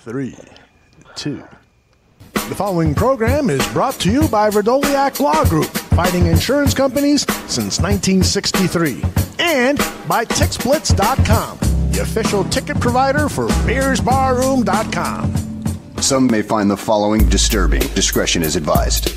3, 2. The following program is brought to you by Verdoliak Law Group, fighting insurance companies since 1963. And by TickSplits.com, the official ticket provider for BearsBarroom.com. Some may find the following disturbing. Discretion is advised.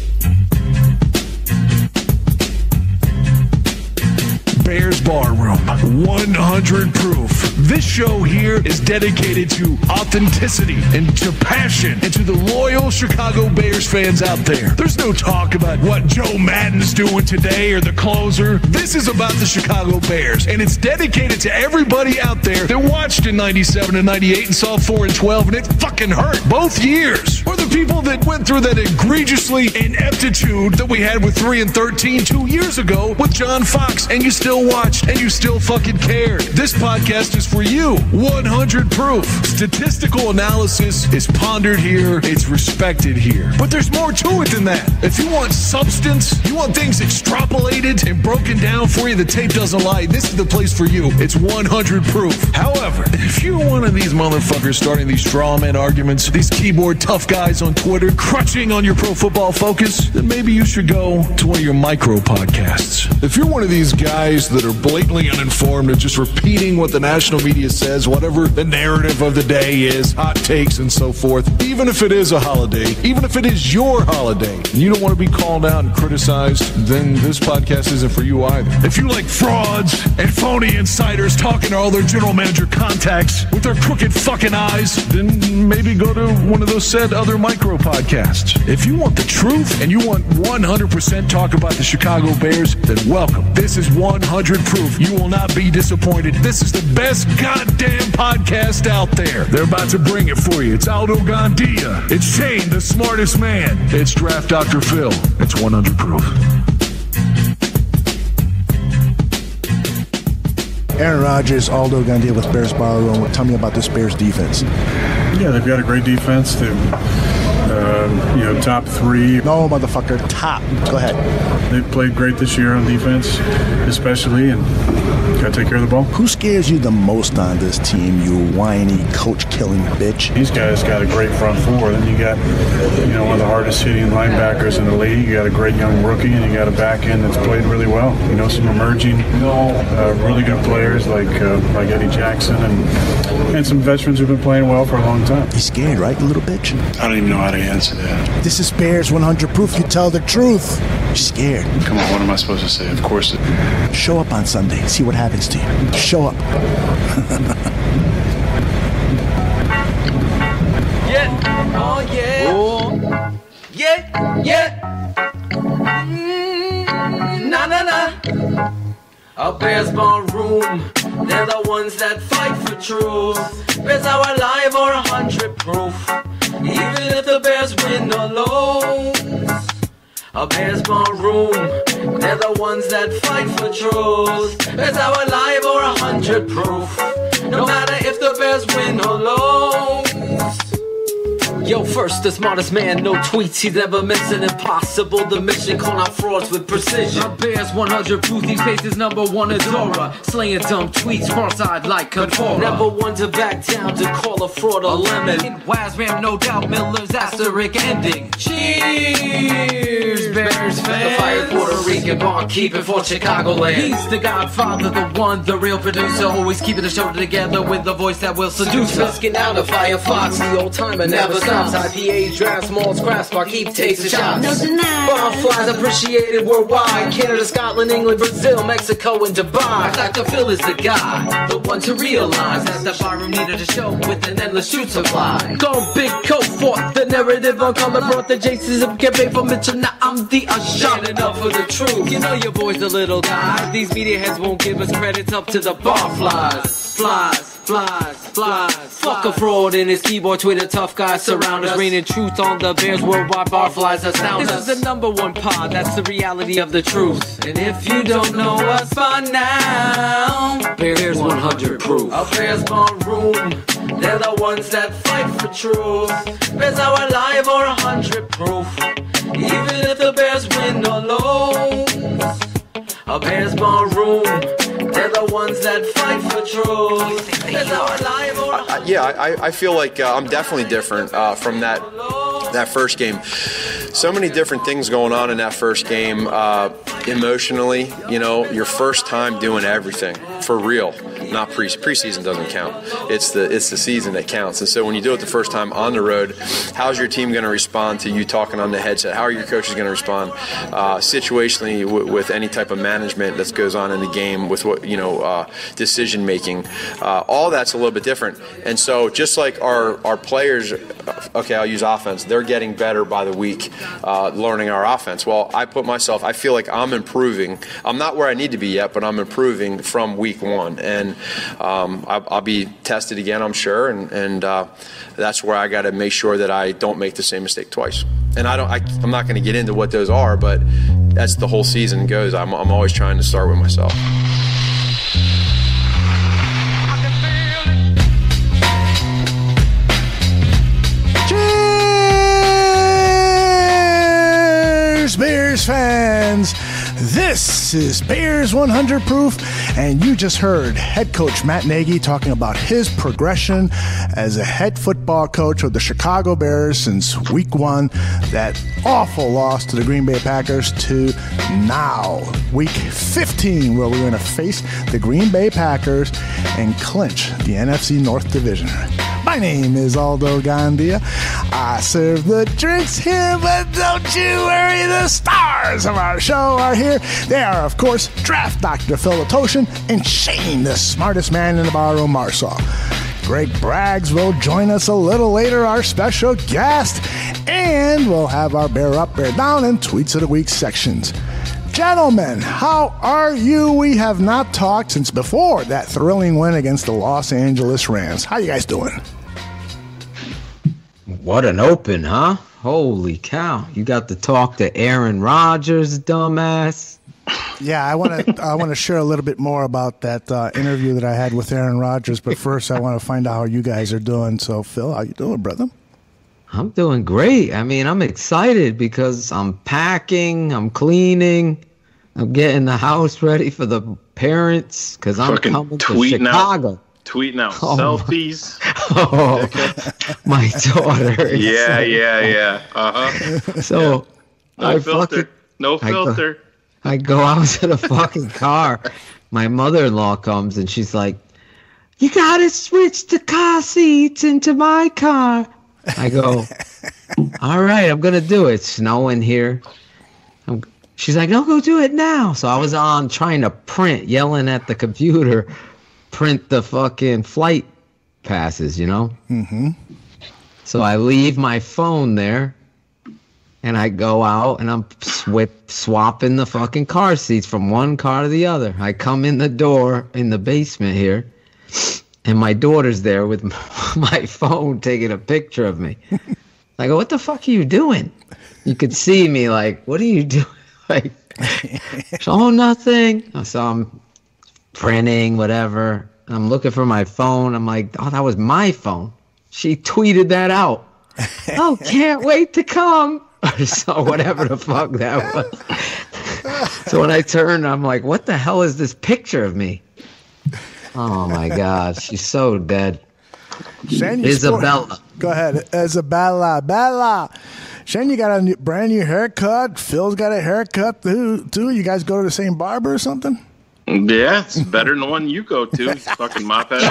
Bears Barroom, 100 proof. This show here is dedicated to authenticity and to passion and to the loyal Chicago Bears fans out there. There's no talk about what Joe Madden's doing today or the closer. This is about the Chicago Bears, and it's dedicated to everybody out there that watched in 97 and 98 and saw 4 and 12, and it fucking hurt both years. Or the people that went through that egregiously ineptitude that we had with 3 and 13 2 years ago with John Fox, and you still watched and you still fucking cared. This podcast is for you. 100 proof. Statistical analysis is pondered here. It's respected here. But there's more to it than that. If you want substance, you want things extrapolated and broken down for you, the tape doesn't lie, this is the place for you. It's 100 proof. However, if you're one of these motherfuckers starting these straw man arguments, these keyboard tough guys on Twitter, crutching on your Pro Football Focus, then maybe you should go to one of your micro podcasts. If you're one of these guys that are blatantly uninformed and just repeating what the national media says, whatever the narrative of the day is, hot takes and so forth, even if it is a holiday, even if it is your holiday, and you don't want to be called out and criticized, then this podcast isn't for you either. If you like frauds and phony insiders talking to all their general manager contacts with their crooked fucking eyes, then maybe go to one of those said other micro podcasts. If you want the truth and you want 100% talk about the Chicago Bears, then welcome. This is 100 proof. You will not be disappointed. This is the best goddamn podcast out there. They're about to bring it for you. It's Aldo Gandia. It's Shayne, the smartest man. It's Draft Dr. Phil. It's 100 proof. Aaron Rodgers, Aldo Gandia with Bears Barroom. Tell me about this Bears defense. Yeah, they've got a great defense. They've, top 3. No, motherfucker, top. Go ahead. They've played great this year on defense, especially, and got to take care of the ball. Who scares you the most on this team, you whiny, coach-killing bitch? These guys got a great front four. Then you got, one of the hardest hitting linebackers in the league. You got a great young rookie, and you got a back end that's played really well. Some emerging, really good players like Eddie Jackson and some veterans who've been playing well for a long time. You scared, right, you little bitch? I don't even know how to answer that. This is Bears 100 proof. You tell the truth. You're scared. Come on, what am I supposed to say? Of course. Show up on Sunday and see what happens to you. Show up. Yeah. Oh, yeah. Oh. Yeah. Nah. A Bears Barroom, they're the ones that fight for truth. Bears are alive or 100 proof, even if the Bears win or lose. A Bears Barroom, they're the ones that fight for truth. Bears are alive or 100 proof, no matter if the Bears win or lose. Yo, first, the smartest man, no tweets, he's never missing impossible. The mission, call out frauds with precision. A Bears 100 proof, these faces #1 is Dora. Slaying dumb tweets, cross-eyed like Contora. Never one to back down to call a fraud a lemon. Wazram, no doubt, Miller's asterisk ending. Cheers, Bears fans. The fire Puerto Rican barkeeping for Chicagoland. He's the godfather, the one, the real producer. Always keeping the show together with the voice that will seduce us. Biscuit out of Firefox, the old timer never stops. IPA, draft, malts, crafts, barkeep takes the shots. No deny. Barflies appreciated worldwide. Canada, Scotland, England, Brazil, Mexico, and Dubai. Dr. Phil is the guy, the one to realize that the barroom needed a show with an endless shoot supply. Go big coat fought the narrative on color, brought the Jasons of campaign for Mitchell. Now I'm the standing up for the truth. You know your boy's the little guy. These media heads won't give us credits up to the barflies. Flies. Fuck a fraud in his keyboard, Twitter, tough guys surround us. Raining truth on the Bears worldwide, barflies astound us. This is the #1 pod, that's the reality of the truth. And if you don't know us by now, Bears 100 proof. A Bears Barroom, they're the ones that fight for truth. Bears are alive or 100 proof, even if the Bears win or lose. A Bears Barroom, They're the ones that fight for truth. Is our life or I feel like I'm definitely different from that first game. So many different things going on in that first game. Emotionally, your first time doing everything for real. Not preseason doesn't count. It's the season that counts. And so when you do it the first time on the road, how's your team going to respond to you talking on the headset? How are your coaches going to respond situationally with any type of management that goes on in the game with what decision making? All that's a little bit different. And so just like our players, okay, I'll use offense. They're getting better by the week, learning our offense. Well, I feel like I'm improving. I'm not where I need to be yet, but I'm improving from week one. And I'll be tested again, I'm sure, and that's where I got to make sure that I don't make the same mistake twice. And I'm not going to get into what those are, but that's the whole season goes. I'm always trying to start with myself. Cheers, Bears fans! This is Bears 100 Proof, and you just heard head coach Matt Nagy talking about his progression as a head football coach of the Chicago Bears since week one, that awful loss to the Green Bay Packers, to now week 15, where we're going to face the Green Bay Packers and clinch the NFC North Division. My name is Aldo Gandia. I serve the drinks here, but don't you worry, the stars of our show are here. They are, of course, Draft Dr. Phil Latoshin and Shayne, the smartest man in the barroom, Marsaw. Greg Braggs will join us a little later, our special guest, and we'll have our Bear Up, Bear Down, and Tweets of the Week sections. Gentlemen, how are you? We have not talked since before that thrilling win against the Los Angeles Rams. How you guys doing? What an open, huh? Holy cow. You got to talk to Aaron Rodgers, dumbass. Yeah, I want to share a little bit more about that interview that I had with Aaron Rodgers, but first I want to find out how you guys are doing. So, Phil, how you doing, brother? I'm doing great. I mean, I'm excited because I'm packing, I'm cleaning, I'm getting the house ready for the parents because I'm coming to Chicago. Tweeting out selfies. My daughter. Yeah. Uh-huh. So no filter. I go out to the fucking car. My mother-in-law comes and she's like, "You gotta switch the car seats into my car." I go, "All right, I'm gonna do it. It's snowing here." She's like, "No, go do it now." So I was on trying to print, yelling at the computer, print the fucking flight passes, Mm-hmm. So I leave my phone there, and I go out, and I'm swapping the fucking car seats from one car to the other. I come in the door in the basement here, and my daughter's there with my phone taking a picture of me. I go, "What the fuck are you doing?" You could see me like, "What are you doing?" Like, "Oh, nothing." So I'm printing, whatever. I'm looking for my phone. I'm like, "Oh, that was my phone." She tweeted that out. "Oh, can't wait to come." So whatever the fuck that was. So when I turned, I'm like, "What the hell is this picture of me?" Oh my God, she's so dead. Shayne, Isabella. Go ahead, Isabella. Bella. Shayne, you got a brand new haircut. Phil's got a haircut too. You guys go to the same barber or something? Yeah, it's better than the one you go to. It's fucking mop head.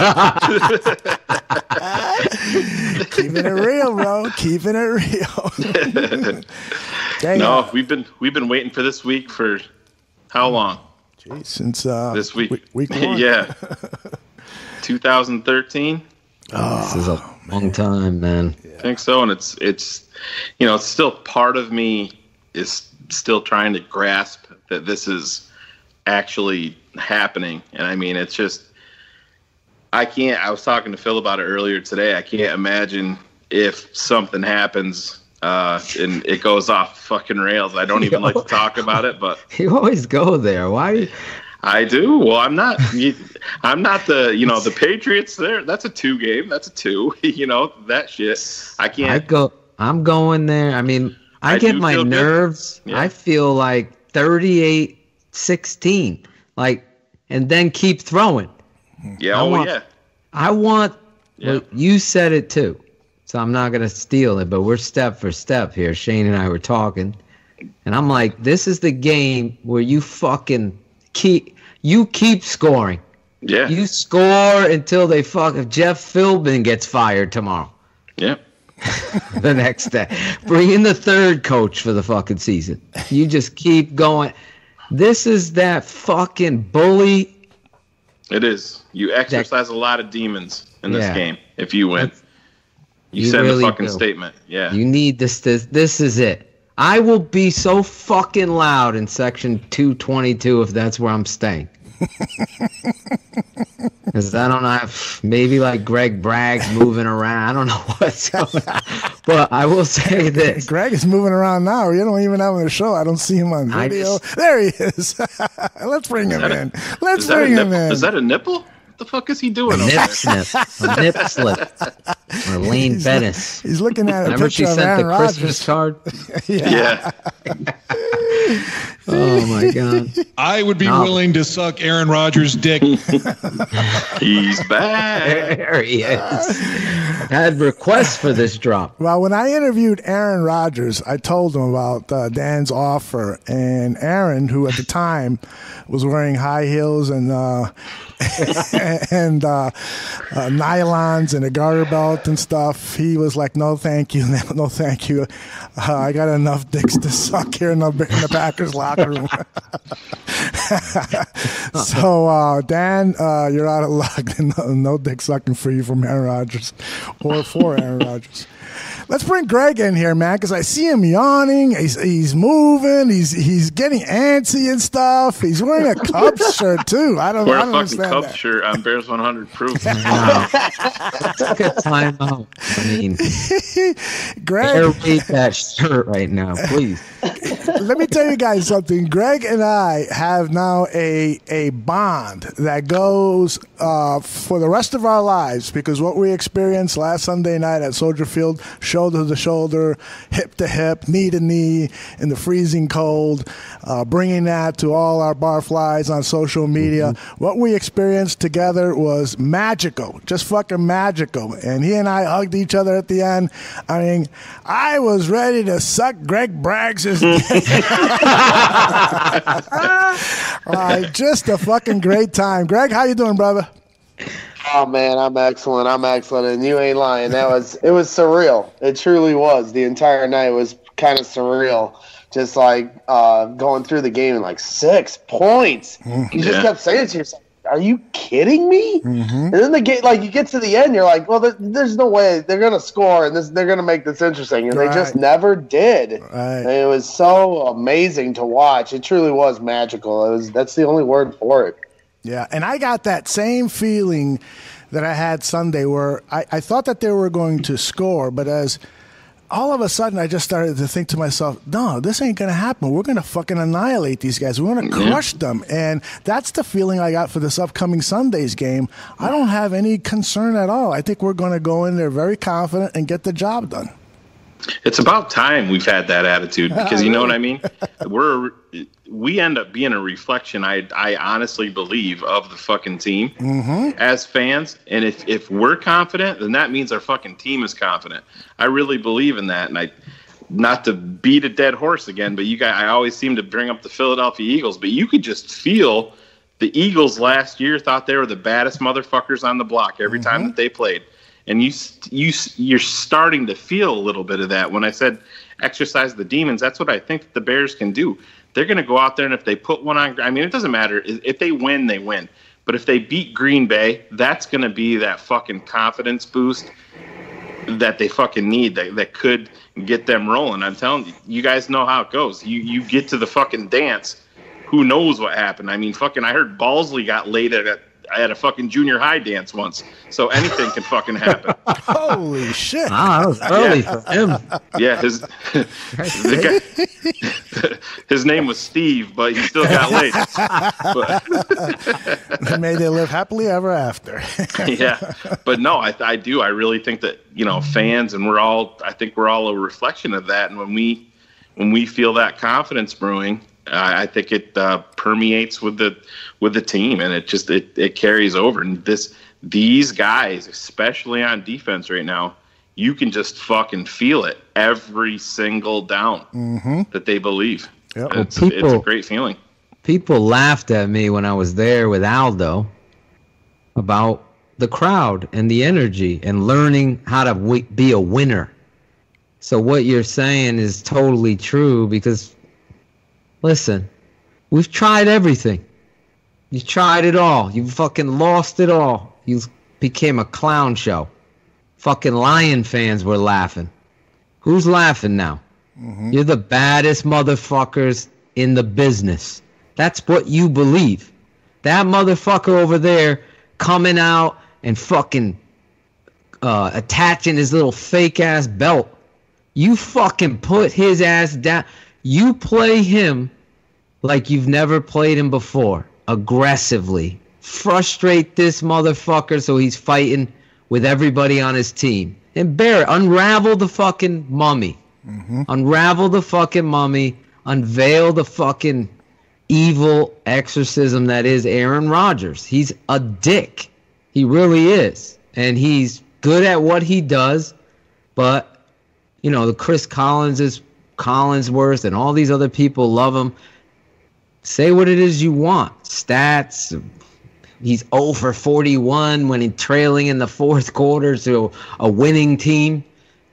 Keeping it real, bro. Keeping it real. No, we've been waiting for this week for how long? Jeez, since this week. Week one. Yeah. 2013. This is a long time, man. I think so, and it's still part of me is still trying to grasp that this is actually happening. And I mean, it's just, I was talking to Phil about it earlier today. I can't imagine if something happens and it goes off fucking rails. I don't even like to talk about it, but you always go there. Why? I do. Well, I'm not the, the Patriots there. That's a 2 game. That's a 2, that shit. I can't. I'm going there. I mean, I get my nerves. Yeah. I feel like 38-16. Like, and then keep throwing. Yeah, I want well, you said it too, so I'm not going to steal it, but we're step for step here. Shayne and I were talking, and I'm like, this is the game where you fucking keep scoring. Yeah. You score until if Jeff Philbin gets fired tomorrow. Yeah. The next day. Bring in the third coach for the fucking season. You just keep going. This is that fucking bully. It is. You exercise a lot of demons in this game if you win. You send really a fucking statement. Yeah. You need this. This is it. I will be so fucking loud in section 222 if that's where I'm staying. Because I don't know if maybe like Greg Bragg's moving around. I don't know what's going on. But I will say this. Greg is moving around now. You don't even have him on the show. I don't see him on video. There he is. Let's bring him in. Let's bring him in. Is that a nipple? What the fuck is he doing? A nip snip. A nip slip. Or Lane Bennis. He's looking at a Remember picture she of sent Aaron the Rodgers. Christmas card? Yeah. Oh my God. I would be willing to suck Aaron Rodgers' dick. He's back. There he is. Had requests for this drop. Well, when I interviewed Aaron Rodgers, I told him about Dan's offer, and Aaron, who at the time was wearing high heels and nylons and a garter belt and stuff, he was like, "No, thank you, no, thank you. I got enough dicks to suck here in the Packers locker room." So, Dan, you're out of luck. No dick sucking for you from Aaron Rodgers or for Aaron Rodgers. Let's bring Greg in here, man, because I see him yawning. He's moving. He's getting antsy and stuff. He's wearing a Cubs shirt too. I don't understand Cubs that. shirt on Bears 100 proof. Wow. Let's get time out. I mean, Greg, read that shirt right now, please. Let me tell you guys something. Greg and I have now a bond that goes for the rest of our lives, because what we experienced last Sunday night at Soldier Field, shoulder to shoulder, hip to hip, knee to knee, in the freezing cold, bringing that to all our barflies on social media. Mm-hmm. What we experienced together was magical, just fucking magical. And he and I hugged each other at the end. I mean, I was ready to suck Greg Braggs' just a fucking great time. Greg, how you doing, brother? Oh man, I'm excellent. And you ain't lying. It was surreal. It truly was. The entire night was kind of surreal. Just like going through the game and like 6 points. You just kept saying to yourself, "Are you kidding me?" Mm-hmm. And then the game, like you get to the end, you're like, "Well, there's no way they're gonna score, and they're gonna make this interesting," and they just never did. Right. And it was so amazing to watch. It truly was magical. That's the only word for it. Yeah, and I got that same feeling that I had Sunday, where I thought that they were going to score, but as all of a sudden I just started to think to myself, no, this ain't going to happen. We're going to fucking annihilate these guys. We're going to crush them. And that's the feeling I got for this upcoming Sunday's game. I don't have any concern at all. I think we're going to go in there very confident and get the job done. It's about time we've had that attitude, because you know what I mean? We end up being a reflection, I honestly believe, of the fucking team as fans. And if we're confident, then that means our fucking team is confident. I really believe in that. And not to beat a dead horse again, but I always seem to bring up the Philadelphia Eagles, but you could just feel the Eagles last year thought they were the baddest motherfuckers on the block every time that they played. And you're starting to feel a little bit of that. When I said exercise the demons, that's what I think the Bears can do. They're going to go out there, and if they put one on, I mean, it doesn't matter. If they win, they win. But if they beat Green Bay, that's going to be that fucking confidence boost that they fucking need, that could get them rolling. I'm telling you, you guys know how it goes. You get to the fucking dance, who knows what happened. I mean, fucking, I heard Balsley got laid at a fucking junior high dance once, so anything can fucking happen. Holy shit! Wow, that was early for him. Yeah, his name was Steve, but he still got laid. May they live happily ever after. Yeah, but no, I do. I really think that, fans, and I think we're all a reflection of that. And when we feel that confidence brewing, I think it permeates with the team, and it carries over. And these guys, especially on defense right now, you can just fucking feel it every single down that they believe. Yep. It's a great feeling. People laughed at me when I was there with Aldo about the crowd and the energy and learning how to be a winner. So what you're saying is totally true because, listen, we've tried everything. You tried it all. You fucking lost it all. You became a clown show. Fucking Lion fans were laughing. Who's laughing now? You're the baddest motherfuckers in the business. That's what you believe. That motherfucker over there coming out and fucking attaching his little fake ass belt. You fucking put his ass down. You play him like you've never played him before. Aggressively. Frustrate this motherfucker so he's fighting with everybody on his team. And unravel the fucking mummy. Unravel the fucking mummy. Unveil the fucking evil exorcism that is Aaron Rodgers. He's a dick. He really is. And he's good at what he does. But, you know, the Chris Collinsworth and all these other people love him. Say what it is you want. Stats. He's 0 for 41 when he's trailing in the fourth quarter to a winning team.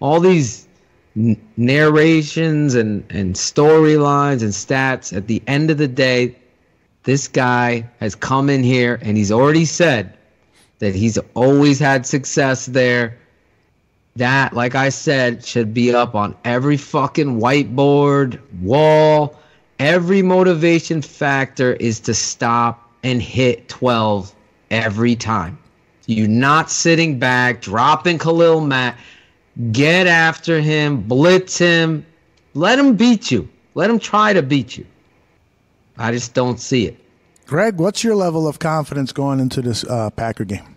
All these narrations and storylines and stats. At the end of the day, this guy has come in here and he's already said that he's always had success there. That, like I said, should be up on every fucking whiteboard, wall. Every motivation factor is to stop and hit 12 every time. You're not sitting back, dropping Khalil Mack. Get after him, blitz him. Let him beat you. Let him try to beat you. I just don't see it. Greg, what's your level of confidence going into this Packer game?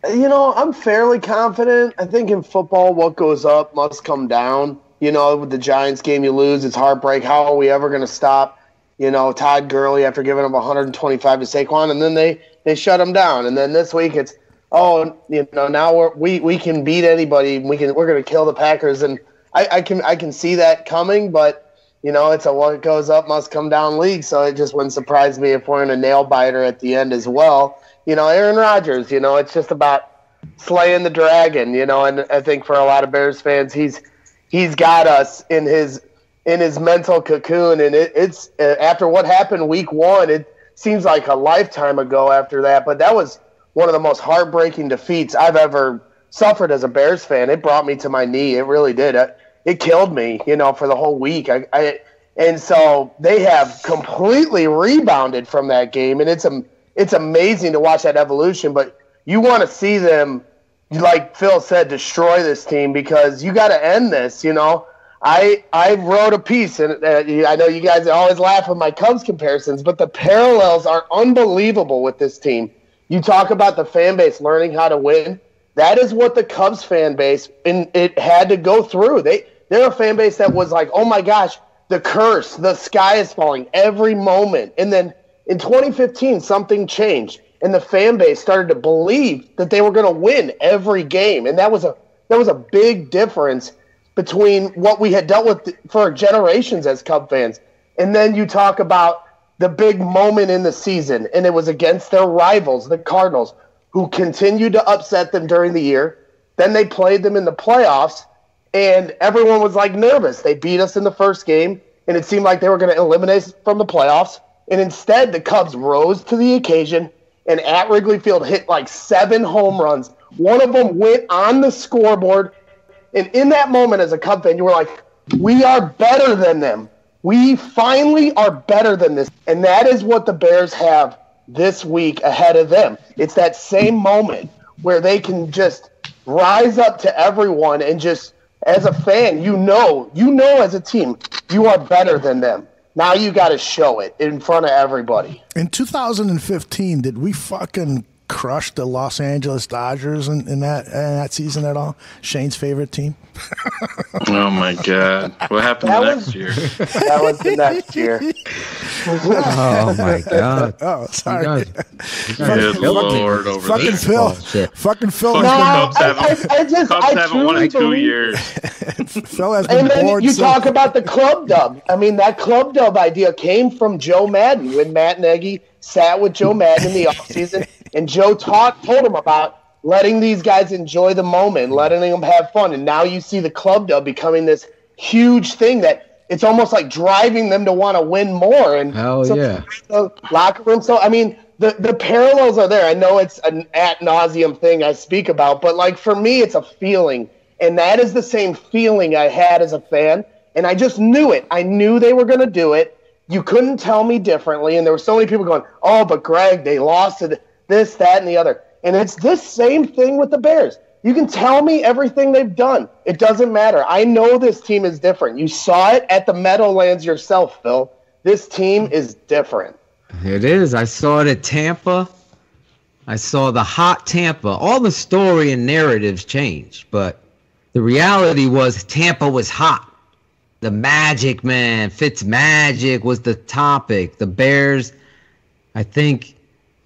You know, I'm fairly confident. I think in football, what goes up must come down. You know, with the Giants game you lose, it's heartbreak. How are we ever going to stop, you know, Todd Gurley after giving him 125 to Saquon? And then they shut him down. And then this week it's, oh, you know, now we can beat anybody. We're going to kill the Packers. And I can see that coming, but, you know, it's a what goes up must come down league. So it just wouldn't surprise me if we're in a nail biter at the end as well. You know, Aaron Rodgers, you know, it's just about slaying the dragon, you know, and I think for a lot of Bears fans, he's got us in his mental cocoon, and it's after what happened week 1, it seems like a lifetime ago after that, but that was one of the most heartbreaking defeats I've ever suffered as a Bears fan. It brought me to my knee. It really did. It killed me, you know, for the whole week. And so they have completely rebounded from that game, and it's amazing to watch that evolution, but you want to see them, like Phil said, destroy this team because you got to end this, you know. I wrote a piece, and I know you guys always laugh at my Cubs comparisons, but the parallels are unbelievable with this team. You talk about the fan base learning how to win. That is what the Cubs fan base, and it had to go through. They're a fan base that was like, oh my gosh, the curse, the sky is falling every moment. And then in 2015, something changed, and the fan base started to believe that they were going to win every game, and that was a big difference between what we had dealt with for generations as Cub fans. And then you talk about the big moment in the season, and it was against their rivals, the Cardinals, who continued to upset them during the year. Then they played them in the playoffs, and everyone was like nervous. They beat us in the first game, and it seemed like they were going to eliminate us from the playoffs. And instead, the Cubs rose to the occasion, and at Wrigley Field hit like 7 home runs. One of them went on the scoreboard. And in that moment, as a Cub fan, you were like, we are better than them. We finally are better than this. And that is what the Bears have this week ahead of them. It's that same moment where they can just rise up to everyone and just, as a fan, you know as a team, you are better than them. Now you got to show it in front of everybody. In 2015, did we fucking crushed the Los Angeles Dodgers in that season at all? Shayne's favorite team? Oh, my God. What happened next year? That was the next year. Oh, my God. Oh, sorry. Good Lord over Fucking there. Phil. Bullshit. Fucking Phil. Fucking Cubs I haven't won in 2 truly years. Phil has been And then bored. you talk about the club dub. I mean, that club dub idea came from Joe Madden when Matt Nagy sat with Joe Madden in the offseason, and Joe told him about letting these guys enjoy the moment, letting them have fun. And now you see the club dub becoming this huge thing that it's almost like driving them to want to win more. And Hell yeah. The locker room. So, I mean, the parallels are there. I know it's an ad nauseum thing I speak about, but like for me, it's a feeling. And that is the same feeling I had as a fan. And I just knew it. I knew they were going to do it. You couldn't tell me differently. And there were so many people going, oh, but Greg, they lost to this, that, and the other. And it's this same thing with the Bears. You can tell me everything they've done. It doesn't matter. I know this team is different. You saw it at the Meadowlands yourself, Phil. This team is different. It is. I saw it at Tampa. I saw the hot Tampa. All the story and narratives changed, but the reality was Tampa was hot. The Magic, man, Fitzmagic was the topic. The Bears, I think,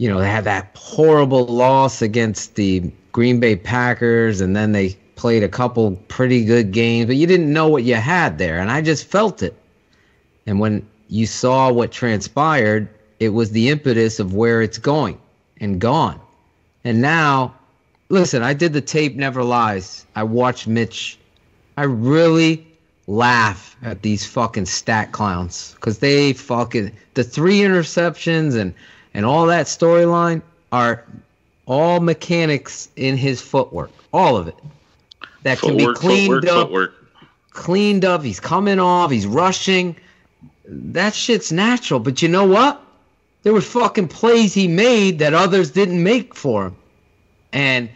they had that horrible loss against the Green Bay Packers, and then they played a couple pretty good games, but you didn't know what you had there, and I just felt it. And when you saw what transpired, it was the impetus of where it's going and gone. And now, listen, I did the tape Never Lies. I watched Mitch. I really laugh at these fucking stat clowns because the 3 interceptions and all that storyline are all mechanics in his footwork. All of it. That can be cleaned up. Cleaned up. He's coming off. He's rushing. That shit's natural. But you know what? There were fucking plays he made that others didn't make for him. And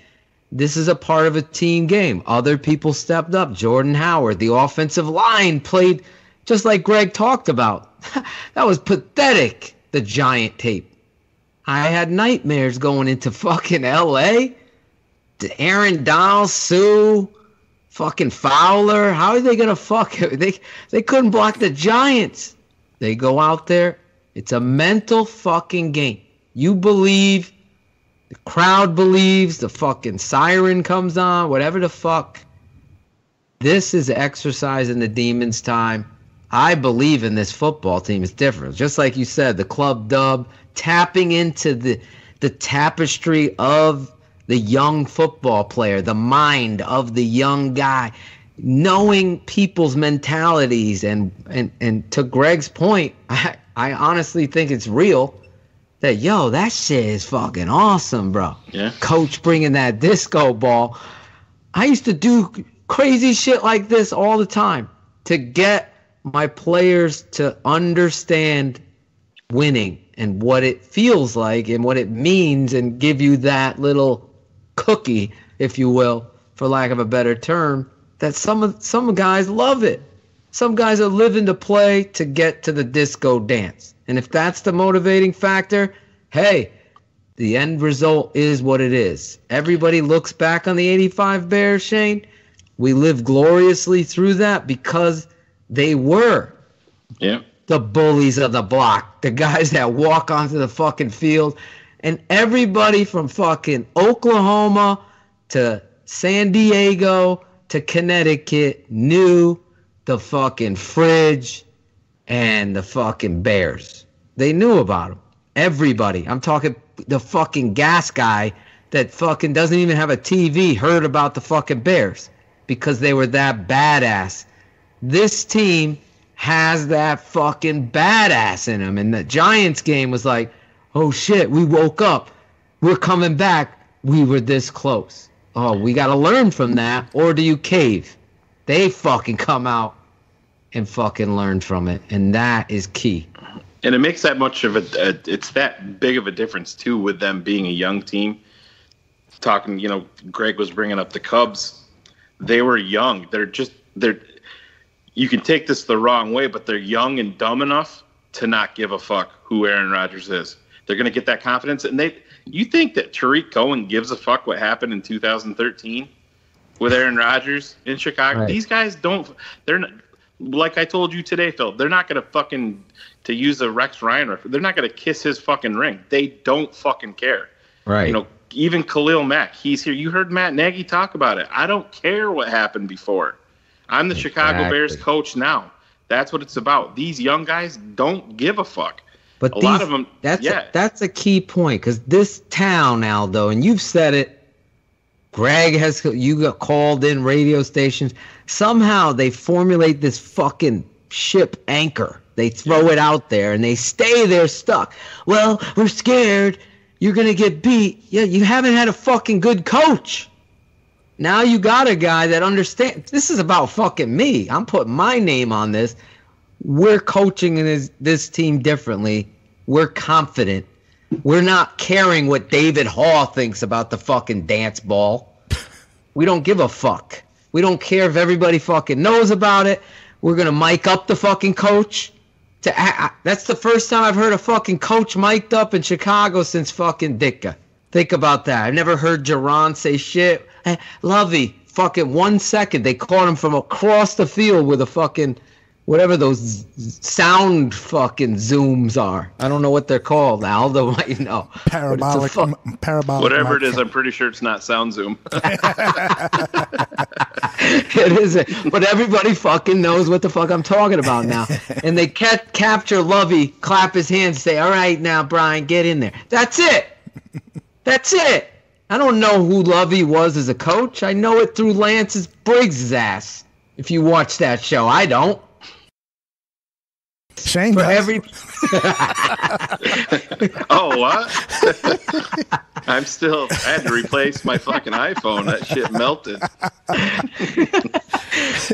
this is a part of a team game. Other people stepped up. Jordan Howard, the offensive line, played just like Greg talked about. That was pathetic, the Giant tape. I had nightmares going into fucking L.A. Aaron Donald, Sue, fucking Fowler. How are they going to fuck it? They couldn't block the Giants. They go out there. It's a mental fucking game. You believe, the crowd believes, the fucking siren comes on, whatever the fuck. This is exercise in the demons' time. I believe in this football team. It's different. Just like you said, the club dub, tapping into the tapestry of the young football player, the mind of the young guy, knowing people's mentalities. And to Greg's point, I honestly think it's real that, that shit is fucking awesome, bro. Yeah. Coach bringing that disco ball. I used to do crazy shit like this all the time to get my players to understand winning and what it feels like and what it means, and give you that little cookie, if you will, for lack of a better term, that some guys love it. Some guys are living to play to get to the disco dance. And if that's the motivating factor, hey, the end result is what it is. Everybody looks back on the 85 Bears, Shayne. We lived gloriously through that because they were the bullies of the block, the guys that walk onto the fucking field. And everybody from fucking Oklahoma to San Diego to Connecticut knew the fucking Fridge and the fucking Bears. They knew about them. Everybody. I'm talking the fucking gas guy that fucking doesn't even have a TV heard about the fucking Bears because they were that badass. This team has that fucking badass in them. And the Giants game was like, oh shit, we woke up. We're coming back. We were this close. Oh, we got to learn from that. Or do you cave? They fucking come out and fucking learn from it. And that is key. And it makes that much of it's that big of a difference too with them being a young team. Talking, Greg was bringing up the Cubs. They were young. They're you can take this the wrong way, but they're young and dumb enough to not give a fuck who Aaron Rodgers is. They're going to get that confidence, and You think that Tariq Cohen gives a fuck what happened in 2013 with Aaron Rodgers in Chicago? Right. These guys don't. They're not, like I told you today, Phil. They're not gonna fucking, to use a Rex Ryan reference, they're not gonna kiss his fucking ring. They don't fucking care. Right. You know, even Khalil Mack, he's here. You heard Matt Nagy talk about it. I don't care what happened before. I'm the Chicago Bears coach now. That's what it's about. These young guys don't give a fuck. But a lot of them, that's a key point, because this town, Aldo, and you've said it, Greg you got called in radio stations. Somehow they formulate this fucking ship anchor. They throw it out there and they stay there stuck. Well, we're scared. You're going to get beat. Yeah, you haven't had a fucking good coach. Now you got a guy that understands. This is about fucking me. I'm putting my name on this. We're coaching this team differently. We're confident. We're not caring what David Hall thinks about the fucking dance ball. We don't give a fuck. We don't care if everybody fucking knows about it. We're going to mic up the fucking coach. That's the first time I've heard a fucking coach mic'd up in Chicago since fucking Ditka. Think about that. I've never heard Jaron say shit. Hey, Lovey, fucking 1 second. They caught him from across the field with a fucking, whatever those sound fucking zooms are. I don't know what they're called. Aldo might know. Parabolic. Whatever it is, I'm pretty sure it's not sound zoom. It isn't. But everybody fucking knows what the fuck I'm talking about now. And they capture Lovey, clap his hands, say, all right, now, Brian, get in there. That's it. That's it. I don't know who Lovey was as a coach. I know it through Lance Briggs' ass. If you watch that show, I don't. Shayne For does. every. Oh, what? I had to replace my fucking iPhone. That shit melted.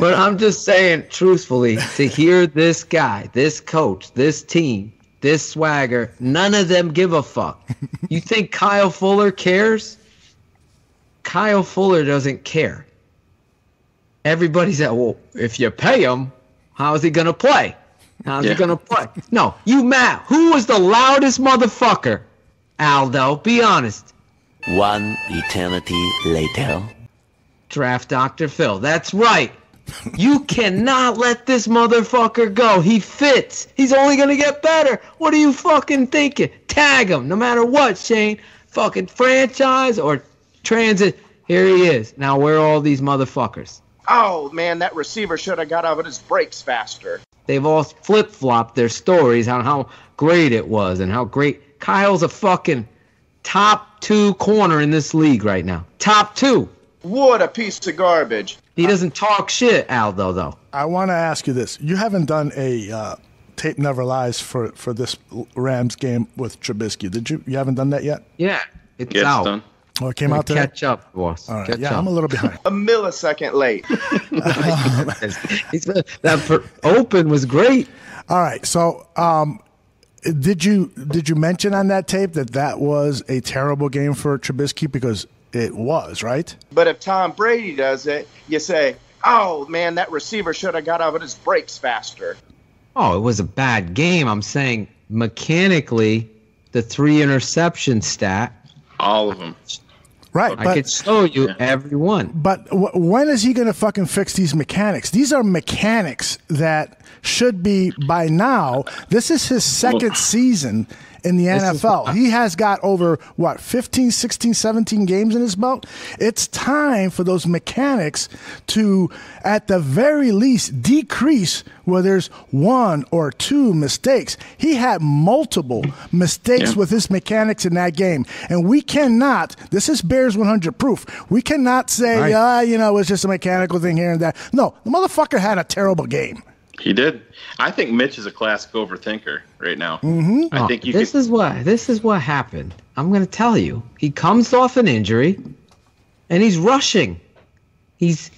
But I'm just saying, truthfully, to hear this guy, this coach, this team, this swagger, none of them give a fuck. You think Kyle Fuller cares? Kyle Fuller doesn't care. Everybody's at, well, if you pay him, how is he going to play? How's he going to play? No, you Matt, who was the loudest motherfucker? Aldo, be honest. One eternity later. Draft Dr. Phil. That's right. You cannot let this motherfucker go. He fits. He's only going to get better. What are you fucking thinking? Tag him, no matter what, Shayne. Fucking franchise or transit. Here he is. Now, where are all these motherfuckers? Oh, man, that receiver should have got out of his brakes faster. They've all flip-flopped their stories on how great it was and how great. Kyle's a fucking top 2 corner in this league right now. Top 2. What a piece of garbage. He doesn't talk shit, Aldo, though. I want to ask you this. You haven't done a Tape Never Lies for this Rams game with Trubisky, did you? You haven't done that yet? Yeah, it's out. Done. Oh, it came out today? Catch up, boss. All right. Catch Yeah, up. I'm a little behind. A millisecond late. That open was great. All right. So, did you mention on that tape that was a terrible game for Trubisky? Because it was, right? But if Tom Brady does it, you say, oh, man, that receiver should have got out of his brakes faster. Oh, it was a bad game. I'm saying mechanically, the 3 interception stat. All of them. Right. I could show you every one. But when is he going to fucking fix these mechanics? These are mechanics that should be by now. This is his second season in the NFL. He has got over, 15, 16, 17 games in his belt? It's time for those mechanics to, at the very least, decrease where there's 1 or 2 mistakes. He had multiple mistakes with his mechanics in that game. And we cannot, this is Bears 100 proof, we cannot say, it's just a mechanical thing here and there. No, the motherfucker had a terrible game. He did. I think Mitch is a classic overthinker right now. Mm-hmm. I think this is what happened. I'm going to tell you. He comes off an injury, and he's rushing. He's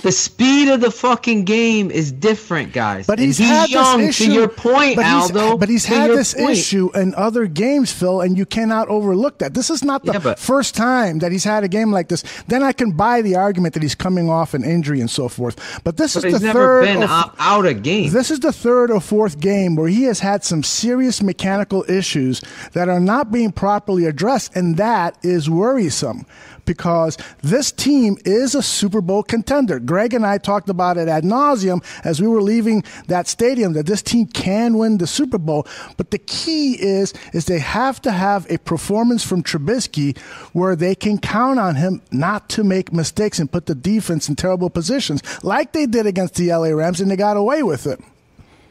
The speed of the fucking game is different, guys. But and he's had young, this issue. to your point, Aldo. But he's had this issue in other games, Phil, and you cannot overlook that. This is not the first time that he's had a game like this. Then I can buy the argument that he's coming off an injury and so forth. But this is the third. He's never been out of game. This is the third or fourth game where he has had some serious mechanical issues that are not being properly addressed, and that is worrisome. Because this team is a Super Bowl contender. Greg and I talked about it ad nauseum as we were leaving that stadium, that this team can win the Super Bowl. But the key is they have to have a performance from Trubisky where they can count on him not to make mistakes and put the defense in terrible positions like they did against the LA Rams, and they got away with it.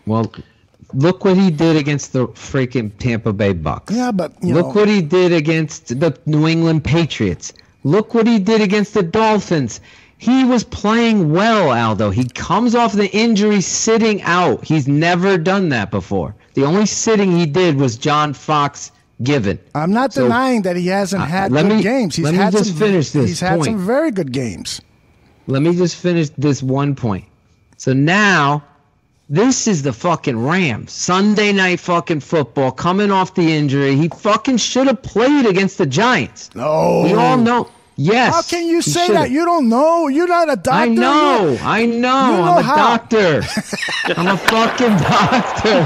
Well, look what he did against the freaking Tampa Bay Bucks. Yeah, but look what he did against the New England Patriots. Look what he did against the Dolphins. He was playing well, Aldo. He comes off the injury sitting out. He's never done that before. The only sitting he did was John Fox given. I'm not denying that he hasn't had good games. He's had some very good games. Let me just finish this one point. So now, this is the fucking Rams. Sunday night fucking football, coming off the injury. He fucking should have played against the Giants. No. We all know. Yes. How can you say that? You don't know. You're not a doctor. I know. I'm a doctor. I'm a fucking doctor.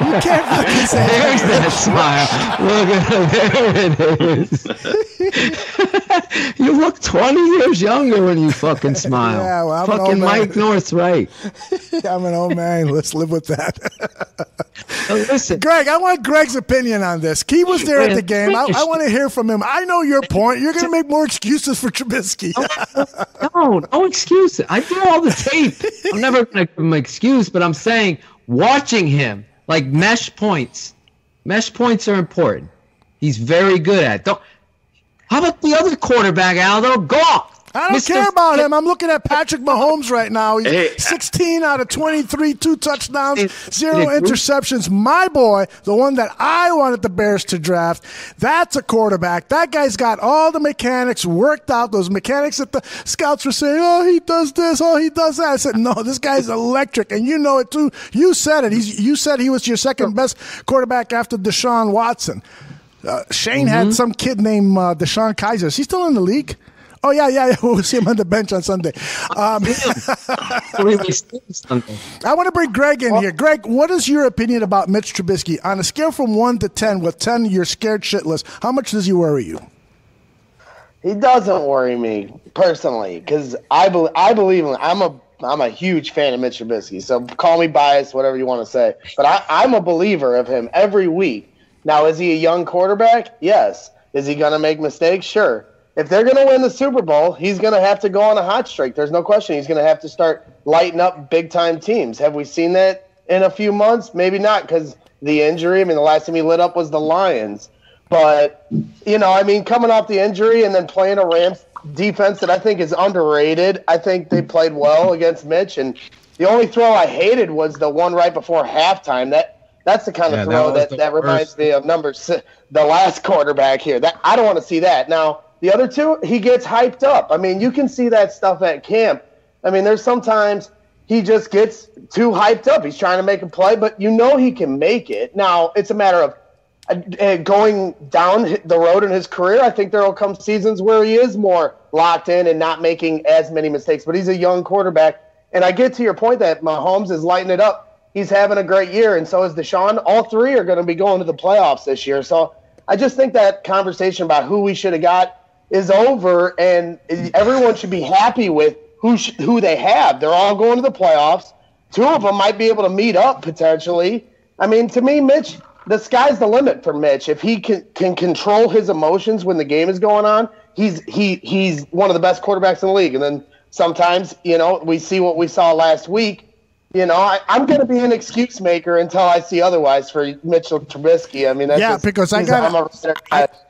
You can't fucking say There's that smile. Look at it. There it is. You look 20 years younger when you fucking smile. Yeah, well, I'm fucking Mike North's right. I'm an old man. Let's live with that. Listen, Greg, I want Greg's opinion on this. He was there at the game. I want to hear from him. I know your point. You're going to make more excuses for Trubisky. No excuse. I do all the tape. I'm never going to give him an excuse, but I'm saying watching him, like mesh points. Mesh points are important. He's very good at it. How about the other quarterback, Aldo? Go off. I don't care about him. I'm looking at Patrick Mahomes right now. He's 16 out of 23, 2 touchdowns, 0 interceptions. My boy, the one that I wanted the Bears to draft, that's a quarterback. That guy's got all the mechanics worked out, those mechanics that the scouts were saying, oh, he does this, oh, he does that. I said, no, this guy's electric, and you know it too. You said it. You said he was your second best quarterback after Deshaun Watson. Shayne had some kid named Deshaun Kaiser. Is he still in the league? Oh, yeah. We'll see him on the bench on Sunday. I want to bring Greg in here. Greg, what is your opinion about Mitch Trubisky? On a scale from 1 to 10, with 10 you're scared shitless, how much does he worry you? He doesn't worry me, personally, because I believe in him. I'm a huge fan of Mitch Trubisky, so call me biased, whatever you want to say. But I'm a believer of him every week. Now, is he a young quarterback? Yes. Is he going to make mistakes? Sure. If they're going to win the Super Bowl, he's going to have to go on a hot streak. There's no question. He's going to have to start lighting up big-time teams. Have we seen that in a few months? Maybe not, because the injury. I mean, the last time he lit up was the Lions. But, coming off the injury and then playing a Rams defense that I think is underrated, I think they played well against Mitch. And the only throw I hated was the one right before halftime. That's the kind of throw that reminds me of the last quarterback here. I don't want to see that. Now, the other two, he gets hyped up. I mean, you can see that stuff at camp. I mean, there's sometimes he just gets too hyped up. He's trying to make a play, but he can make it. Now, it's a matter of going down the road in his career. I think there will come seasons where he is more locked in and not making as many mistakes, but he's a young quarterback. And I get to your point that Mahomes is lighting it up. He's having a great year, and so is Deshaun. All three are going to be going to the playoffs this year. So I just think that conversation about who we should have got is over, and everyone should be happy with who they have. They're all going to the playoffs. Two of them might be able to meet up potentially. I mean, to me, Mitch, the sky's the limit for Mitch. If he can control his emotions when the game is going on, he's one of the best quarterbacks in the league. And then sometimes, we see what we saw last week. I'm going to be an excuse maker until I see otherwise for Mitchell Trubisky. I mean, that's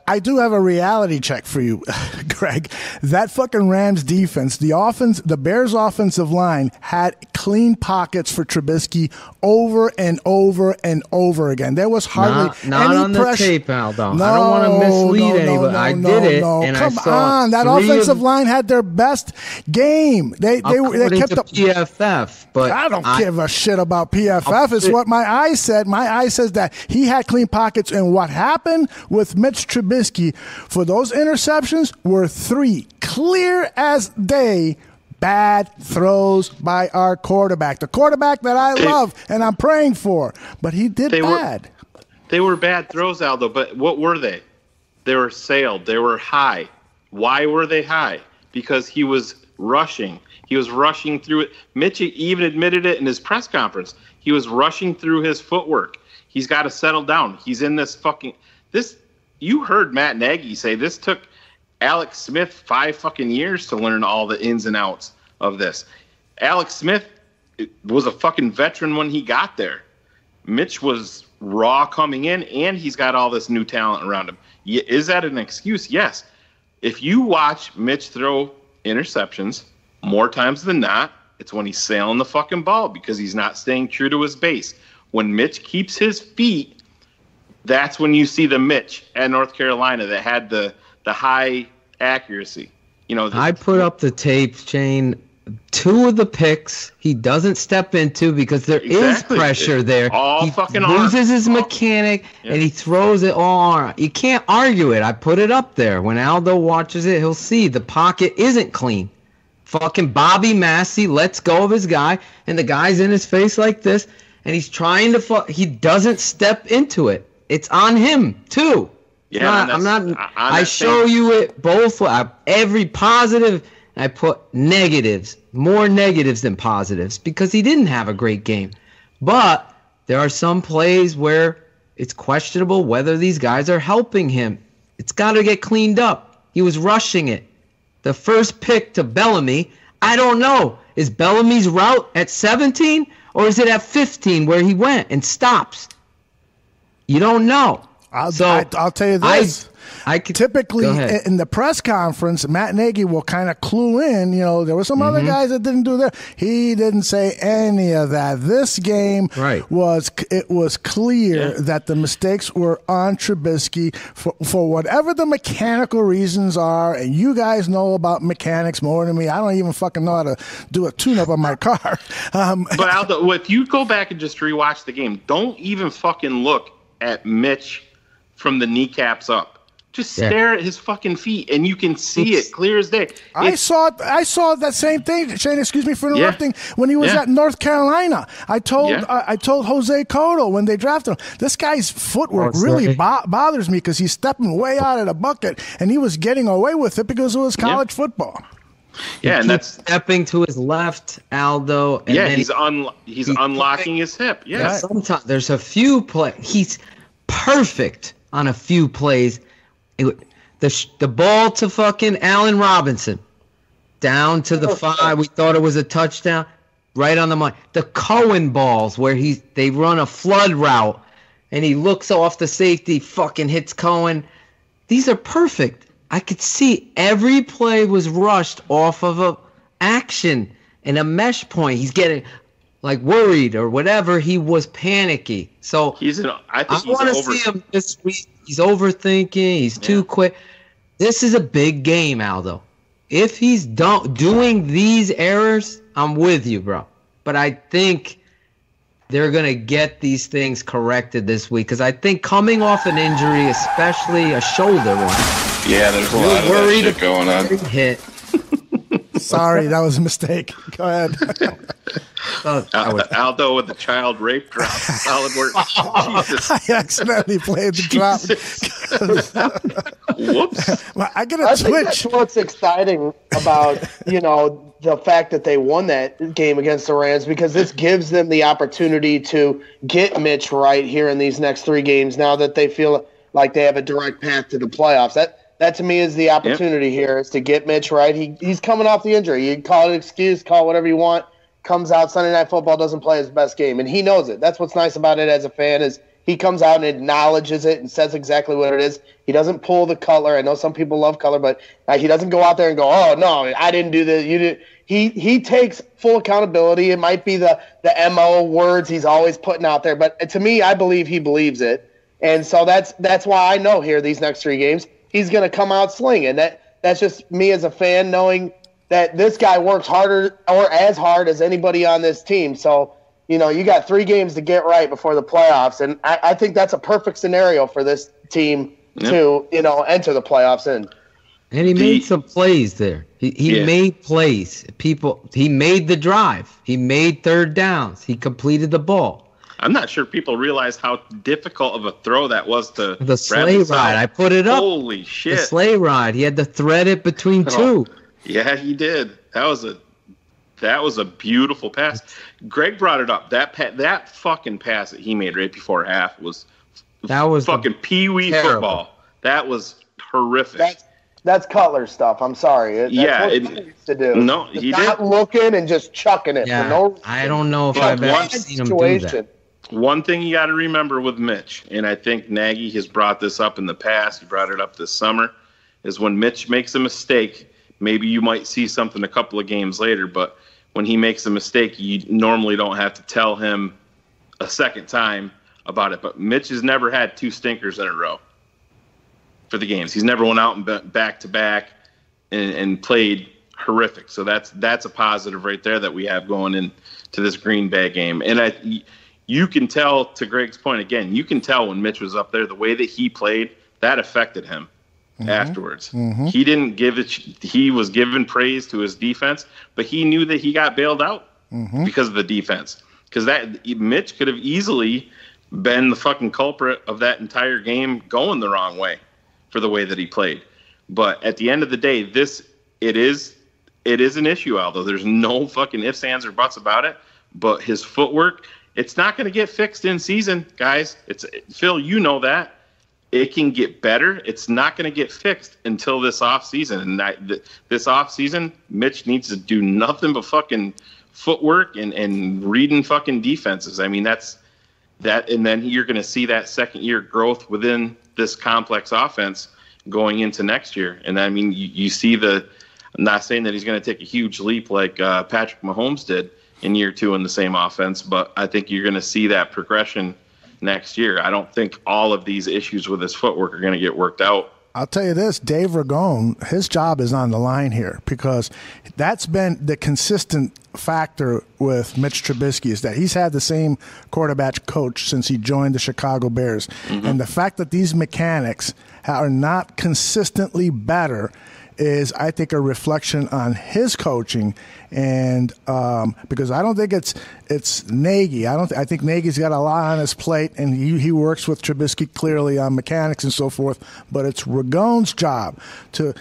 I do have a reality check for you, Greg. That fucking Rams defense, the Bears offensive line had clean pockets for Trubisky over and over and over again. There was hardly not any on the pressure. tape, Aldo. I don't want to mislead anybody. I did it, and Come I saw on, that offensive line had their best game. They kept up PFF, but I don't give a shit about PFF. It's what my eye said. My eye says that he had clean pockets, and what happened with Mitch Trubisky for those interceptions were 3 clear as day bad throws by our quarterback, the quarterback that I love and I'm praying for, but he did bad. They were bad throws, Aldo, but what were they? They were sailed. They were high. Why were they high? Because he was rushing. He was rushing through it. Mitch even admitted it in his press conference. He was rushing through his footwork. He's got to settle down. He's in this. You heard Matt Nagy say this took Alex Smith 5 fucking years to learn all the ins and outs of this. Alex Smith was a fucking veteran when he got there. Mitch was raw coming in, and he's got all this new talent around him. Is that an excuse? Yes. If you watch Mitch throw interceptions, more times than not, it's when he's sailing the fucking ball because he's not staying true to his base. When Mitch keeps his feet, that's when you see the Mitch at North Carolina that had the high accuracy. I put up the tape, Shayne. 2 of the picks he doesn't step into because there is pressure there. He loses his mechanic and he throws it all arm. You can't argue it. I put it up there. When Aldo watches it, he'll see the pocket isn't clean. Fucking Bobby Massey lets go of his guy, and the guy's in his face like this, and he's trying to he doesn't step into it. It's on him too. Yeah, I show you it both. Every positive, I put negatives, more negatives than positives, because he didn't have a great game. But there are some plays where it's questionable whether these guys are helping him. It's got to get cleaned up. He was rushing it. The first pick to Bellamy, I don't know. Is Bellamy's route at 17 or is it at 15 where he went and stops? You don't know. I'll tell you this. I could, typically in the press conference, Matt Nagy will kind of clue in. There were some other guys that didn't do that. He didn't say any of that. This game was clear that the mistakes were on Trubisky for whatever the mechanical reasons are. And you guys know about mechanics more than me. I don't even fucking know how to do a tune-up on my car. But Aldo, if you go back and just rewatch the game, don't even fucking look at Mitch from the kneecaps up. Just stare at his fucking feet, and you can see it clear as day. I saw that same thing, Shayne. Excuse me for interrupting. When he was at North Carolina, I told Jose Cotto when they drafted him, this guy's footwork really bothers me because he's stepping way out of the bucket, and he was getting away with it because it was college football. Yeah, and that's stepping to his left, Aldo. And he's unlocking his hip. Yeah, sometimes there's a few plays. He's perfect on a few plays. The ball to fucking Allen Robinson, down to the 5. We thought it was a touchdown, right on the money. The Cohen balls where they run a flood route, and he looks off the safety, fucking hits Cohen. These are perfect. I could see every play was rushed off of a action and a mesh point. He's getting worried or whatever. He was panicky. So I want to see him this week. He's overthinking. He's too quick. This is a big game, Aldo. If he's doing these errors, I'm with you, bro. But I think they're going to get these things corrected this week because I think coming off an injury, especially a shoulder one. Yeah, there's a lot of that shit going on. Hit. Sorry, that was a mistake. Go ahead. Aldo with the child rape drop. Solid work. Jesus. I accidentally played the drop. Whoops. Well, I get I a think switch. that's what's exciting about, the fact that they won that game against the Rams, because this gives them the opportunity to get Mitch right here in these next 3 games now that they feel like they have a direct path to the playoffs. That to me is the opportunity here, is to get Mitch right. He's coming off the injury. You call it an excuse, call it whatever you want. Comes out Sunday Night Football, doesn't play his best game, and he knows it. That's what's nice about it as a fan, is he comes out and acknowledges it and says exactly what it is. He doesn't pull the color. I know some people love color, but he doesn't go out there and go, "Oh no, I didn't do this. You did." He takes full accountability. It might be the MO words he's always putting out there, but to me, I believe he believes it, and so that's why I know here these next 3 games he's going to come out slinging. That's just me as a fan knowing that this guy works harder or as hard as anybody on this team. So, you got 3 games to get right before the playoffs, and I think that's a perfect scenario for this team to, enter the playoffs in. And he made some plays there. He made plays. He made the drive. He made third downs. He completed the ball. I'm not sure people realize how difficult of a throw that was to the sleigh ride. I put it up. Holy shit. The sleigh ride. He had to thread it between 2. Yeah, he did. That was a beautiful pass. Greg brought it up. That fucking pass that he made right before half was fucking pee-wee football. That was horrific. That's Cutler stuff. I'm sorry. That's what he used to do. No, he not did. looking and just chucking it for no reason. I don't know if I've ever seen him do that. One thing you got to remember with Mitch, and I think Nagy has brought this up in the past, he brought it up this summer, is when Mitch makes a mistake, maybe you might see something a couple of games later, but when he makes a mistake, you normally don't have to tell him a second time about it. But Mitch has never had 2 stinkers in a row for the games. He's never went out and back-to-back and played horrific. So that's a positive right there that we have going into this Green Bay game. And you can tell, to Greg's point again, you can tell when Mitch was up there, the way that he played, that affected him afterwards. Mm-hmm. He didn't give it. He was giving praise to his defense, but he knew that he got bailed out because of the defense. Because Mitch could have easily been the fucking culprit of that entire game going the wrong way for the way that he played. But at the end of the day, it is an issue, Aldo. There's no fucking ifs, ands, or buts about it. But his footwork, it's not going to get fixed in season, guys. Phil, you know that. It can get better. It's not going to get fixed until this offseason. And this offseason, Mitch needs to do nothing but fucking footwork and reading fucking defenses. I mean, that's that. And then you're going to see that second-year growth within this complex offense going into next year. And, I mean, you see I'm not saying that he's going to take a huge leap like Patrick Mahomes did in year 2 in the same offense, but I think you're going to see that progression next year. I don't think all of these issues with his footwork are going to get worked out. I'll tell you this, Dave Ragone, his job is on the line here because that's been the consistent factor with Mitch Trubisky is that he's had the same quarterback coach since he joined the Chicago Bears. Mm-hmm. And the fact that these mechanics are not consistently better is, I think, a reflection on his coaching, and because I don't think it's Nagy. I think Nagy's got a lot on his plate, and he works with Trubisky clearly on mechanics and so forth. But it's Ragone's job to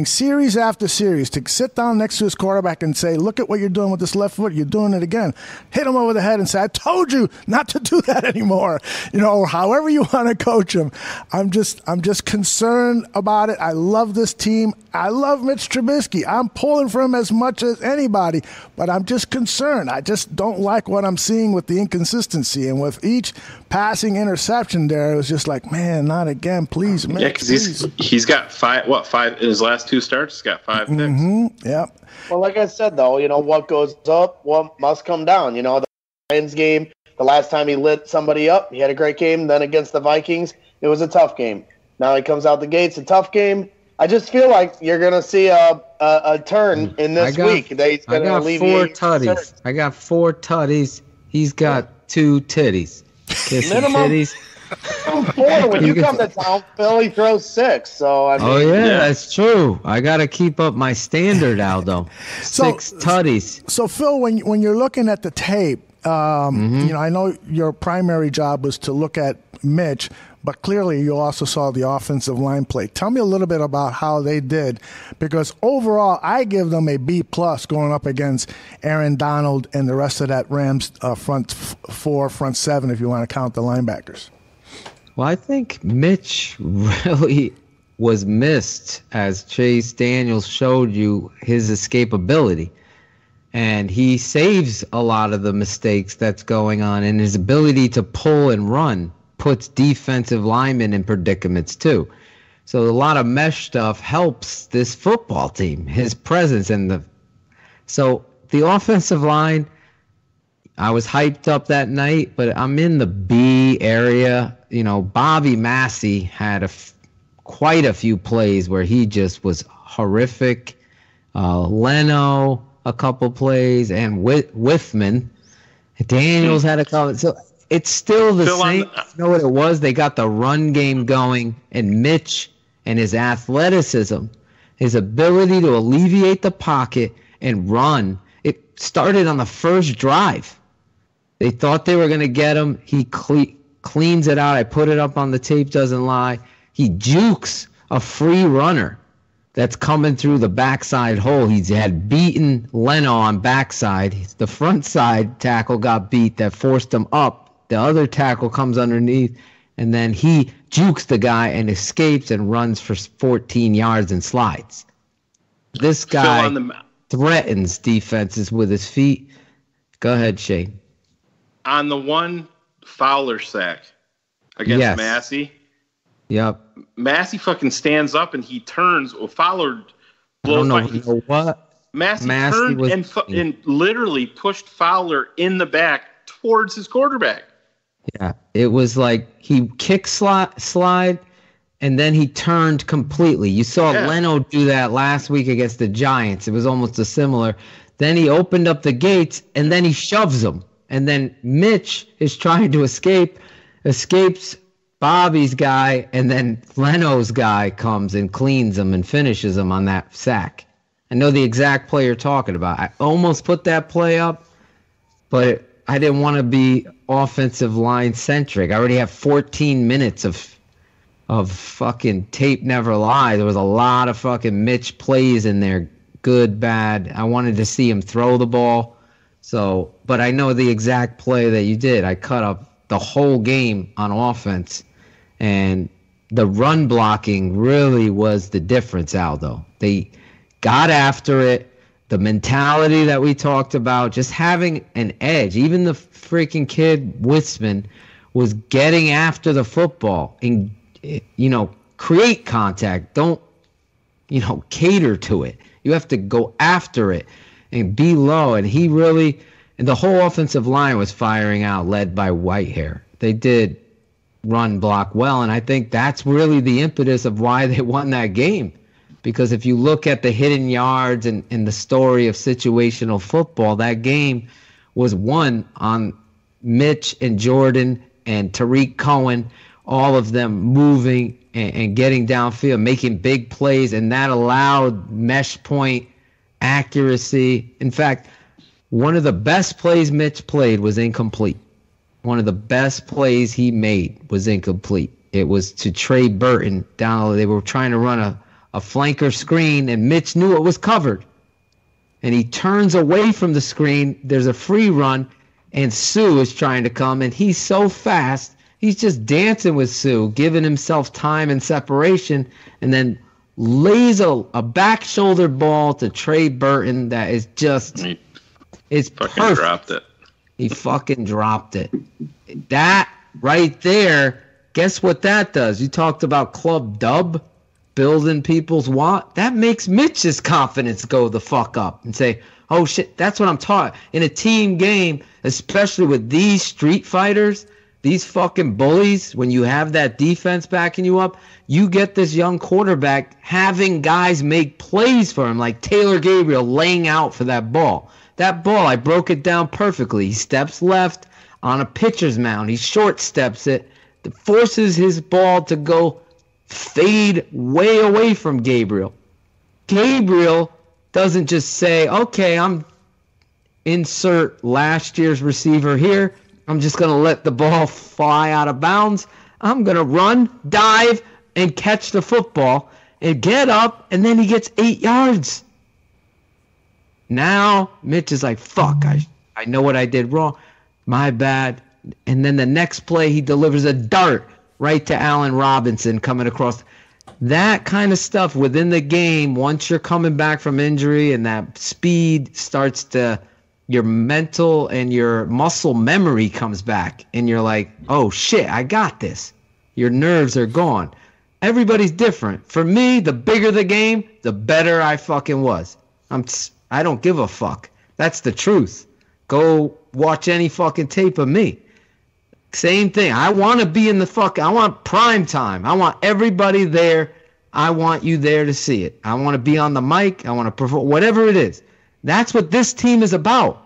series after series, to sit down next to his quarterback and say, "Look at what you're doing with this left foot. You're doing it again." Hit him over the head and say, "I told you not to do that anymore." Or however you want to coach him. I'm just concerned about it. I love this team. I love Mitch Trubisky. I'm pulling for him as much as anybody, but I'm just concerned. I just don't like what I'm seeing with the inconsistency. And with each passing interception there, it was just like, man, not again, please, man. Yeah, because he's got five in his last 2 starts. He's got 5 picks. Mm-hmm. Yep. Well, like I said, though, what goes up, what must come down. The Lions game, the last time he lit somebody up, he had a great game. Then against the Vikings, it was a tough game. Now he comes out the gates, a tough game. I just feel like you're going to see a turn in this week. I got 4 tutties. I got 4 tutties. He's got 2 titties. Kissing minimum titties. 4 when you come to town, Phil, he throws 6. So that's true. I got to keep up my standard, Aldo. 6 tutties. So Phil, when you're looking at the tape, I know your primary job was to look at Mitch, but clearly you also saw the offensive line play. Tell me a little bit about how they did, because overall I give them a B+ going up against Aaron Donald and the rest of that Rams front 4, front 7, if you want to count the linebackers. Well, I think Mitch really was missed, as Chase Daniels showed you, his escapability. And he saves a lot of the mistakes that's going on, and his ability to pull and run puts defensive linemen in predicaments too. So a lot of mesh stuff helps this football team, his presence so the offensive line, I was hyped up that night, but I'm in the B area. You know, Bobby Massey had quite a few plays where he just was horrific. Leno, a couple plays, and Whiffman. Daniels had a couple. So it's still the same. You know what it was? They got the run game going, and Mitch and his athleticism, his ability to alleviate the pocket and run. It started on the first drive. They thought they were going to get him. He cleans it out. I put it up on the tape, doesn't lie. He jukes a free runner that's coming through the backside hole. He had beaten Leno on backside. The front side tackle got beat. That forced him up. The other tackle comes underneath, and then he jukes the guy and escapes and runs for 14 yards and slides. This guy threatens defenses with his feet. Go ahead, Shayne. On the one Fowler sack against Massey. Yep. Massey fucking stands up and he turns. Fowler blows by. You know what? Massey turned and literally pushed Fowler in the back towards his quarterback. Yeah, it was like he kick slide, and then he turned completely. You saw Leno do that last week against the Giants. It was almost a similar. Then he opened up the gates, and then he shoves them. And then Mitch is trying to escapes Bobby's guy, and then Leno's guy comes and cleans him and finishes him on that sack. I know the exact play you're talking about. I almost put that play up, but I didn't want to be offensive line centric. I already have 14 minutes of fucking tape never lie. There was a lot of fucking Mitch plays in there, good, bad. I wanted to see him throw the ball. So, but I know the exact play that you did. I cut up the whole game on offense, and the run blocking really was the difference, Aldo. They got after it. The mentality that we talked about, just having an edge. Even the freaking kid Witzman was getting after the football and, create contact. Don't, cater to it. You have to go after it and be low. And the whole offensive line was firing out, led by Whitehair. They did run block well, and I think that's really the impetus of why they won that game. Because if you look at the hidden yards and the story of situational football, that game was won on Mitch and Jordan and Tariq Cohen, all of them moving and getting downfield, making big plays, and that allowed mesh point accuracy. In fact, one of the best plays Mitch played was incomplete. One of the best plays he made was incomplete. It was to Trey Burton down. They were trying to run a flanker screen, and Mitch knew it was covered. And he turns away from the screen. There's a free run, and Sue is trying to come, and he's so fast. He's just dancing with Sue, giving himself time and separation, and then lays a back shoulder ball to Trey Burton that is just, it's perfect. Dropped it. He fucking dropped it. That right there, guess what that does? You talked about Club Dub, building people's that makes Mitch's confidence go the fuck up and say, oh shit, that's what I'm talking. In a team game, especially with these street fighters, these fucking bullies, when you have that defense backing you up, you get this young quarterback having guys make plays for him, like Taylor Gabriel laying out for that ball. That ball, I broke it down perfectly. He steps left on a pitcher's mound. He short steps it, forces his ball to go fade way away from Gabriel. Gabriel doesn't just say, okay, I'm insert last year's receiver here. I'm just going to let the ball fly out of bounds. I'm going to run, dive, and catch the football and get up, and then he gets 8 yards. Now, Mitch is like, fuck, I know what I did wrong. My bad. And then the next play, he delivers a dart right to Allen Robinson coming across. that kind of stuff within the game, once you're coming back from injury and that speed starts to, your mental and your muscle memory comes back and you're like, oh shit, I got this. Your nerves are gone. Everybody's different. For me, the bigger the game, the better I fucking was. I don't give a fuck. That's the truth. Go watch any fucking tape of me. Same thing. I want to be in I want prime time. I want everybody there. I want you there to see it. I want to be on the mic. I want to perform, whatever it is. That's what this team is about.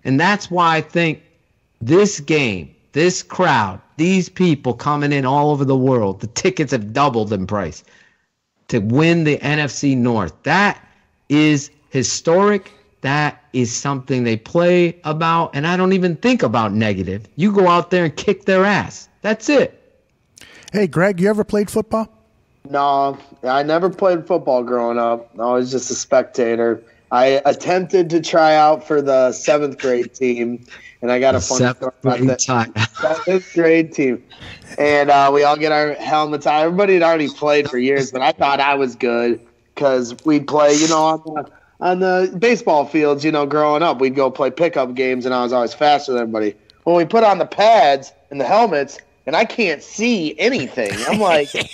And that's why I think this game, this crowd, these people coming in all over the world, the tickets have doubled in price to win the NFC North. That is historic. That is something they play about, and I don't even think about negative. You go out there and kick their ass. That's it. Hey, Greg, you ever played football? No, I never played football growing up. I was just a spectator. I attempted to try out for the 7th grade team, and I got a funny story about that. 7th grade team. And we all get our helmets on. Everybody had already played for years, but I thought I was good because we'd play, on the baseball fields, growing up. We'd go play pickup games, and I was always faster than everybody. When we put on the pads and the helmets, and I can't see anything. I'm like, feel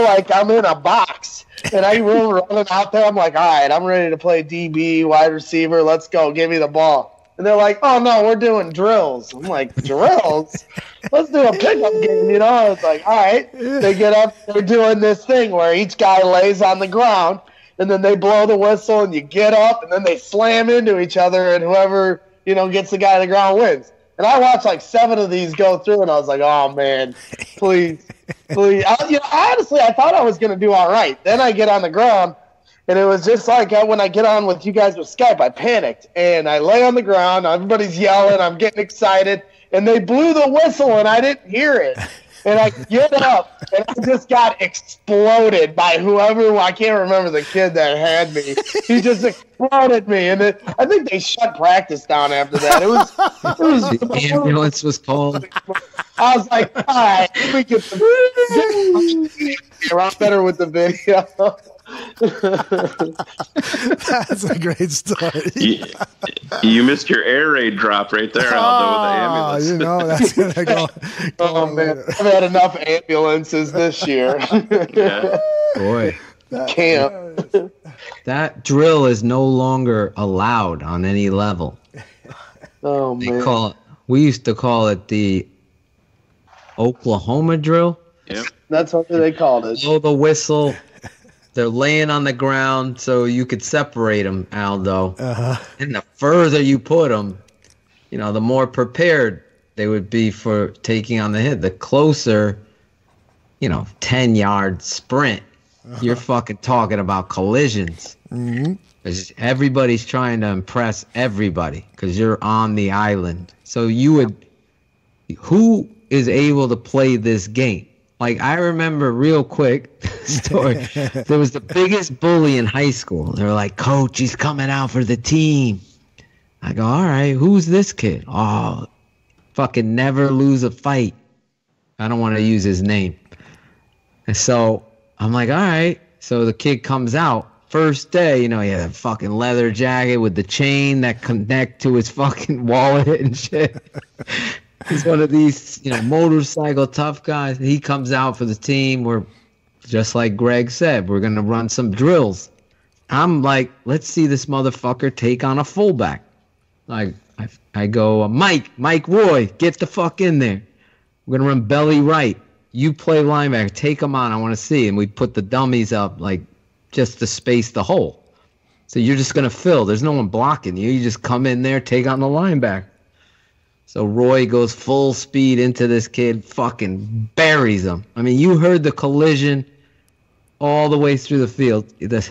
like I'm in a box. And I roll running out there. I'm like, all right, I'm ready to play DB, wide receiver. Let's go. Give me the ball. And they're like, oh, no, we're doing drills. I'm like, drills? Let's do a pickup game, It's like, all right. They get up. They're doing this thing where each guy lays on the ground, and then they blow the whistle, and you get up, and then they slam into each other, and whoever, gets the guy on the ground wins. And I watched like 7 of these go through, and I was like, oh, man, please. Honestly, I thought I was going to do all right. Then I get on the ground, and it was just like when I get on with you guys with Skype, I panicked. And I lay on the ground. Everybody's yelling. I'm getting excited. And they blew the whistle, and I didn't hear it. And I get up, and I just got exploded by whoever. I can't remember the kid that had me. He just exploded me, and I think they shut practice down after that. It was the ambulance was called. I was like, all right, we get I'm better with the video. That's a great story. You missed your air raid drop right there, Aldo, with the ambulance. That's gonna go. Oh man, I've had enough ambulances this year. Yeah. Boy, camp. That drill is no longer allowed on any level. Oh man, we used to call it the Oklahoma drill. Yeah, that's what they called it. Blow the whistle. They're laying on the ground so you could separate them, Aldo. Uh-huh. And the further you put them, the more prepared they would be for taking on the hit. The closer, 10-yard sprint, you're fucking talking about collisions. Mm-hmm. Everybody's trying to impress everybody because you're on the island. So who is able to play this game? Like, I remember real quick story. There was the biggest bully in high school. They were like, Coach, he's coming out for the team. I go, all right, who's this kid? Oh, fucking never lose a fight. I don't want to use his name. And so I'm like, all right. So the kid comes out. First day, he had a fucking leather jacket with the chain that connect to his fucking wallet and shit. He's one of these, motorcycle tough guys. He comes out for the team. We're just like Greg said, we're going to run some drills. I'm like, let's see this motherfucker take on a fullback. Like, I go, Mike Roy, get the fuck in there. We're going to run belly right. You play linebacker. Take him on. I want to see. And we put the dummies up, like, just to space the hole. So you're just going to fill. There's no one blocking you. You just come in there, take on the linebacker. So Roy goes full speed into this kid, fucking buries him. I mean, you heard the collision all the way through the field. This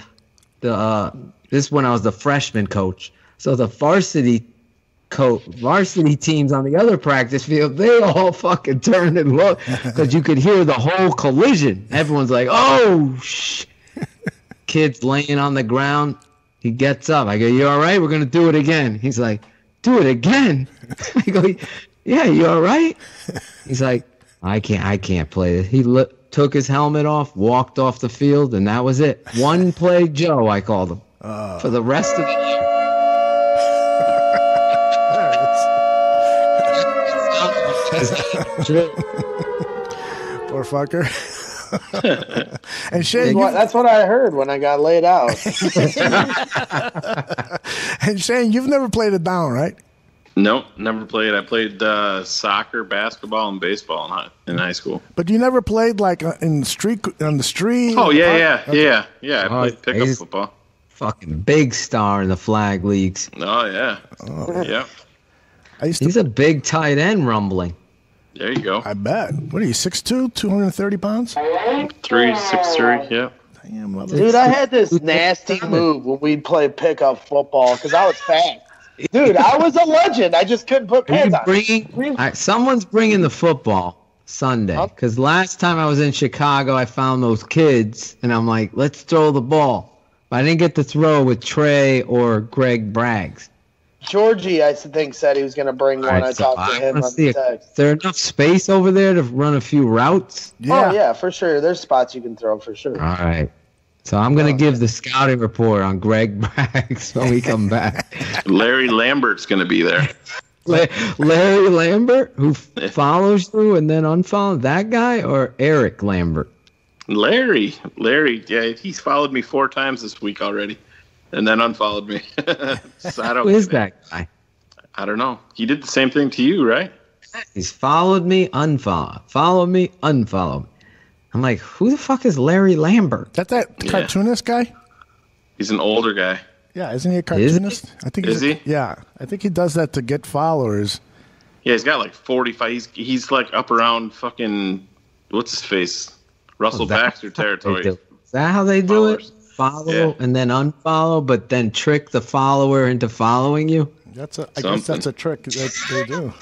when I was the freshman coach. So the varsity teams on the other practice field, they all fucking turned and looked because you could hear the whole collision. Everyone's like, oh, shit. Kid's laying on the ground. He gets up. I go, you all right? We're going to do it again. He's like, do it again? I go, yeah, you all right? He's like, I can't play this. took his helmet off, walked off the field, and that was it. One play Joe, I called him. For the rest of the year. Poor fucker. And Shayne, that's what I heard when I got laid out. And Shayne, you've never played it down, right? Nope, never played. I played soccer, basketball, and baseball in high school. But you never played like on the street? Oh yeah. I played pickup football. Fucking big star in the flag leagues. Oh yeah, yeah. He's a big tight end, rumbling. There you go. I bet. What are you, 6'2", 230 pounds? 3'6'3", yeah. Damn, dude, I had this nasty move when we'd play pickup football because I was fast. Dude, I was a legend. I just couldn't put pants on. Someone's bringing the football Sunday because last time I was in Chicago, I found those kids, and I'm like, let's throw the ball. But I didn't get to throw with Trey or Greg Braggs. Georgie, I think, said he was going to bring one. Right, I talked to him on the text. Is there enough space over there to run a few routes? Yeah. Oh, yeah, for sure. There's spots you can throw for sure. All right. So I'm going to give the scouting report on Greg Braggs when we come back. Larry Lambert's going to be there. Larry Lambert, who follows you and then unfollows that guy, or Eric Lambert? Larry, yeah, he's followed me 4 times this week already. And then unfollowed me. So Who is that guy? I don't know. He did the same thing to you, right? He's followed me, follow me, unfollow me. I'm like, who the fuck is Larry Lambert? That cartoonist guy? He's an older guy. Yeah, isn't he a cartoonist? Is he? I think is he? Yeah, I think he does that to get followers. Yeah, he's got like 45. He's like up around fucking what's his face, Russell Baxter territory. Is that how they do it? Follow and then unfollow, but then trick the follower into following you? I guess that's a trick that they do.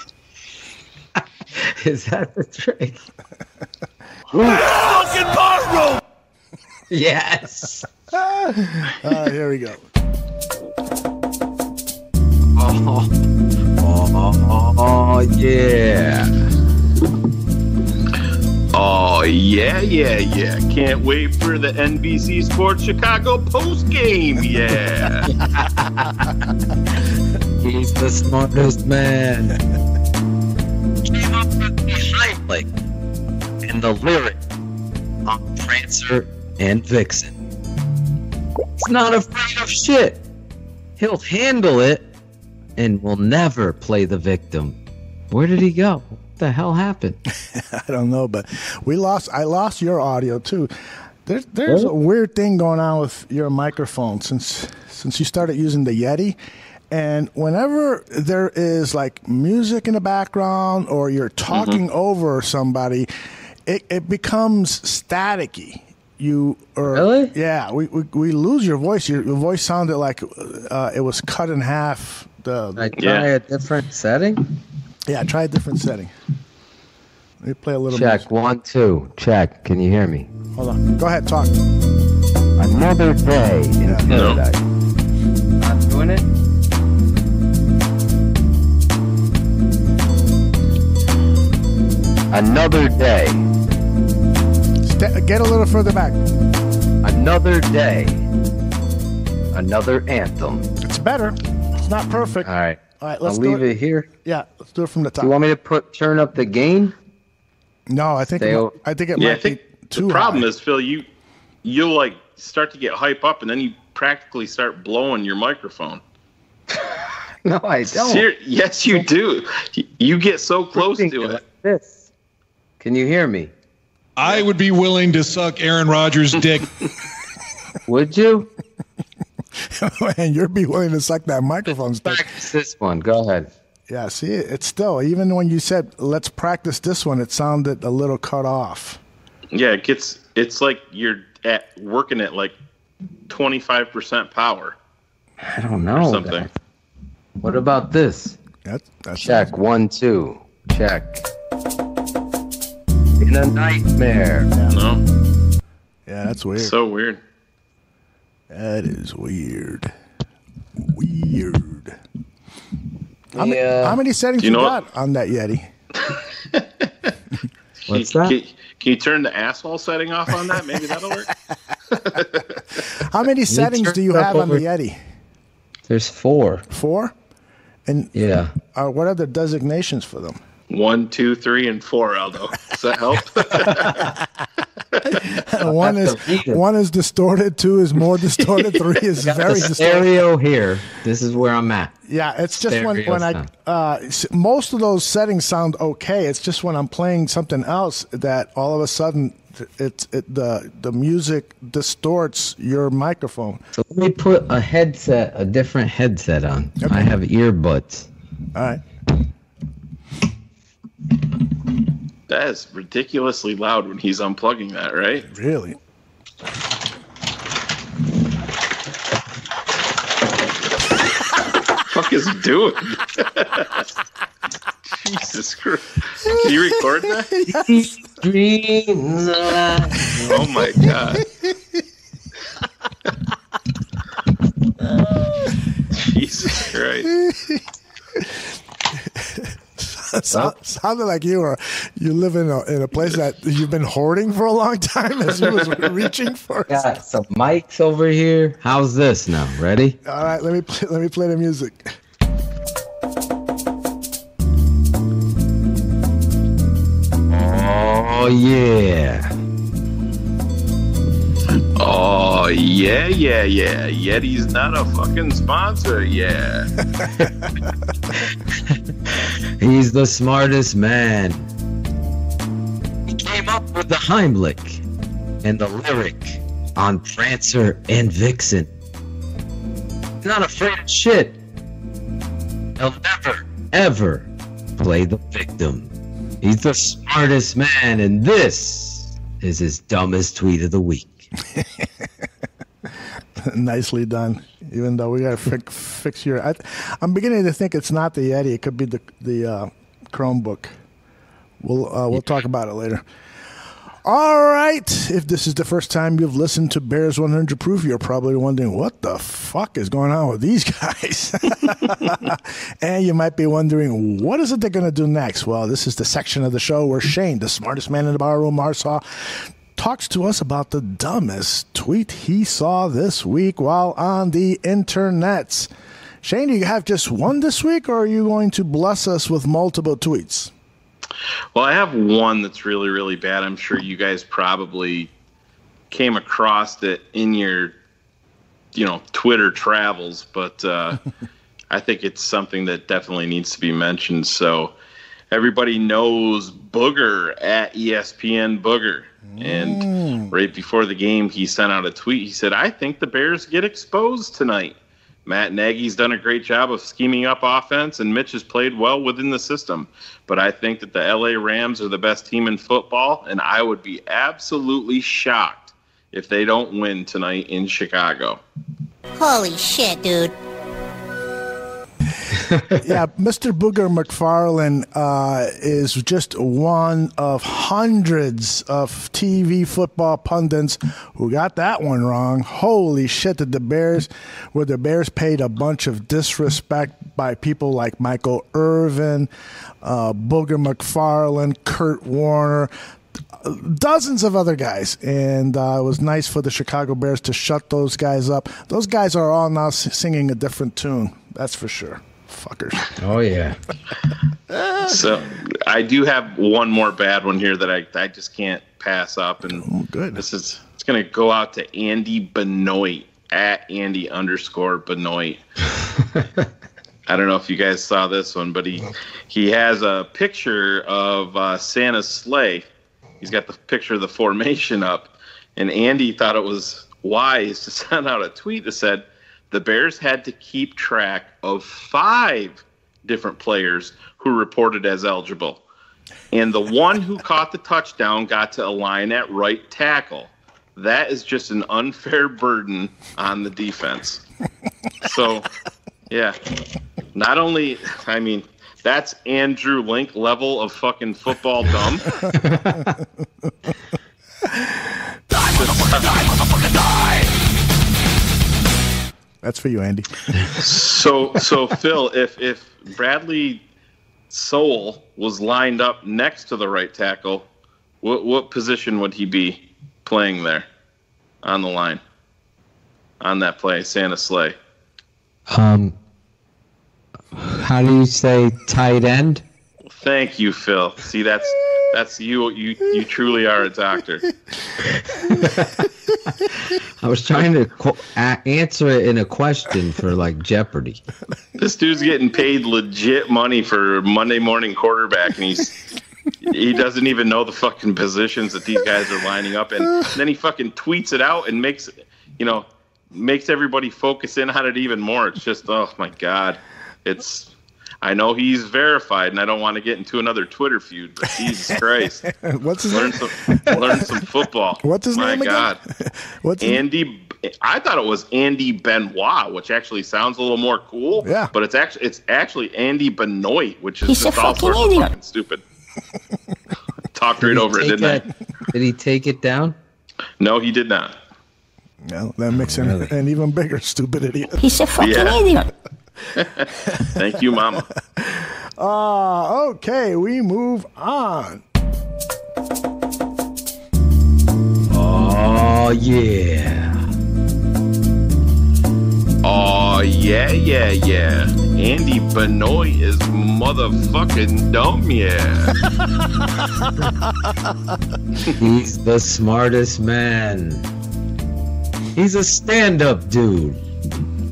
Is that the trick? Fucking bathroom! Yes. Here we go. Oh yeah. Oh, yeah. Can't wait for the NBC Sports Chicago postgame, yeah. He's the smartest man. Came up with the highlight and the lyric on Prancer and Vixen. He's not afraid of shit. He'll handle it and will never play the victim. Where did he go? What the hell happened? I don't know, but I lost your audio too. There's a weird thing going on with your microphone since you started using the Yeti, and whenever there is like music in the background or you're talking over somebody, it becomes staticky. Really? Yeah, we lose your voice. Your voice sounded like it was cut in half. I try a different setting? Yeah, try a different setting. Let me play a little Check, music. 1, 2. Check. Can you hear me? Hold on. Go ahead, talk. Another day in paradise. Not doing it? Another day. Get a little further back. Another day. Another anthem. It's better. It's not perfect. All right. Let's I'll leave it here. Yeah, let's do it from the top. Do you want me to turn up the gain? No, I think it might be too the problem high. is, Phil, you'll like start to get hype up, and then you practically start blowing your microphone. No, I don't. Yes, you do. You get so close to it. Like this. Can you hear me? I would be willing to suck Aaron Rodgers' dick. Would you? And you'd be willing to suck that microphone stick. Practice this one. Go ahead. Yeah, see, it's still, even when you said, let's practice this one, it sounded a little cut off. Yeah, it's like you're working at like 25% power. I don't know. Or something. What about this? That's Check, 1, 2. Check. In a nightmare. No. Yeah, that's weird. So weird. That is weird. Weird. How many settings you got on that Yeti? What's that? Can you turn the asshole setting off on that? Maybe that'll work. How many settings do you have on the Yeti? There's 4. 4? And yeah. What are the designations for them? 1, 2, 3, and 4, Aldo. Does that help? One is distorted, 2 is more distorted, 3 is very distorted. Stereo here. This is where I'm at. Yeah, it's just when I most of those settings sound okay. It's just when I'm playing something else that all of a sudden the music distorts your microphone. So let me put a different headset on. Okay. I have earbuds. All right. That is ridiculously loud when he's unplugging that, right? Really? What the fuck is he doing? Jesus Christ. Can you record that? Yes. Dreams alive. Oh my God. Jesus Christ. Sounded like you live in a place that you've been hoarding for a long time as you was reaching for. Got some mics over here. How's this now? Ready? All right, let me play the music. Oh yeah. Oh yeah. Yeti's not a fucking sponsor, yeah. He's the smartest man. He came up with the Heimlich and the lyric on Prancer and Vixen. He's not afraid of shit. He'll never, ever play the victim. He's the smartest man, and this is his dumbest tweet of the week. Nicely done. Even though we got to fix your... I'm beginning to think it's not the Yeti. It could be the Chromebook. We'll talk about it later. All right. If this is the first time you've listened to Bears 100 Proof, you're probably wondering, what the fuck is going on with these guys? And you might be wondering, what is it they're going to do next? Well, this is the section of the show where Shayne, the smartest man in the barroom, Marsaw, talks to us about the dumbest tweet he saw this week while on the internets. Shayne, do you have just one this week, or are you going to bless us with multiple tweets? Well, I have one that's really, really bad. I'm sure you guys probably came across it in your, Twitter travels, but I think it's something that definitely needs to be mentioned. So everybody knows Booger at ESPN Booger. And right before the game, he sent out a tweet. He said, I think the Bears get exposed tonight. Matt Nagy's done a great job of scheming up offense, and Mitch has played well within the system. But I think that the LA Rams are the best team in football, and I would be absolutely shocked if they don't win tonight in Chicago. Holy shit, dude. Yeah, Mr. Booger McFarlane is just one of hundreds of TV football pundits who got that one wrong. Holy shit, did the Bears paid a bunch of disrespect by people like Michael Irvin, Booger McFarlane, Kurt Warner, dozens of other guys, and it was nice for the Chicago Bears to shut those guys up. Those guys are all now singing a different tune, that's for sure. Fuckers. Oh, yeah. So I do have one more bad one here that I just can't pass up. And good. It's going to go out to Andy Benoit at Andy_Benoit. I don't know if you guys saw this one, but he has a picture of Santa's sleigh. He's got the picture of the formation up. And Andy thought it was wise to send out a tweet that said, the Bears had to keep track of 5 different players who reported as eligible. And the one who caught the touchdown got to align at right tackle. That is just an unfair burden on the defense. So, yeah. Not only, that's Andrew Link level of fucking football dumb. That's for you, Andy. So Phil, if Bradley Soul was lined up next to the right tackle, What position would he be playing there on the line on that play, Santa Slay? How do you say tight end? Thank you, Phil. See, that's you. You truly are a doctor. I was trying to answer it in a question for like Jeopardy. This dude's getting paid legit money for Monday morning quarterback, and he doesn't even know the fucking positions that these guys are lining up in. And then he fucking tweets it out and makes everybody focus in on it even more. It's just, oh my God. I know he's verified, and I don't want to get into another Twitter feud, but Jesus Christ. What's his name? Learn some football. What's his name again? My God. I thought it was Andy Benoit, which actually sounds a little more cool. Yeah. But it's actually Andy Benoit, which is just all sorts of fucking stupid. Talked right over it, didn't I? Did he take it down? No, he did not. No, that makes him an even bigger stupid idiot. He's a fucking idiot. Thank you, Mama. Okay, we move on. Oh, yeah. Oh, yeah. Andy Benoit is motherfucking dumb, yeah. He's the smartest man. He's a stand-up dude.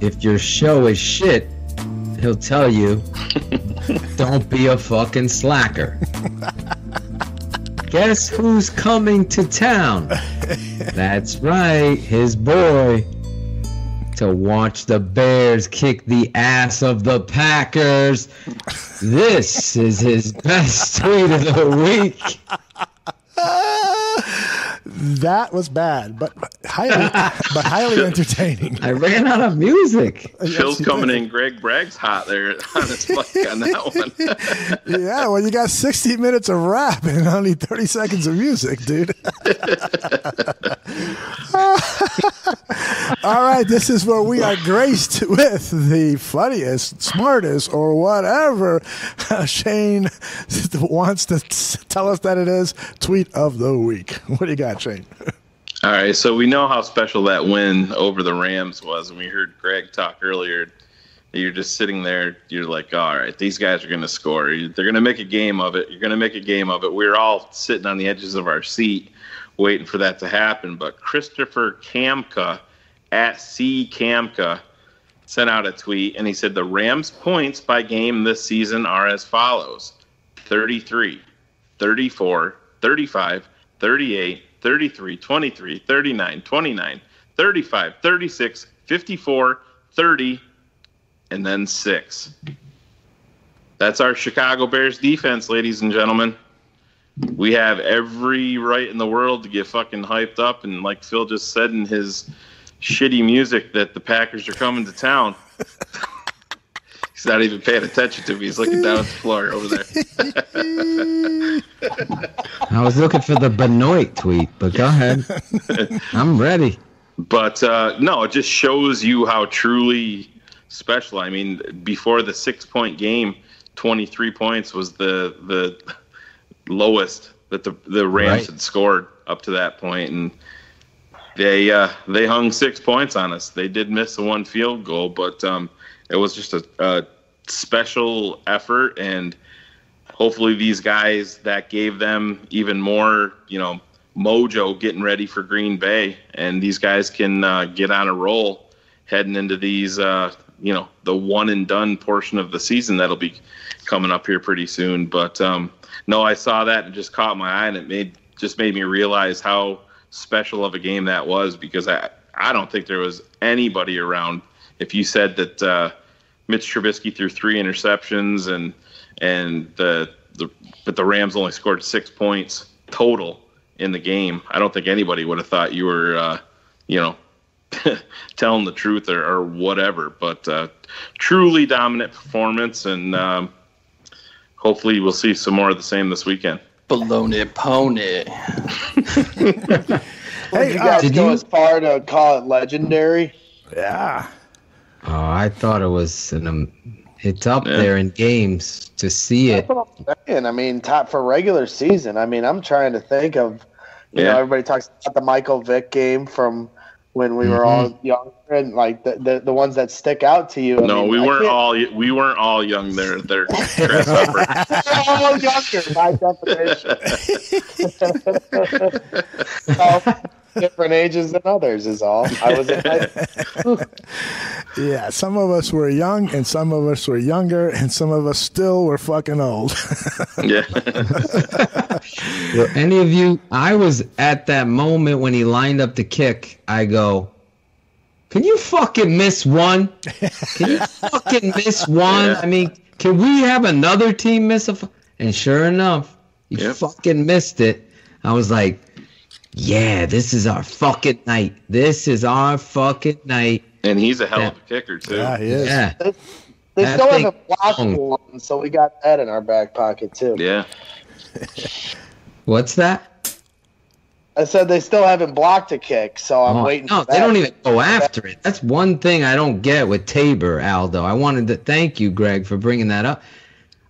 If your show is shit, he'll tell you, don't be a fucking slacker. Guess who's coming to town? That's right, his boy. To watch the Bears kick the ass of the Packers. This is his best tweet of the week. That was bad, but highly entertaining. I ran out of music. Phil's coming in. Greg Bragg's hot there on his mic on that one. Yeah, well, you got 60 minutes of rap and only 30 seconds of music, dude. All right, this is where we are graced with the funniest, smartest, or whatever Shayne wants to tell us that it is tweet of the week. What do you got, Shayne? All right, so we know how special that win over the Rams was, and we heard Greg talk earlier. You're just sitting there, you're like, all right, these guys are going to score. They're going to make a game of it. You're going to make a game of it. We're all sitting on the edges of our seat waiting for that to happen. But Christopher Kamka, at C Kamka, sent out a tweet, and he said the Rams' points by game this season are as follows: 33, 34, 35, 38, 33, 23, 39, 29, 35, 36, 54, 30, and then 6. That's our Chicago Bears defense, ladies and gentlemen. We have every right in the world to get fucking hyped up, and like Phil just said in his shitty music, that the Packers are coming to town. He's not even paying attention to me. He's looking down at the floor over there. I was looking for the Benoit tweet, but go ahead. I'm ready. But no, it just shows you how truly special. I mean, before the 6-point game, 23 points was the lowest that the Rams had scored up to that point, and they hung 6 points on us. They did miss the one field goal, but it was just a special effort, and hopefully these guys, that gave them even more, mojo getting ready for Green Bay, and these guys can get on a roll heading into these, the one and done portion of the season that'll be coming up here pretty soon. But no, I saw that and just caught my eye, and it made me realize how special of a game that was, because I don't think there was anybody around. If you said that Mitch Trubisky threw 3 interceptions but the Rams only scored 6 points total in the game, I don't think anybody would have thought you were, telling the truth or whatever. But truly dominant performance, and hopefully we'll see some more of the same this weekend. Baloney pony. Hey, you guys go as far to call it legendary? Yeah. Oh, I thought it was It's up there in games to see it. That's what I'm saying. I mean, top for regular season. I mean, I'm trying to think of, you know, everybody talks about the Michael Vick game from when we were all younger, and like the ones that stick out to you. No, we weren't all young there. They're grasshoppers. We're all younger by definition. Different ages than others is all. I was Yeah, some of us were young, and some of us were younger, and some of us still were fucking old. Yeah. Well, any of you, I was at that moment when he lined up the kick. I go, can you fucking miss one? Can you fucking miss one? Yeah. I mean, can we have another team miss and sure enough, you fucking missed it. I was like, yeah, this is our fucking night. This is our fucking night. And he's a hell of a kicker, too. Yeah, he is. Yeah. They still haven't blocked one, so we got that in our back pocket, too. Yeah. What's that? I said they still haven't blocked a kick, so I'm waiting No, for that. they don't even go after it. That's one thing I don't get with Tabor, Aldo. I wanted to thank you, Greg, for bringing that up.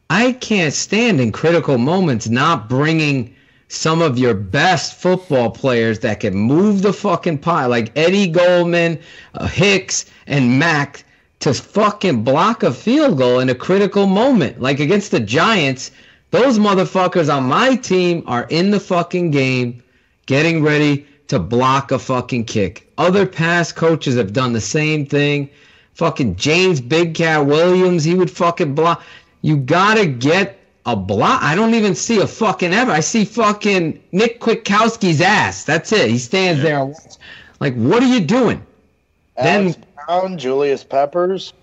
I can't stand in critical moments not bringing some of your best football players that can move the fucking pile, like Eddie Goldman, Hicks, and Mack, to fucking block a field goal in a critical moment. Like against the Giants, those motherfuckers on my team are in the fucking game getting ready to block a fucking kick. Other past coaches have done the same thing. Fucking James Big Cat Williams, he would fucking block. You gotta get a block. I don't even see a fucking ever. I see fucking Nick Kwiatkowski's ass. That's it. He stands there and watches. Like, what are you doing? Alex Brown, Julius Peppers.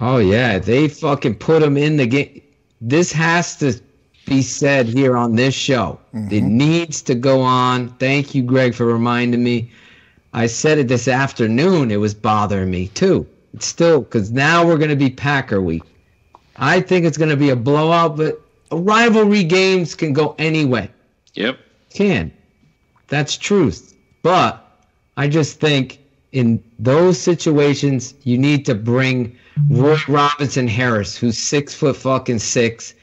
Oh, yeah. They fucking put him in the game. This has to be said here on this show. It needs to go on. Thank you, Greg, for reminding me. I said it this afternoon. It was bothering me, too. It's still, because now we're going to be Packer week. I think it's going to be a blowout, but rivalry games can go any way. Yep. Can. That's truth. But I just think in those situations, you need to bring Roy Robinson Harris, who's 6'6"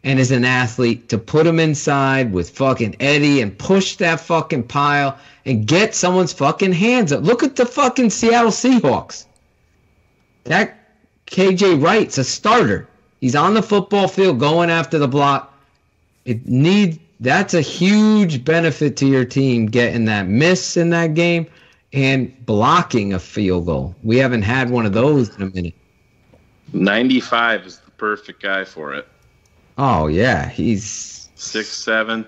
and is an athlete, to put him inside with fucking Eddie and push that fucking pile and get someone's fucking hands up. Look at the fucking Seattle Seahawks. That KJ Wright's a starter. He's on the football field going after the block. That's a huge benefit to your team, getting that miss in that game and blocking a field goal. We haven't had one of those in a minute. 95 is the perfect guy for it. Oh, yeah. He's 6'7",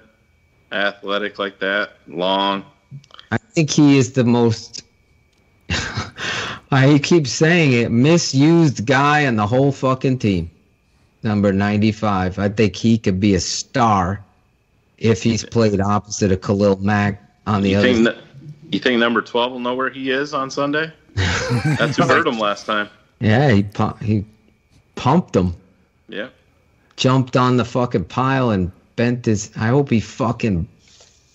athletic like that, long. I think he is the most, I keep saying it, misused guy on the whole fucking team. Number 95. I think he could be a star if he's played opposite of Khalil Mack on the other side. You think number 12 will know where he is on Sunday? That's who hurt him last time. Yeah, he pumped him. Yeah. Jumped on the fucking pile and bent his... I hope he fucking...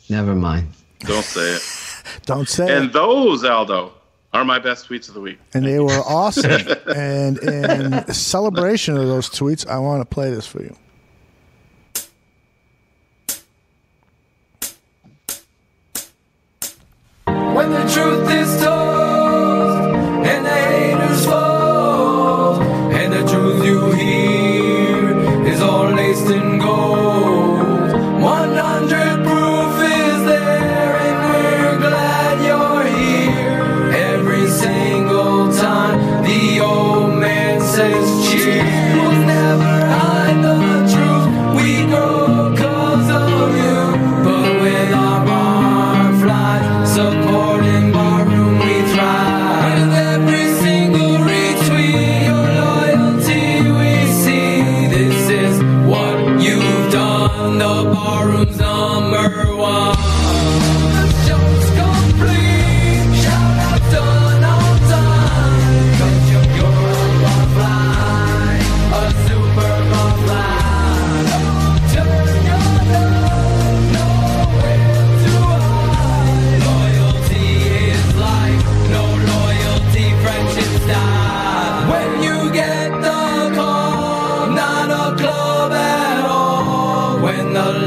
Never mind. Don't say it. Don't say it. And those, Aldo, are my best tweets of the week. And they were awesome. And in celebration of those tweets, I want to play this for you. When the truth is told and the haters fold and the truth you hear is all laced in gold, 100 proof is there and we're glad you're here. Every single time the old man says cheers, we'll never hide the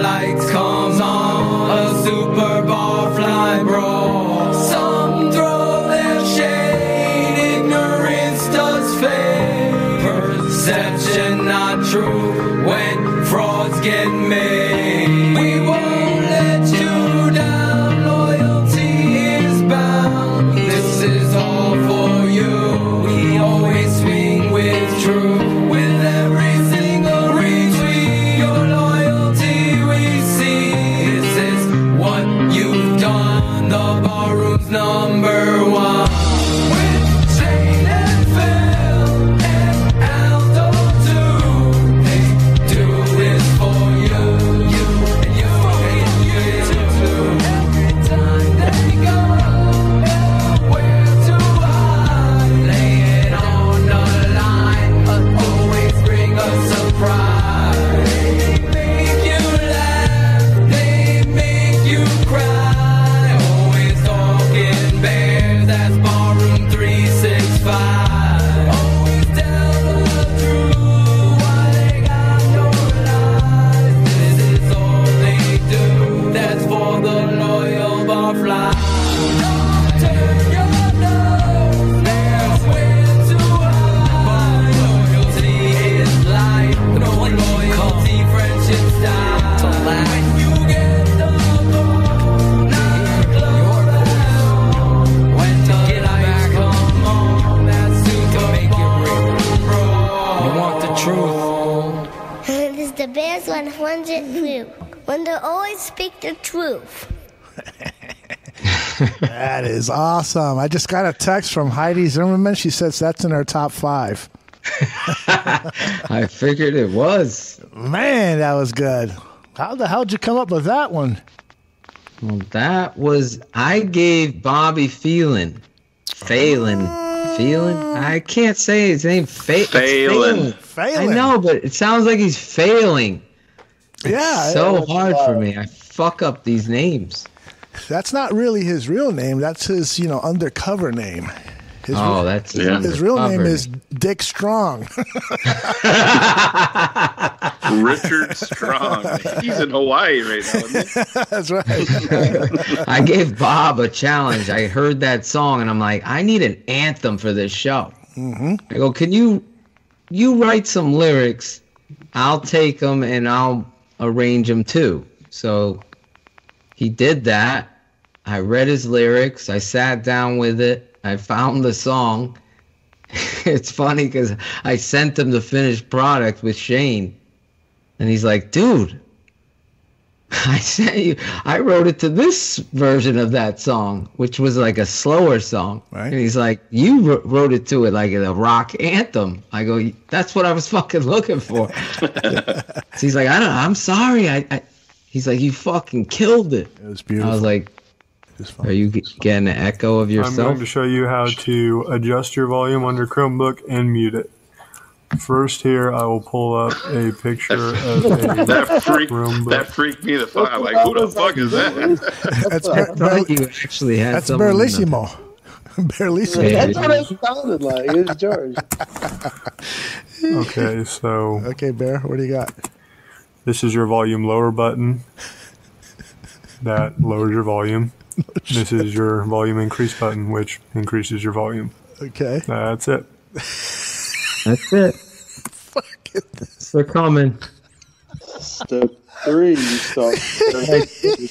lights come on, a super bar fly brawl. Some throw their shade, ignorance does fade. Perception not true when frauds get made. We won't let you down, loyalty is bound. This is all for you. We always swing with truth, with every single retweet. Your loyalty we see. This is what you've done. The barroom's number one. With Shayne and Phil and Aldo too. They do this for you, and you too. Every time they go, nowhere to hide. Lay it on the line, always bring a surprise. They make you laugh, they make you cry. Always talking bears, that's Barroom 365. Always tell the truth, why they got no lies. This is all they do, that's for the loyal barfly. Don't turn your nose, there's where to hide. Loyalty is life, no loyalty, friendship style. When you get the call, not close. When the lights come on, that's super make it brawl. You want the truth? This is the Bears 100 crew. When they always speak the truth. That is awesome. I just got a text from Heidi Zimmerman. She says that's in her top 5. I figured it was. Man, that was good. How the hell did you come up with that one? Well, that was, I gave Bobby Phelan. I can't say his name. Phelan. I know, but it sounds like he's failing. Yeah. It's so hard for me. I fuck up these names. That's not really his real name. That's his, undercover name. That's his real name is Dick Strong. Richard Strong. He's in Hawaii right now, isn't he? That's right. I gave Bob a challenge. I heard that song, and I'm like, I need an anthem for this show. Mm-hmm. I go, can you write some lyrics? I'll take them, and I'll arrange them too. So he did that. I read his lyrics. I sat down with it. I found the song. It's funny because I sent him the finished product with Shayne. And he's like, dude, I wrote it to this version of that song, which was like a slower song. Right. And he's like, you wrote it to it like a rock anthem. I go, that's what I was fucking looking for. So he's like, I'm sorry. He's like, you fucking killed it. It was beautiful. I was like, are you getting an echo of yourself? I'm going to show you how to adjust your volume under Chromebook and mute it. First here, I will pull up a picture of a that freaked me the fuck out. Like, who the fuck is that? I thought you actually had that's someone. Berlissimo. Berlissimo. That's what it sounded like. It was George. Okay, so... Okay, Bear, what do you got? This is your volume lower button. That lowers your volume. This is your volume increase button, which increases your volume. Okay. That's it. That's it. Fuck it. They're coming. Step 3. So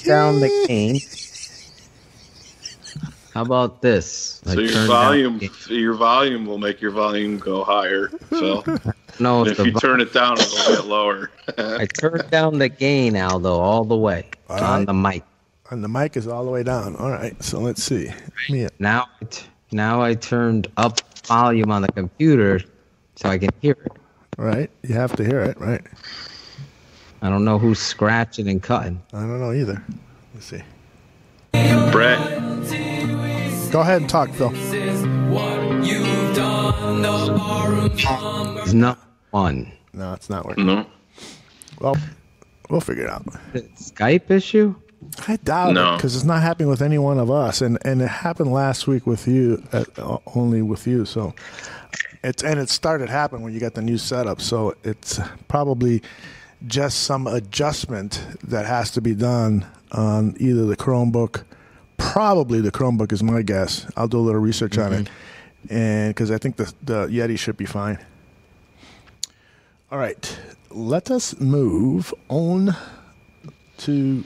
down the gain. How about this? So your volume will make your volume go higher. So no, if you turn it down, it'll get lower. I turned down the gain, Aldo, all the way on the mic. And the mic is all the way down. All right, so let's see. Now I turned up volume on the computer so I can hear it. Right, you have to hear it, right? I don't know who's scratching and cutting. I don't know either. Let's see. Brett. Go ahead and talk, Phil. It's not fun. No, it's not working. No. Well, we'll figure it out. Skype issue? I doubt it because it's not happening with any one of us, and it happened last week with you, only with you. So it started happening when you got the new setup. So it's probably just some adjustment that has to be done on either the Chromebook. Probably the Chromebook is my guess. I'll do a little research on it, and because I think the Yeti should be fine. All right, let us move on to.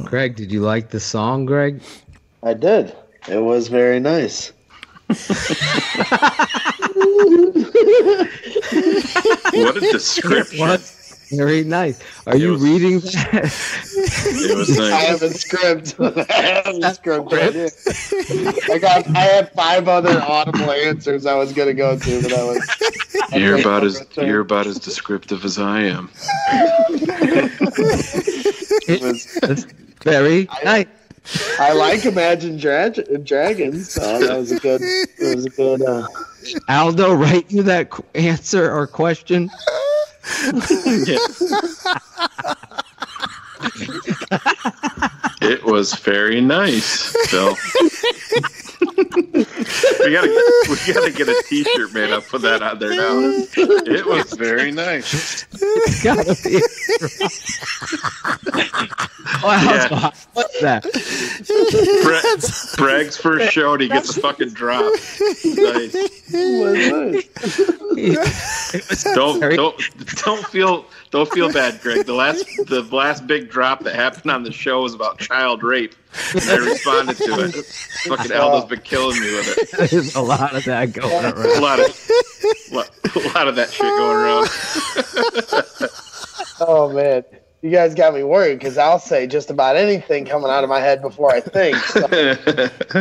Greg, did you like the song, Greg? I did. It was very nice. What a description. Very nice. Are you reading that? It was nice. I have a script. I had 5 other audible answers I was going to go to, but I was. You're about as descriptive as I am. It's very nice. I like Imagine Dragons, so that was a good. Aldo, write you that answer or question. It was very nice, Phil. we gotta get a T-shirt made up for that out there now. It was very nice. It's gotta be. Wow, what's that? Bragg's first show, and he gets a fucking drop. Nice. Don't feel bad, Greg. The last big drop that happened on the show was about child rape. And I responded to it. Fucking Aldo's been killing me with it. There's a lot of that going around. A lot of that shit going around. Oh man, you guys got me worried because I'll say just about anything coming out of my head before I think. So.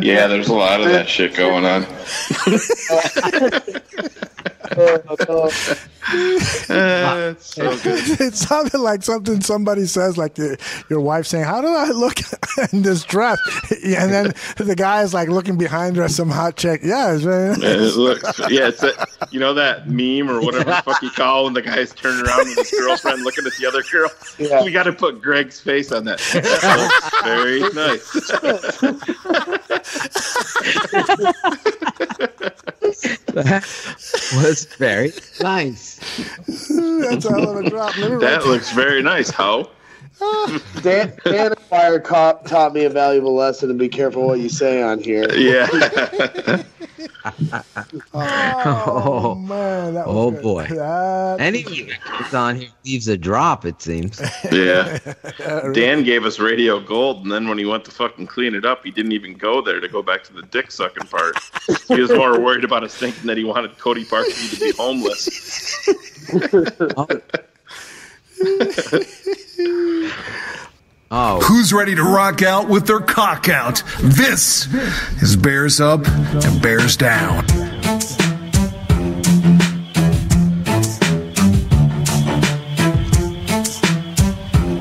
Yeah, there's a lot of that shit going on. It's so good. It sounded like something somebody says, like your wife saying, "How do I look in this dress?" And then the guy is like looking behind her, some hot chick. Yeah, it's very nice. It's that meme or whatever the fuck you call when the guy's turning around with his girlfriend looking at the other girl. Yeah. We got to put Greg's face on that. That looks very nice. That was very nice. That's a hell of a drop. That looks very nice, ho. Dan and Fire taught me a valuable lesson to be careful what you say on here. Yeah. Oh man, that was good. Boy. Anyone that comes on here leaves a drop, it seems. Yeah. Dan gave us radio gold, and then when he went to fucking clean it up, he didn't even go there to go back to the dick sucking part. He was more worried about us thinking that he wanted Cody Parkey to be homeless. Oh. Who's ready to rock out with their cock out? This is Bears Up and Bears Down.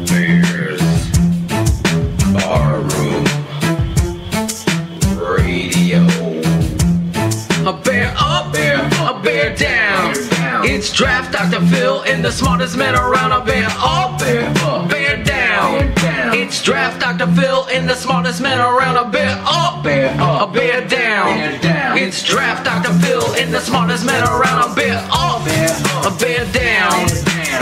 Bears Barroom Radio. A bear up, a bear down. It's Draft Dr. Phil and the smartest man around. A bear up, a bear down. It's Draft Dr. Phil and the smartest man around. A bear up, a bear down. It's Draft Dr. Phil and the smartest man around. A bear up, a bear down.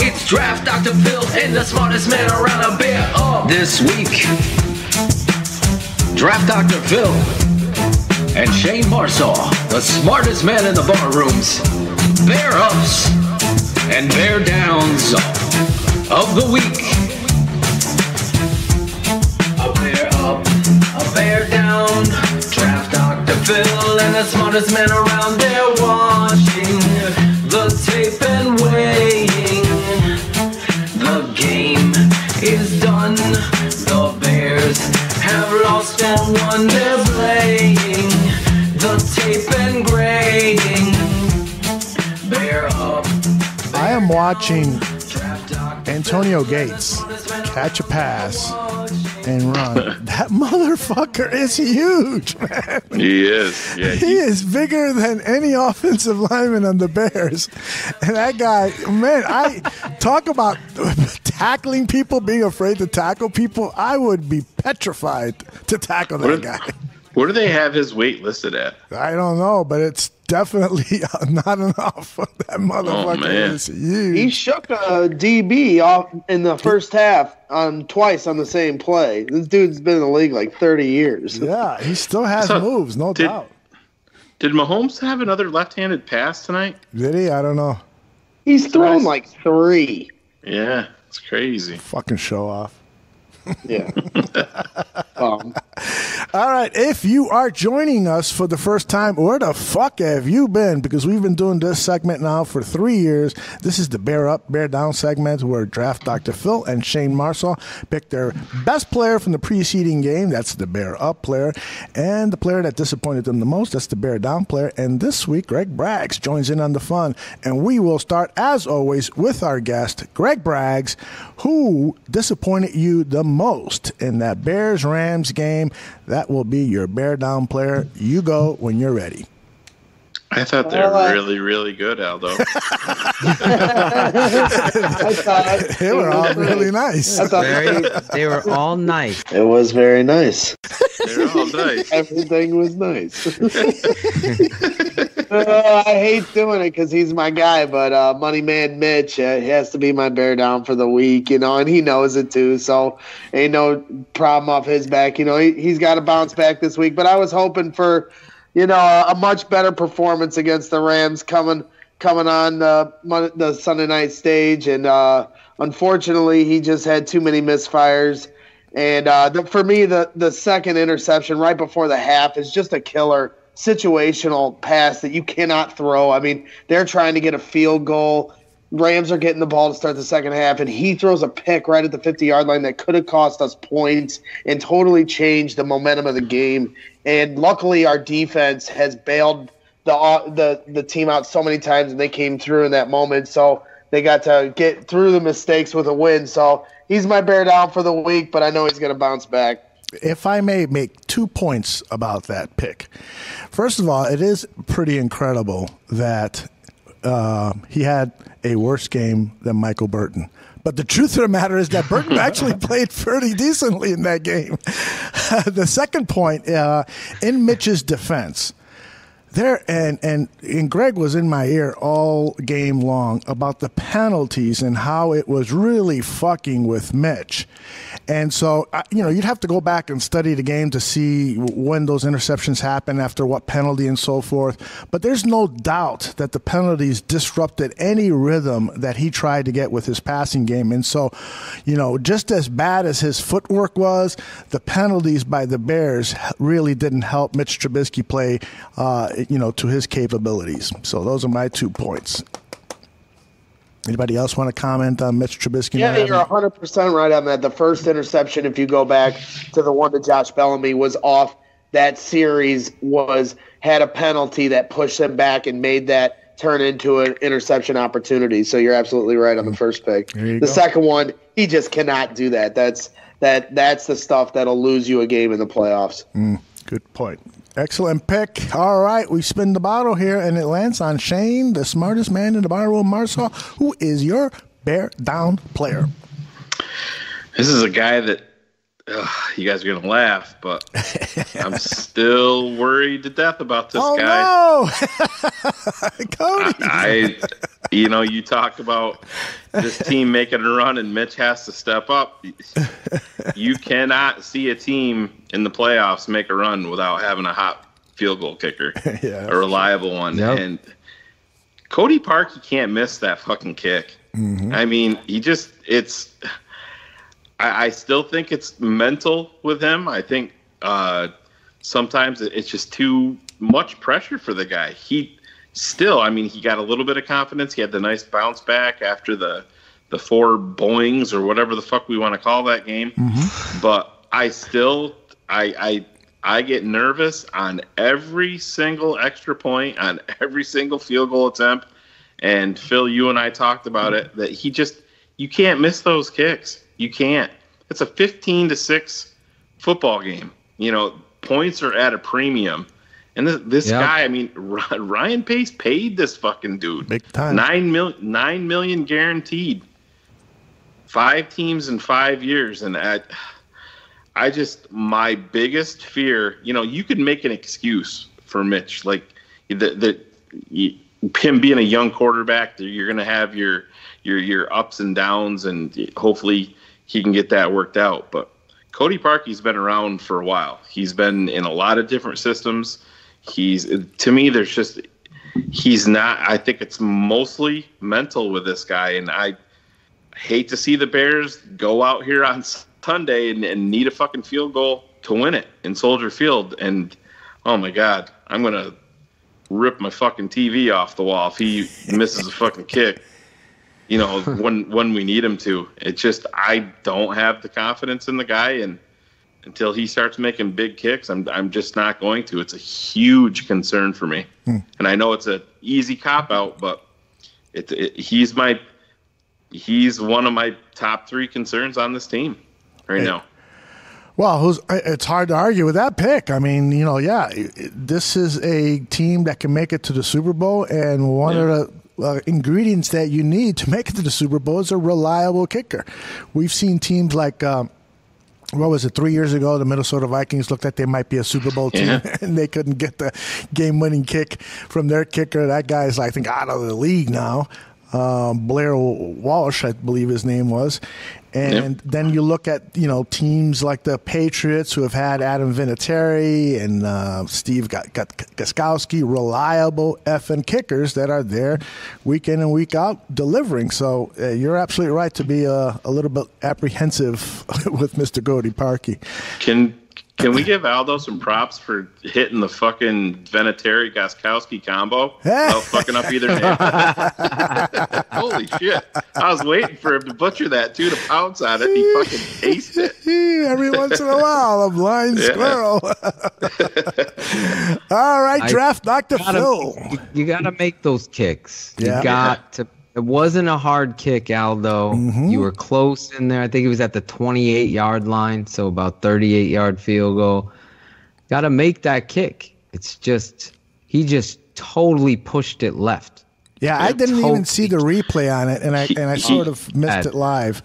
It's Draft Dr. Phil and the smartest man around. A bear up. This week, Draft Dr. Phil and Shayne Marsaw, the smartest man in the bar rooms. Bear ups and bear downs of the week. A bear up, a bear down. Draft Dr. Phil and the smartest man around. They're watching the tape and weighing. The game is done. The Bears have lost and won. They're playing the tape and grading. I am watching Antonio Gates catch a pass and run. That motherfucker is huge, man. He is. Yeah, he is bigger than any offensive lineman on the Bears. And that guy, man, I talk about tackling people, being afraid to tackle people. I would be petrified to tackle that guy. Where do they have his weight listed at? I don't know, but it's definitely not enough. That motherfucker is huge. He shook a DB off in the first half twice on the same play. This dude's been in the league like 30 years. Yeah, he still has moves, no doubt. Did Mahomes have another left-handed pass tonight? Did he? I don't know. He's thrown like 3. Yeah, it's crazy. Fucking show off. Yeah. All right, if you are joining us for the first time, where the fuck have you been? Because we've been doing this segment now for 3 years. This is the Bear Up, Bear Down segment where Draft Dr. Phil and Shayne Marsaw pick their best player from the preceding game. That's the Bear Up player. And the player that disappointed them the most, that's the Bear Down player. And this week, Greg Braggs joins in on the fun. And we will start, as always, with our guest, Greg Braggs, who disappointed you the most in that Bears-Rams game. That will be your Bear Down player. You go when you're ready. I thought they were really, really good, Aldo. They were all really nice. They were all nice. It was very nice. They were all nice. Everything was nice. I hate doing it because he's my guy, but Money Man Mitch he has to be my Bear Down for the week, and he knows it too, so ain't no problem off his back. He's got to bounce back this week, but I was hoping for a much better performance against the Rams coming on the Sunday night stage, and unfortunately, he just had too many misfires. And for me, the second interception right before the half is just a killer situational pass that you cannot throw. I mean, they're trying to get a field goal. Rams are getting the ball to start the second half, and he throws a pick right at the 50-yard line that could have cost us points and totally changed the momentum of the game. And luckily, our defense has bailed the team out so many times, and they came through in that moment. So they got to get through the mistakes with a win. So he's my Bear Down for the week, but I know he's going to bounce back. If I may make 2 points about that pick. First of all, it is pretty incredible that he had a worse game than Michael Burton. But the truth of the matter is that Burton actually played pretty decently in that game. The second point, in Mitch's defense, and Greg was in my ear all game long about the penalties and how it was really fucking with Mitch. And so, you'd have to go back and study the game to see when those interceptions happen, after what penalty and so forth. But there's no doubt that the penalties disrupted any rhythm that he tried to get with his passing game. And so, just as bad as his footwork was, the penalties by the Bears really didn't help Mitch Trubisky play, to his capabilities. So those are my 2 points. Anybody else want to comment on Mitch Trubisky? Yeah, you're 100% right on that. The first interception, if you go back to the one to Josh Bellamy, was off that series, had a penalty that pushed them back and made that turn into an interception opportunity. So you're absolutely right on the first pick. The second one, he just cannot do that. That's the stuff that'll lose you a game in the playoffs. Good point. Excellent pick. All right, we spin the bottle here, and it lands on Shayne, the smartest man in the bar room, Marsaw. Who is your Bear Down player? This is a guy that you guys are going to laugh, but I'm still worried to death about this guy. Oh, no! Cody! You talk about this team making a run and Mitch has to step up. You cannot see a team in the playoffs make a run without having a hot field goal kicker, a reliable one. Yep. And Cody Park, you can't miss that fucking kick. Mm-hmm. I mean, I still think it's mental with him. I think sometimes it's just too much pressure for the guy. He got a little bit of confidence. He had the nice bounce back after the 4 boings or whatever the fuck we want to call that game. Mm-hmm. But I get nervous on every single extra point, on every single field goal attempt. And Phil, you and I talked about it, that you can't miss those kicks. You can't. It's a 15-6 football game. Points are at a premium. And this guy, Ryan Pace paid this fucking dude. Big time. $9 million guaranteed. 5 teams in 5 years. And my biggest fear, you could make an excuse for Mitch. Like, him being a young quarterback, you're going to have your ups and downs, and hopefully he can get that worked out. But Cody Parkey's been around for a while. He's been in a lot of different systems. To me, he's not. I think it's mostly mental with this guy, and I hate to see the Bears go out here on Sunday and need a fucking field goal to win it in Soldier Field. And oh my God, I'm gonna rip my fucking TV off the wall if he misses a fucking kick. When we need him to. It's just I don't have the confidence in the guy, and until he starts making big kicks, I'm just not going to. It's a huge concern for me, and I know it's an easy cop out, but he's one of my top 3 concerns on this team right now. Well, it's hard to argue with that pick. I mean, this is a team that can make it to the Super Bowl, and one of the ingredients that you need to make it to the Super Bowl is a reliable kicker. We've seen teams like, 3 years ago, the Minnesota Vikings looked like they might be a Super Bowl team, and they couldn't get the game-winning kick from their kicker. That guy's, I think, out of the league now. Blair Walsh, I believe his name was. And then you look at, teams like the Patriots who have had Adam Vinatieri and Steve Gostkowski, reliable effing kickers that are there week in and week out delivering. So you're absolutely right to be a little bit apprehensive with Mr. Cody Parkey. Can we give Aldo some props for hitting the fucking Vinatieri-Gostkowski combo without fucking up either name? Holy shit. I was waiting for him to butcher that, too, to pounce on it. He fucking aced it. Every once in a while, a blind squirrel. All right, Draft Dr. Phil. You got to make those kicks. You got to. It wasn't a hard kick, Aldo. You were close in there. I think it was at the 28-yard line, so about 38-yard field goal. Got to make that kick. It's just he just totally pushed it left. Yeah, I didn't even see the replay on it, and I sort of missed it live.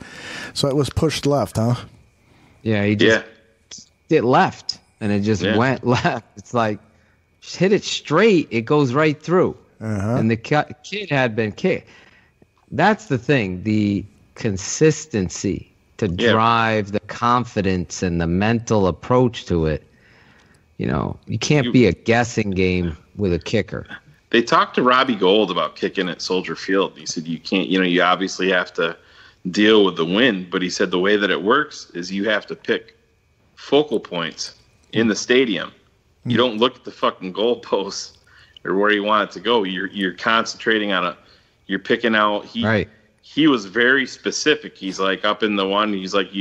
So it was pushed left, huh? Yeah, he just hit left, and it just went left. It's like, just hit it straight. It goes right through. And the kid had been kicked. That's the thing, the consistency to drive the confidence and the mental approach to it. You can't be a guessing game with a kicker. They talked to Robbie Gould about kicking at Soldier Field. He said you can't, you obviously have to deal with the wind, but he said the way that it works is you have to pick focal points in the stadium. You don't look at the fucking goalposts or where you want it to go. You're concentrating on you're picking out. He was very specific. He's like up in the one. He's like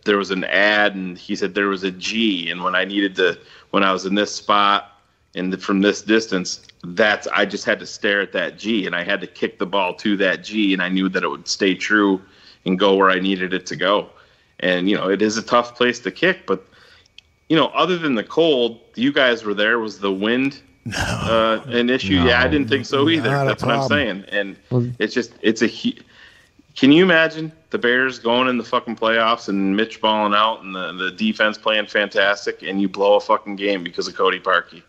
there was an ad, and he said there was a G, and when I was in this spot and from this distance, I just had to stare at that G, and I had to kick the ball to that G, and I knew that it would stay true and go where I needed it to go. And it is a tough place to kick, but other than the cold, you guys were there. Was the wind an issue? No, I didn't think so either. That's what I'm saying. And can you imagine the Bears going in the fucking playoffs and Mitch balling out and the defense playing fantastic, and you blow a fucking game because of Cody Parkey?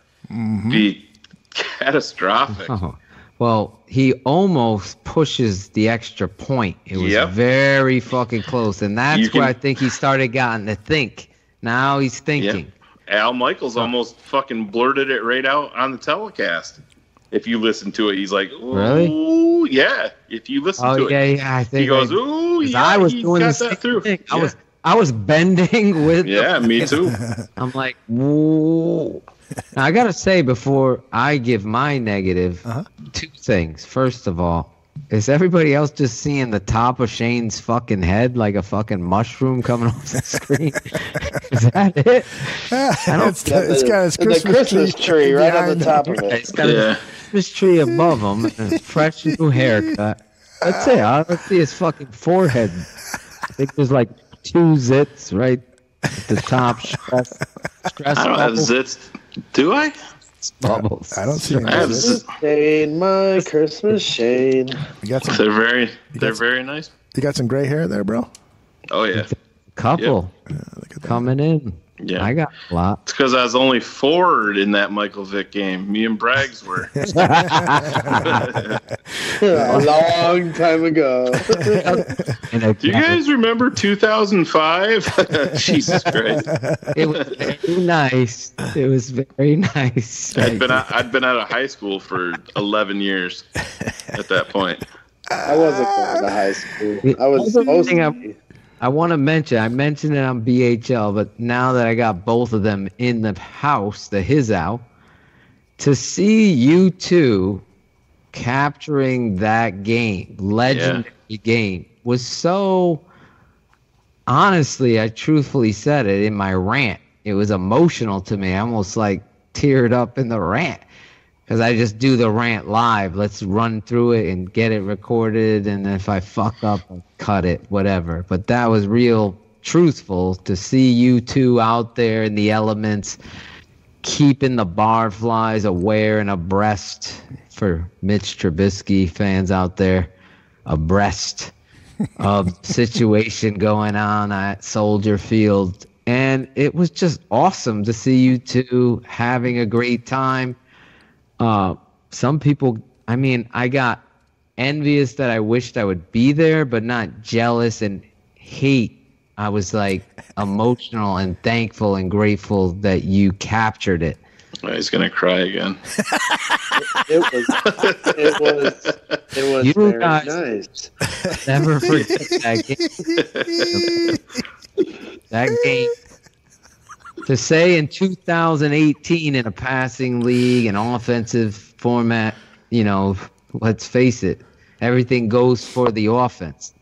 Be catastrophic. Well, he almost pushes the extra point. It was very fucking close, and that's where I think he started getting to think. Now he's thinking. Al Michaels almost fucking blurted it right out on the telecast. If you listen to it, he's like, "Ooh, really? Yeah." If you listen to it, I think he goes, "Ooh, yeah." I was he doing got the that through. Thing. I was bending with. Yeah, me too. I'm like, whoa. Now, I gotta say, before I give my negative, 2 things. First of all, is everybody else just seeing the top of Shayne's fucking head like a fucking mushroom coming off the screen? Is that it? It's got his Christmas tree right on the top of it. It's got a Christmas tree above him and a fresh new haircut. That's it. I don't see his fucking forehead. I think there's like 2 zits right at the top. Stress I don't have zits. Do I? Bubbles. I don't see any. Shayne, my Christmas Shayne. They're very nice. You got some gray hair there, bro? Oh yeah, couple coming in. Yeah, I got a lot. It's because I was only forward in that Michael Vick game. Me and Braggs were. A long time ago. Do you guys remember 2005? Jesus Christ! It was very nice. It was very nice. I'd been out of high school for 11 years at that point. I wasn't going to high school. I was supposed to be. I want to mention, I mentioned it on BHL, but now that I got both of them in the house, his out, to see you two capturing that game, legendary game, was so, honestly, I truthfully said it in my rant. It was emotional to me. I almost like teared up in the rant. Because I just do the rant live. Let's run through it and get it recorded. And if I fuck up, I'll cut it, whatever. But that was real truthful to see you two out there in the elements, keeping the barflies aware and abreast, for Mitch Trubisky fans out there, abreast of situation going on at Soldier Field. And it was just awesome to see you two having a great time. Some people, I mean, I got envious that I wished I would be there, but not jealous and hate. I was like emotional and thankful and grateful that you captured it. Oh, he's gonna cry again. It was You very guys nice. Never forget that game. That game. To say in 2018 in a passing league, an offensive format, you know, let's face it, everything goes for the offense.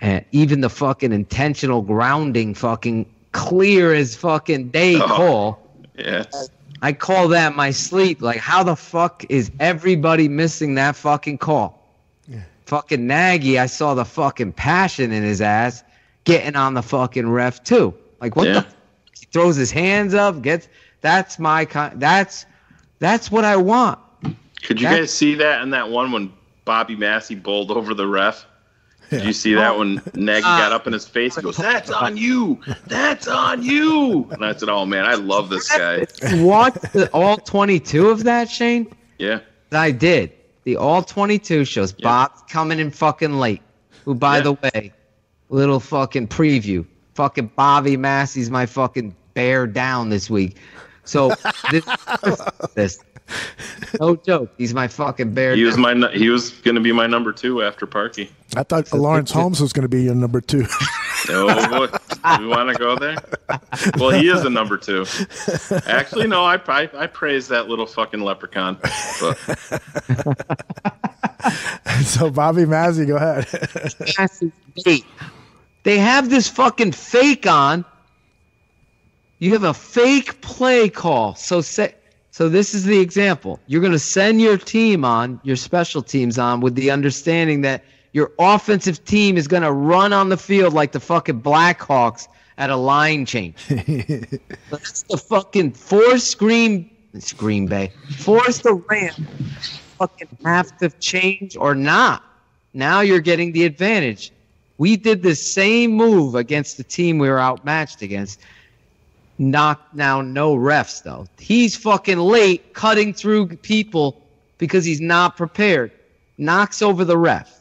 And even the fucking intentional grounding, fucking clear as fucking day call. Yes. I call that my sleep. Like, how the fuck is everybody missing that fucking call? Yeah. Fucking Nagy, I saw the fucking passion in his ass getting on the fucking ref too. Like, what the? He throws his hands up. That's my that's what I want. Could you guys see that in that one when Bobby Massey bowled over the ref? Did you see that when Nagy got up in his face? He goes, "That's on you. That's on you." And I said, "Oh man, I love this guy." Watch all 22 of that, Shayne? Yeah, I did. The all 22 shows. Bob's coming in fucking late. Who, by the way, little fucking preview. Fucking Bobby Massey's my fucking bear down this week. So this no joke. He's my fucking bear. He was he was going to be my number 2 after Parkey. I thought Lawrence Holmes was going to be your number 2. Oh, we want to go there? Well, he is a number 2. Actually, no. I praise that little fucking leprechaun. But. So Bobby Massey, go ahead. They have this fucking fake on. You have a fake play call. So this is the example. You're going to send your team on, your special teams on, with the understanding that your offensive team is going to run on the field like the fucking Blackhawks at a line change. That's the fucking force Green Bay. Force the Rams fucking have to change or not. Now you're getting the advantage. We did the same move against the team we were outmatched against. Knocked down no refs, though. He's fucking late cutting through people because he's not prepared. Knocks over the ref.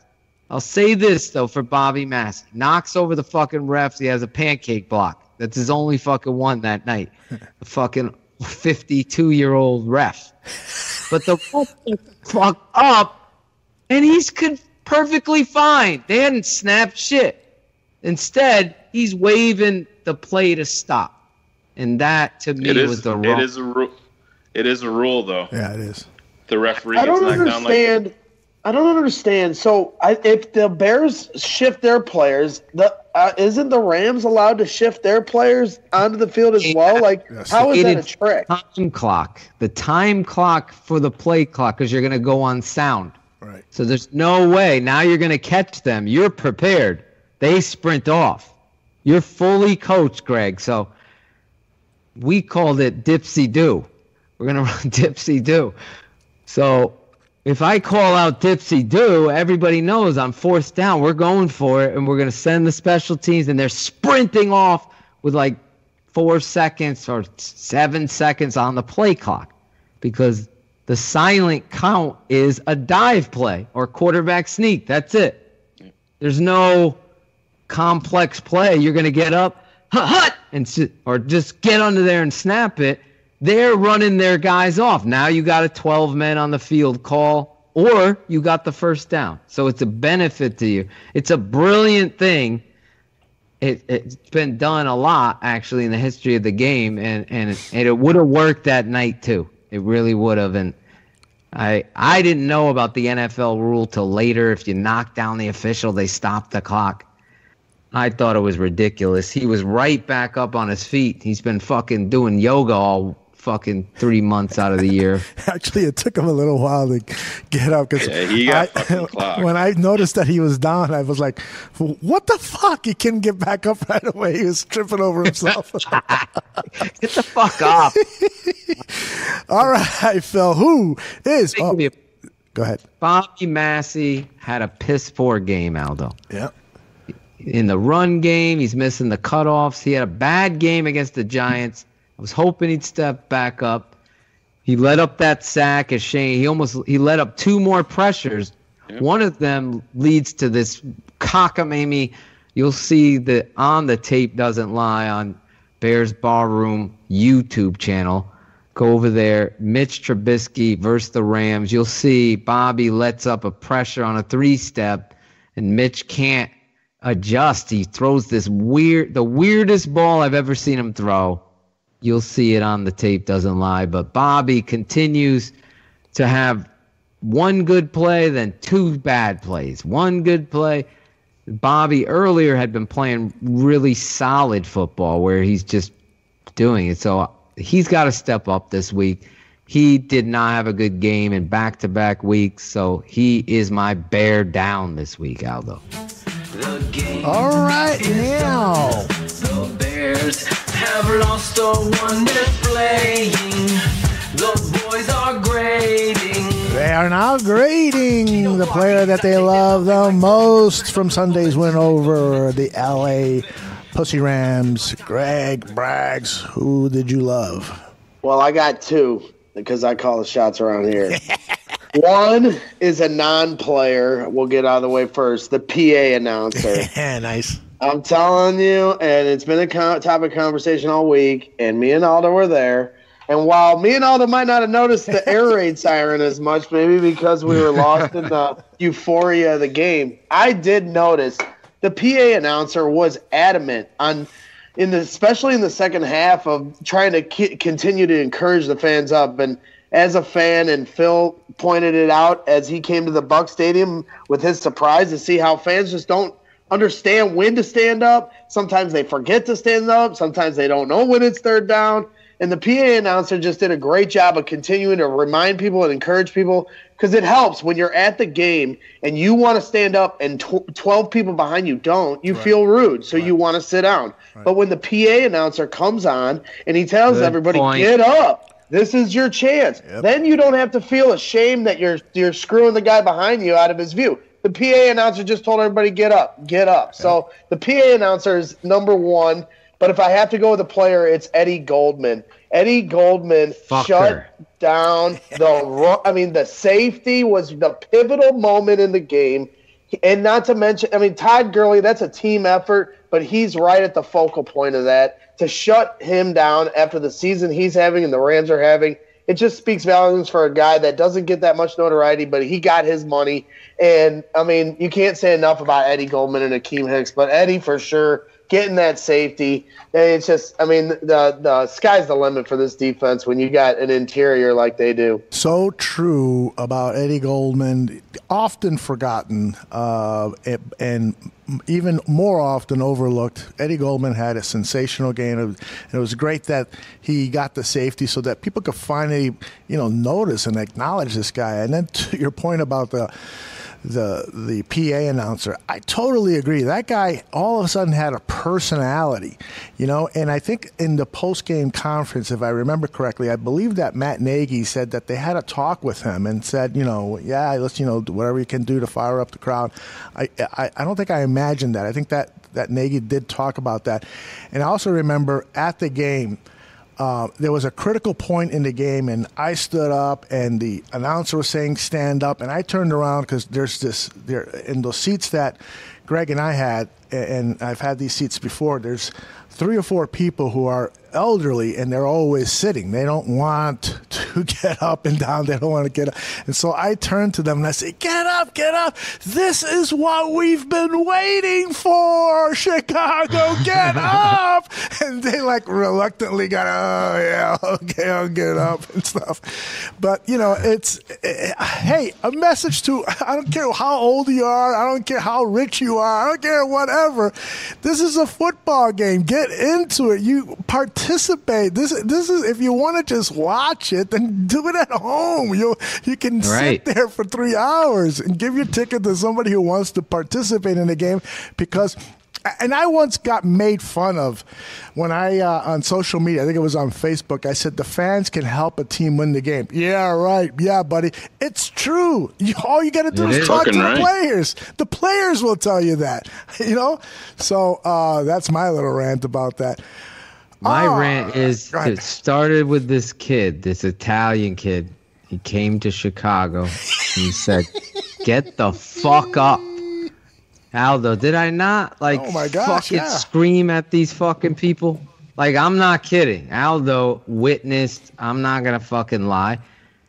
I'll say this, though, for Bobby Massey. Knocks over the fucking refs. He has a pancake block. That's his only fucking one that night. The fucking 52-year-old ref. But the fuck up, and he's perfectly fine. They hadn't snapped shit. Instead, he's waving the play to stop. And that, to me, was the wrong. It is a rule, though. Yeah, it is. The referee gets knocked down like I don't understand. So, if the Bears shift their players, isn't the Rams allowed to shift their players onto the field as well? Like, how is that a trick? Time clock. The time clock for the play clock, because you're going to go on sound. Right. So there's no way. Now you're going to catch them. You're prepared. They sprint off. You're fully coached, Greg. So we called it dipsy-do. We're going to run dipsy-do. So if I call out dipsy-do, everybody knows on fourth down, we're going for it, and we're going to send the special teams, and they're sprinting off with like 4 seconds or 7 seconds on the play clock because the silent count is a dive play or quarterback sneak. That's it. There's no complex play. You're going to get up, or just get under there and snap it. They're running their guys off. Now you got a 12 men on the field call, or you got the first down. So it's a benefit to you. It's a brilliant thing. It's been done a lot, actually, in the history of the game, and it would have worked that night, too. It really would have. And I didn't know about the NFL rule till later. If you knock down the official, they stop the clock. I thought it was ridiculous. He was right back up on his feet. He's been fucking doing yoga all fucking 3 months out of the year. Actually, it took him a little while to get up. He got fucking clocked. When I noticed that he was down, I was like, what the fuck? He couldn't get back up right away. He was tripping over himself. Get the fuck up. All right, Phil. Who is... Oh, go ahead. Bobby Massey had a piss-poor game, Aldo. Yeah. In the run game, he's missing the cutoffs. He had a bad game against the Giants. I was hoping he'd step back up. He let up that sack as Shayne. He let up 2 more pressures. Yep. One of them leads to this cockamamie. You'll see that on the tape doesn't lie on Bears Barroom YouTube channel. Go over there. Mitch Trubisky versus the Rams. You'll see Bobby lets up a pressure on a 3-step, and Mitch can't adjust. He throws the weirdest ball I've ever seen him throw. You'll see it on the tape, doesn't lie. But Bobby continues to have 1 good play, then 2 bad plays. 1 good play. Bobby earlier had been playing really solid football where he's just doing it. So he's got to step up this week. He did not have a good game in back-to-back weeks, so he is my bear down this week, Aldo. All right, now. The Bears have lost or won their playing. The boys are grading. They are now grading the player that they love the most from Sunday's win over the LA Pussy Rams. Greg Braggs, who did you love? Well, I got 2 because I call the shots around here. One is a non-player. We'll get out of the way first. The PA announcer. Nice. I'm telling you, and it's been a topic of conversation all week, and me and Aldo were there. And while me and Aldo might not have noticed the air raid siren as much, maybe because we were lost in the euphoria of the game, I did notice the PA announcer was adamant on, especially in the second half, of trying to continue to encourage the fans up. And as a fan, and Phil pointed it out as he came to the Buck Stadium with his surprise to see how fans just don't understand when to stand up. Sometimes they forget to stand up. Sometimes they don't know when it's 3rd down. And the PA announcer just did a great job of continuing to remind people and encourage people, because it helps when you're at the game and you want to stand up and 12 people behind you don't. You feel rude, so you want to sit down. Right. But when the PA announcer comes on and he tells everybody, get up. This is your chance. Yep. Then you don't have to feel ashamed that you're screwing the guy behind you out of his view. The PA announcer just told everybody, get up, get up. Yep. So the PA announcer is number 1. But if I have to go with a player, it's Eddie Goldman. Eddie Goldman shut down the safety was the pivotal moment in the game. And not to mention, Todd Gurley, that's a team effort, but he's right at the focal point of that. To shut him down after the season he's having and the Rams are having, it just speaks volumes for a guy that doesn't get that much notoriety, but he got his money. And, you can't say enough about Eddie Goldman and Akeem Hicks, but Eddie for sure getting that safety. It's just, the sky's the limit for this defense when you got an interior like they do. So true about Eddie Goldman, often forgotten, and even more often overlooked. Eddie Goldman had a sensational game, and it was great that he got the safety so that people could finally, notice and acknowledge this guy. And then to your point about the PA announcer, I totally agree. That guy all of a sudden had a personality, and I think in the post-game conference, if I remember correctly, I believe that Matt Nagy said that they had a talk with him and said, let's, whatever you can do to fire up the crowd. I don't think I imagined that. I think that that Nagy did talk about that. And I also remember at the game, there was a critical point in the game, and I stood up, and the announcer was saying stand up, and I turned around because there in those seats that Greg and I had, and I've had these seats before, there's 3 or 4 people who are elderly, and they're always sitting. They don't want to get up and down. They don't want to get up. And so I turned to them and I said, get up, get up. This is what we've been waiting for, Chicago. Get up. And they like reluctantly got, oh, yeah, okay, I'll get up and stuff. But, you know, hey, a message to, I don't care how old you are. I don't care how rich you are. I don't care whatever. This is a football game. Get into it. You participate. This is if you want to just watch it, then do it at home. You can sit there for 3 hours and give your ticket to somebody who wants to participate in the game. Because, and I once got made fun of when I on social media, I think it was on Facebook, I said the fans can help a team win the game. Yeah, right. Yeah, buddy. It's true. All you got to do is talk to the players. The players will tell you that. You know. So that's my little rant about that. My rant is, it started with this kid, this Italian kid. He came to Chicago. He said, get the fuck up. Aldo, did I not fucking scream at these fucking people? Like, I'm not kidding. Aldo witnessed, I'm not going to fucking lie.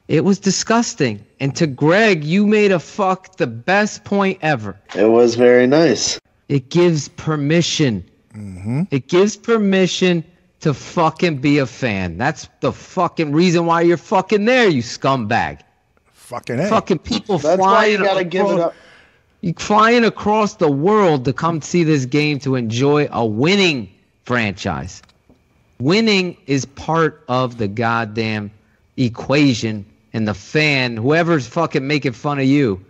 It was disgusting. And to Greg, you made the best point ever. It was very nice. It gives permission. Mm-hmm. It gives permission to fucking be a fan. That's the fucking reason why you're fucking there, you scumbag. Fucking people flying flying across the world to come see this game to enjoy a winning franchise. Winning is part of the goddamn equation, and the fan, whoever's fucking making fun of you,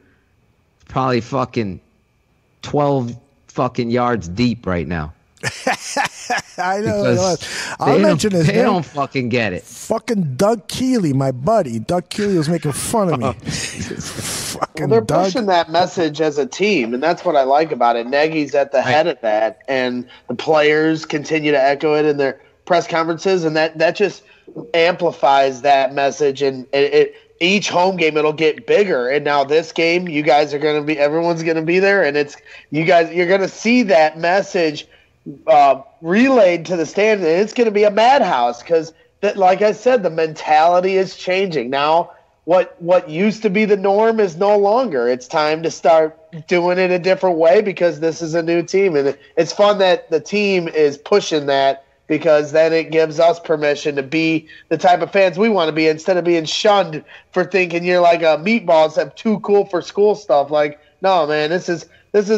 probably fucking 12 fucking yards deep right now. I know. I'll mention his name. They don't fucking get it. Fucking Doug Keeley, my buddy. Doug Keeley was making fun of me. Well, they're pushing that message as a team, and that's what I like about it. Nagy's at the head of that, and the players continue to echo it in their press conferences, and that just amplifies that message. And each home game, it'll get bigger. And now this game, you guys are going to be – everyone's going to be there, and you're going to see that message relayed to the stand, and it's going to be a madhouse because, like I said, the mentality is changing. Now, what used to be the norm is no longer. It's time to start doing it a different way because this is a new team, and it's fun that the team is pushing that because then it gives us permission to be the type of fans we want to be instead of being shunned for thinking you're like a meatballs that too cool for school stuff. Like, no, man, this is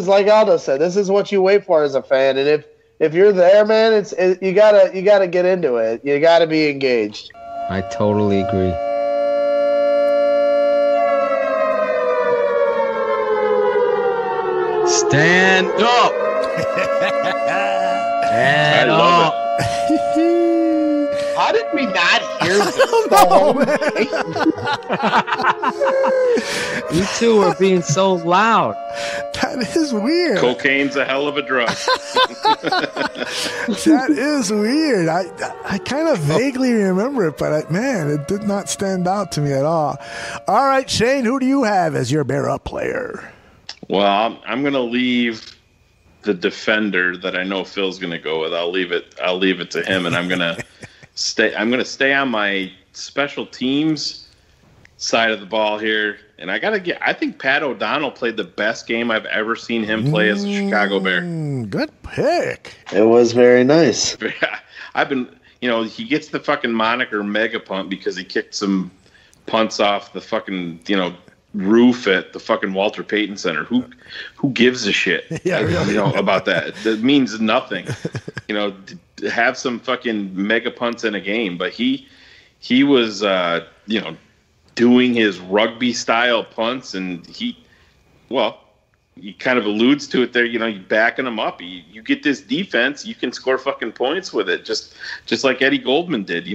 like Aldo said. This is what you wait for as a fan, and if you're there, man, you gotta get into it. You gotta be engaged. I totally agree. Stand up. Stand up. How did we not hear this? You two are being so loud. That is weird. Cocaine's a hell of a drug. That is weird. I kind of vaguely remember it, but man, it did not stand out to me at all. All right, Shayne, who do you have as your bear-up player? Well, I'm going to leave the defender that I know Phil's going to go with. I'll leave it to him, and I'm going to stay on my special teams side of the ball here. And I think Pat O'Donnell played the best game I've ever seen him play as a Chicago Bear. Good pick. It was very nice. I've been, he gets the fucking moniker Mega Punt because he kicked some punts off the fucking, roof at the fucking Walter Payton Center. Who gives a shit about that? It means nothing. Have some fucking mega punts in a game, but he was doing his rugby style punts, and he kind of alludes to it there. You backing him up. You get this defense, you can score fucking points with it, just like Eddie Goldman did.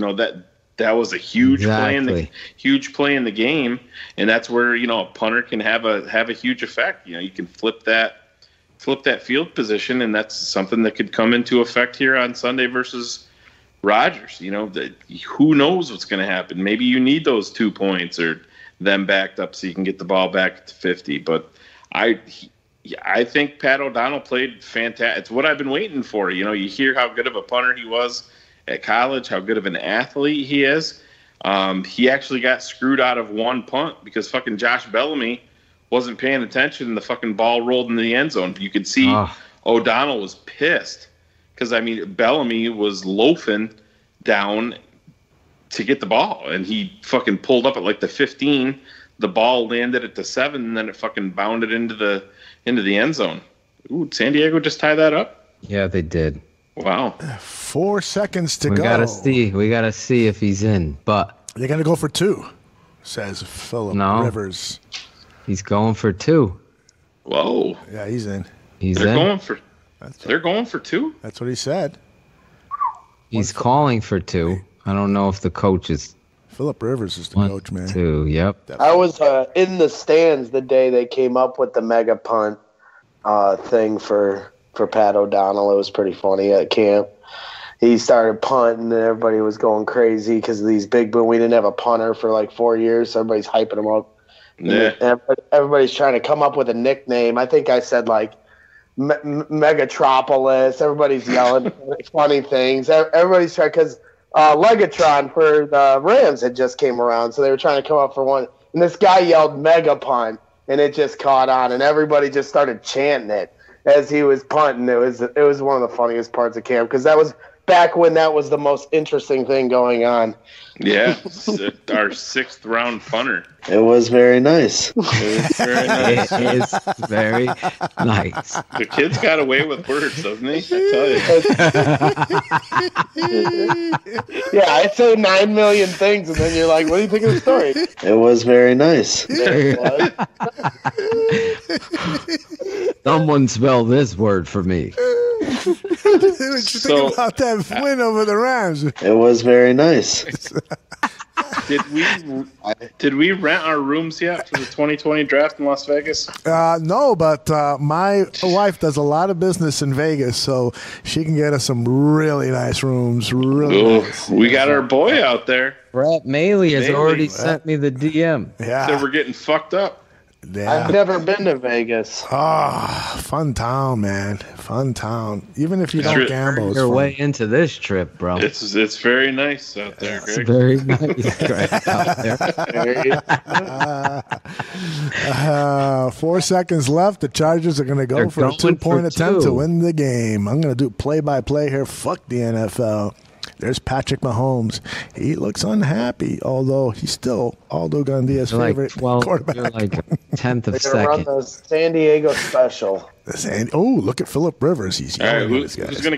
That was a huge play in the game, and that's where a punter can have a huge effect. You can flip that flip that field position, and that's something that could come into effect here on Sunday versus Rodgers. Who knows what's going to happen? Maybe you need those 2 points or them backed up so you can get the ball back to 50. But I think Pat O'Donnell played fantastic. It's what I've been waiting for. You hear how good of a punter he was at college, how good of an athlete he is. He actually got screwed out of one punt because fucking Josh Bellamy wasn't paying attention and the fucking ball rolled into the end zone. You could see O'Donnell was pissed because, Bellamy was loafing down to get the ball, and he fucking pulled up at like the 15. The ball landed at the 7, and then it fucking bounded into the end zone. Ooh, did San Diego just tie that up? Yeah, they did. Wow. 4 seconds to go. We gotta see if he's in, but they're gonna go for 2, says Philip Rivers. He's going for 2. Whoa. Yeah, he's in. They're going for 2? That's what he said. He's calling for 2. I don't know if the coach is. Philip Rivers is the coach, man. 2, yep. I was in the stands the day they came up with the mega punt thing for Pat O'Donnell. It was pretty funny at camp. He started punting, and everybody was going crazy because of these big boom. We didn't have a punter for like 4 years, so everybody's hyping him up. Yeah. Everybody's trying to come up with a nickname. I think I said like Megatropolis. Everybody's yelling funny things. Everybody's trying because Legatron for the Rams had just came around, so they were trying to come up for one. And this guy yelled mega punt, and it just caught on, and everybody just started chanting it as he was punting. It was one of the funniest parts of camp because that was back when that was the most interesting thing going on. Yeah, our 6th round punter. It was very nice. It is very nice. The kid's got away with words, doesn't he? I tell you. Yeah, I say 9 million things, and then you're like, what do you think of the story? It was very nice. Someone spell this word for me. What you think about that win over the Rams? It was very nice. Did we rent our rooms yet for the 2020 draft in Las Vegas? No, but my wife does a lot of business in Vegas, so she can get us some really nice rooms. Nice. We got our boy out there. Brett Maley has already sent me the DM. Yeah, said we're getting fucked up. Yeah. I've never been to Vegas. Fun town, man. Fun town. Even if you don't gamble, it's your fun. way into this trip, bro. It's very nice out there. It's very nice Greg, out there. 4 seconds left. The Chargers are going to go for a 2-point attempt to win the game. I'm going to do play-by-play here. Fuck the NFL. There's Patrick Mahomes. He looks unhappy, although he's still Aldo Gandia's favorite quarterback. You're like 10th of They're going to run the San Diego special. Look at Philip Rivers. He's all right, who's going to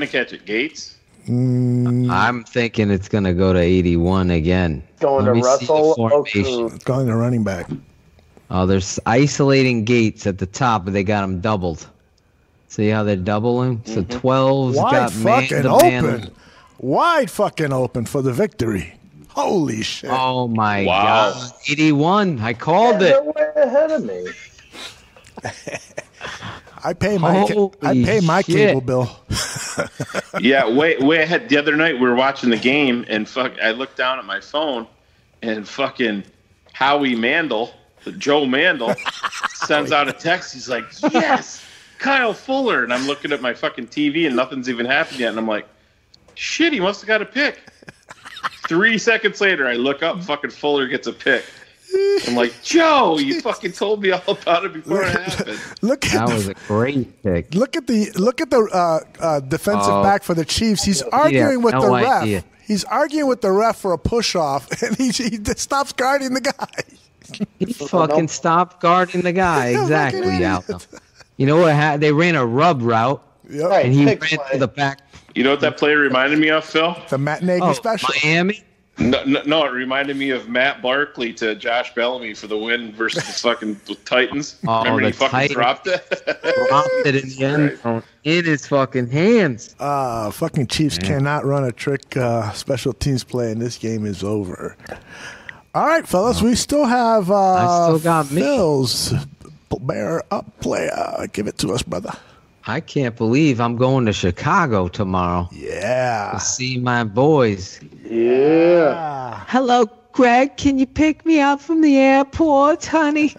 catch it? Gates? I'm thinking it's going to go to 81 again. Going to Russell Okung. It's going to running back. Oh, they're isolating Gates at the top, but they got him doubled. See how they're doubling? So 12's got man-to-man. Wide fucking open for the victory. Holy shit. Oh, my God. 81. I called it. They're way ahead of me. I pay my cable bill. Yeah, way ahead. The other night we were watching the game, and I looked down at my phone, and fucking Howie Mandel, Joe Mandel, sends out a text. He's like, yes, Kyle Fuller. And I'm looking at my fucking TV, and nothing's even happened yet. And I'm like, shit, he must have got a pick. 3 seconds later, I look up, fucking Fuller gets a pick. I'm like, Joe, you fucking told me all about it before it happened. That was a great pick. Look at the defensive back for the Chiefs. He's arguing with the ref. Idea. He's arguing with the ref for a push-off, and he stops guarding the guy. He fucking stopped guarding the guy. Exactly, Aldo. You know what? They ran a rub route, and he ran to the back. You know what that play reminded me of, Phil? The Matt Nagy special. Miami? No, it reminded me of Matt Barkley to Josh Bellamy for the win versus the fucking Titans. Remember he fucking dropped it? Dropped it in the end zone in his fucking hands. Fucking Chiefs cannot run a trick special teams play, and this game is over. All right, fellas, we still have I still got Phil's Bear up player. Give it to us, brother. I can't believe I'm going to Chicago tomorrow. Yeah. To see my boys. Yeah. Hello, Greg. Can you pick me up from the airport, honey?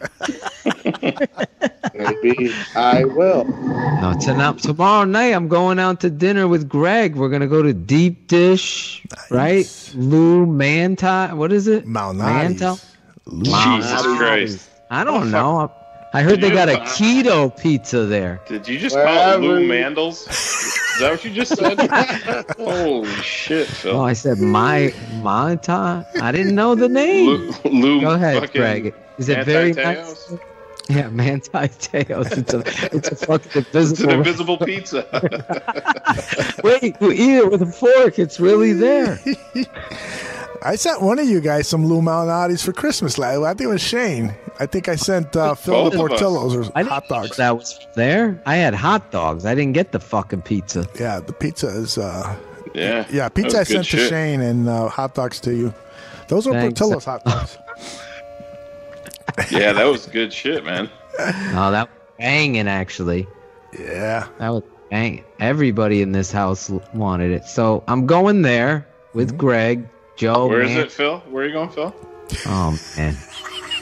Maybe I will. No, tomorrow night I'm going out to dinner with Greg. We're gonna go to Deep Dish, right? Lou Manta. What is it? Manta. Jesus Christ. I don't know. I heard they got a keto pizza there. Did you just call it Lou Mandels? Is that what you just said? Holy shit, Phil. Oh, I said Manta. I didn't know the name. Lou Go ahead, Greg. Is it very nice? Manti-Teos? Yeah, Manti Teos. It's a fucking invisible. It's an invisible pizza. Wait, you eat it with a fork. It's really there. I sent one of you guys some Lou Malnati's for Christmas. I think it was Shayne. I think I sent Phil the Portillo's or hot dogs. That was there. I had hot dogs. I didn't get the fucking pizza. Yeah, the pizza is. Yeah, pizza I sent to Shayne and hot dogs to you. Those were Portillo's hot dogs. Yeah, that was good shit, man. Oh, that was banging, actually. Yeah. That was banging. Everybody in this house wanted it. So I'm going there with Greg, Joe. Where is it, Phil? Where are you going, Phil? Oh, man.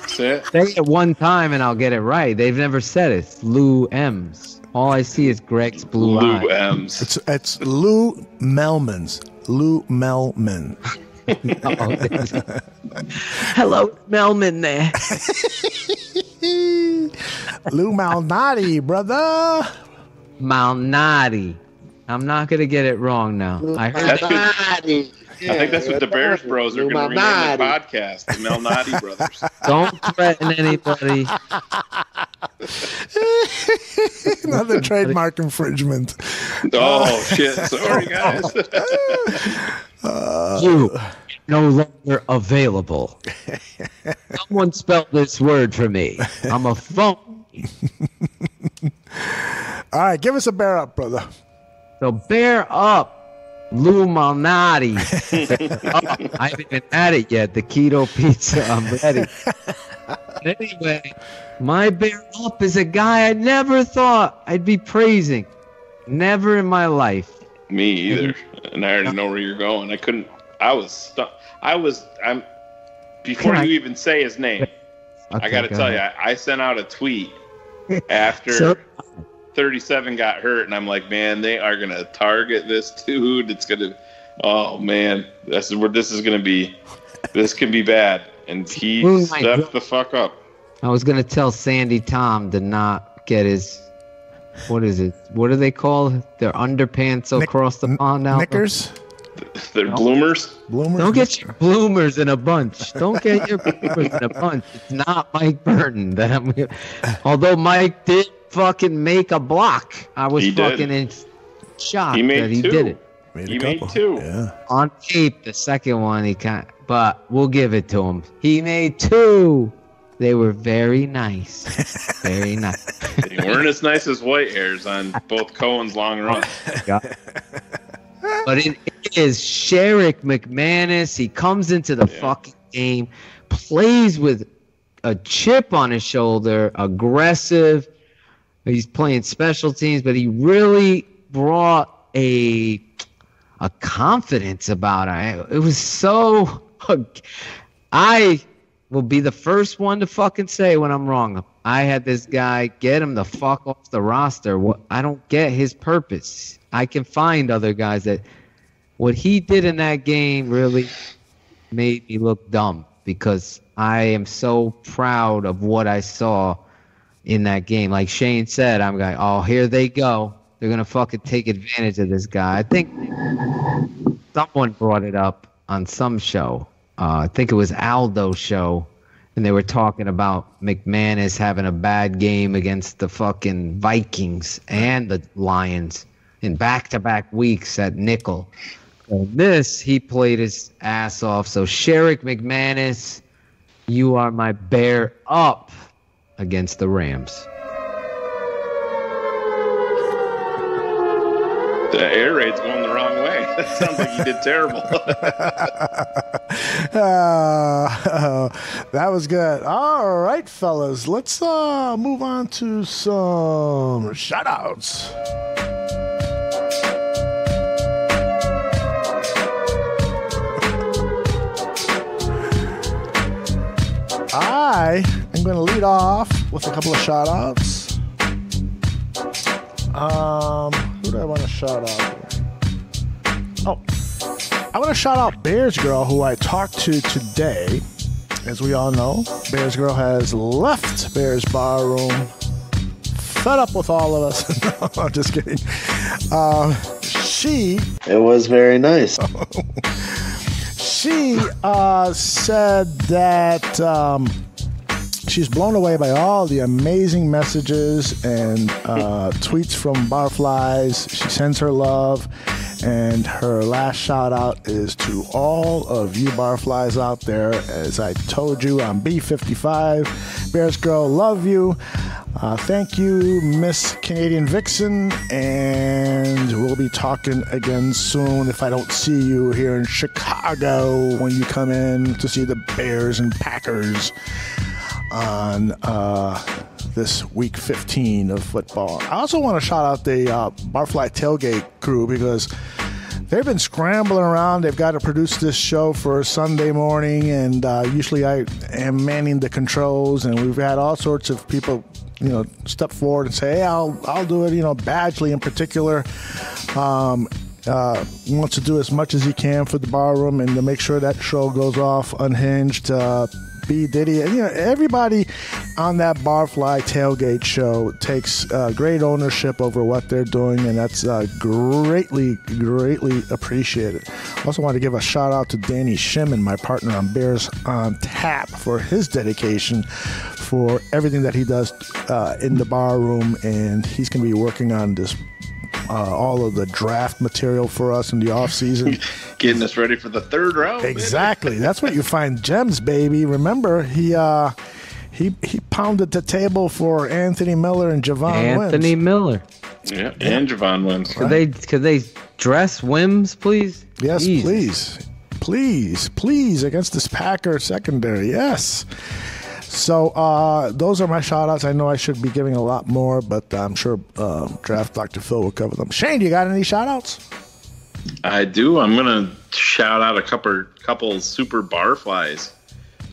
Say it. Say it one time and I'll get it right. They've never said it. It's Lou M's. All I see is Greg's blue eye. Lou M's. It's Lou Melman's. Lou Melman. Hello, Melman there. Lou Malnati, brother. Malnati. I'm not going to get it wrong now. I heard I think that's what the Bears Bros are going to rename the podcast, the Malnati Brothers. Don't threaten anybody. Another trademark infringement. Oh, shit. Sorry, guys. You no longer available. Someone spelled this word for me. I'm a phone. All right, give us a bear up, brother. So bear up. Lou Malnati. I haven't even had it yet. The keto pizza. I'm ready. Anyway, my bear up is a guy I never thought I'd be praising. Never in my life. Me either. And I already know where you're going. I was stuck. Before you even say his name, I got to tell you, I sent out a tweet after 37 got hurt, and I'm like, man, they are going to target this dude. It's going to, oh, man, this is where this is going to be. This can be bad. And he stepped the fuck up. I was going to tell Sandy Tom to not get his, what is it? What do they call their underpants across the pond out? Knickers? They're bloomers? Bloomers? Don't get your bloomers in a bunch. Don't get your bloomers in a bunch. It's not Mike Burton that I'm. Although Mike did fucking make a block, I was fucking in shock that he did it. He made two. Yeah. On tape, the second one he can't. But we'll give it to him. He made two. They were very nice. Very nice. They weren't as nice as white hairs on both Cohen's long run. But it is Sherrick McManus. He comes into the fucking game, plays with a chip on his shoulder, aggressive. He's playing special teams, but he really brought a confidence about it. It was so. I will be the first one to fucking say when I'm wrong. I had this guy get him the fuck off the roster. I don't get his purpose. I can find other guys that what he did in that game really made me look dumb because I am so proud of what I saw in that game. Like Shayne said, I'm going, oh, here they go. They're going to fucking take advantage of this guy. I think someone brought it up on some show. I think it was Aldo show. And they were talking about McManus having a bad game against the fucking Vikings and the Lions in back-to-back weeks at nickel. And this, he played his ass off. So Sherrick McManus, you are my bear up against the Rams. The air raid's going the wrong way. That sounds like you did terrible. That was good. All right, fellas. Let's move on to some shout-outs. I am going to lead off with a couple of shout-outs. Who do I want to shout out? Oh, I want to shout out Bears Girl, who I talked to today. As we all know, Bears Girl has left Bears Barroom. Fed up with all of us. No, I'm just kidding. It was very nice. She said that she's blown away by all the amazing messages and tweets from Barflies. She sends her love, and her last shout out is to all of you Barflies out there. As I told you, I'm B55. Bears Girl, love you. Thank you, Miss Canadian Vixen, and we'll be talking again soon if I don't see you here in Chicago when you come in to see the Bears and Packers on this week 15 of football. I also want to shout out the Barfly Tailgate crew because they've been scrambling around. They've got to produce this show for Sunday morning, and usually I am manning the controls, and we've had all sorts of people, step forward and say, hey, I'll do it. Badgley in particular wants to do as much as he can for the bar room and to make sure that show goes off unhinged. B. Diddy, everybody on that Barfly Tailgate show takes great ownership over what they're doing, and that's greatly appreciated. Also want to give a shout out to Danny Shimon, my partner on Bears on Tap, for his dedication for everything that he does in the bar room, and he's going to be working on this all of the draft material for us in the off season. Getting us ready for the third round. Exactly. Baby. That's what you find gems, baby. Remember, he pounded the table for Anthony Miller and Javon Wims. Anthony Miller. Yeah, and Javon Wims. Could they dress Wims, please? Yes, Jesus. please against this Packer secondary. Yes. So those are my shout-outs. I know I should be giving a lot more, but I'm sure Draft Dr. Phil will cover them. Shayne, you got any shout-outs? I do. I'm going to shout out a couple super Barflies.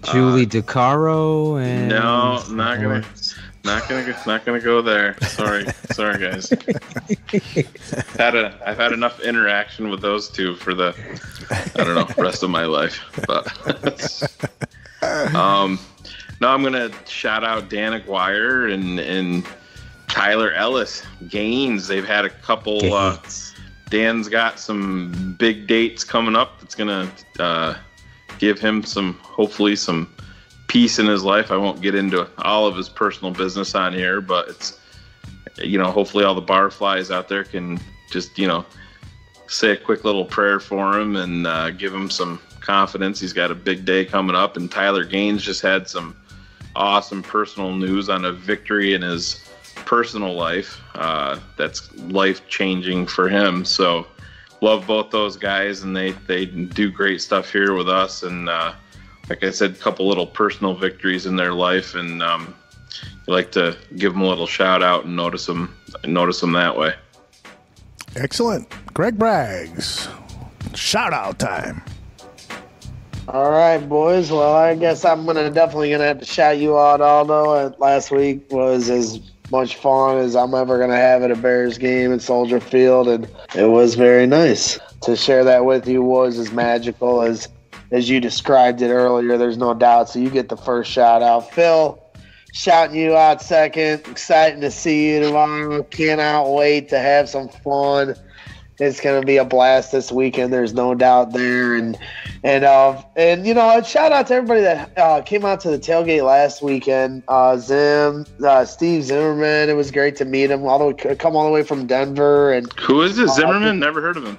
Julie DeCaro and... No, not gonna go there. Sorry guys. I've had enough interaction with those two for the rest of my life. But no, I'm going to shout out Dan Aguirre and Tyler Ellis. Gaines, they've had a couple. Dan's got some big dates coming up that's going to give him hopefully some peace in his life. I won't get into all of his personal business on here, but it's, hopefully all the Barflies out there can just, say a quick little prayer for him and give him some confidence. He's got a big day coming up, and Tyler Gaines just had some awesome personal news on a victory in his personal life that's life-changing for him. So love both those guys, and they do great stuff here with us, and like I said, a couple little personal victories in their life, and I like to give them a little shout out and notice them that way. Excellent. Greg Braggs, shout out time. All right, boys. Well, I guess I'm definitely gonna have to shout you out, Aldo. Last week was as much fun as I'm ever gonna have at a Bears game at Soldier Field, and it was very nice to share that with you. Was as magical as you described it earlier. There's no doubt. So you get the first shout out, Phil. Shouting you out second. Exciting to see you tomorrow. Cannot wait to have some fun. It's going to be a blast this weekend. There's no doubt there. And shout out to everybody that came out to the tailgate last weekend. Steve Zimmerman. It was great to meet him. Come all the way from Denver. And who is this? Zimmerman? Never heard of him.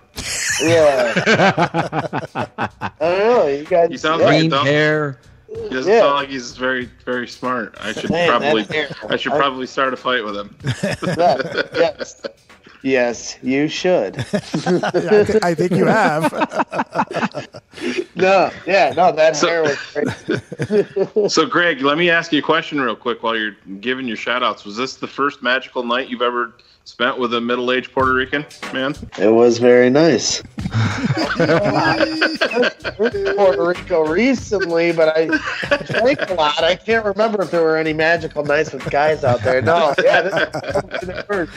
Yeah. I don't know. You guys. He sounds like a dumb hair. He doesn't sound like he's very, very smart. I should probably start a fight with him. Yes. Yes, you should. I think you have. No, that hair was great. So, Greg, let me ask you a question real quick while you're giving your shout-outs. Was this the first magical night you've ever spent with a middle-aged Puerto Rican man? It was very nice. Puerto Rico recently, but I drank a lot. I can't remember if there were any magical nights with guys out there. No, this is the first.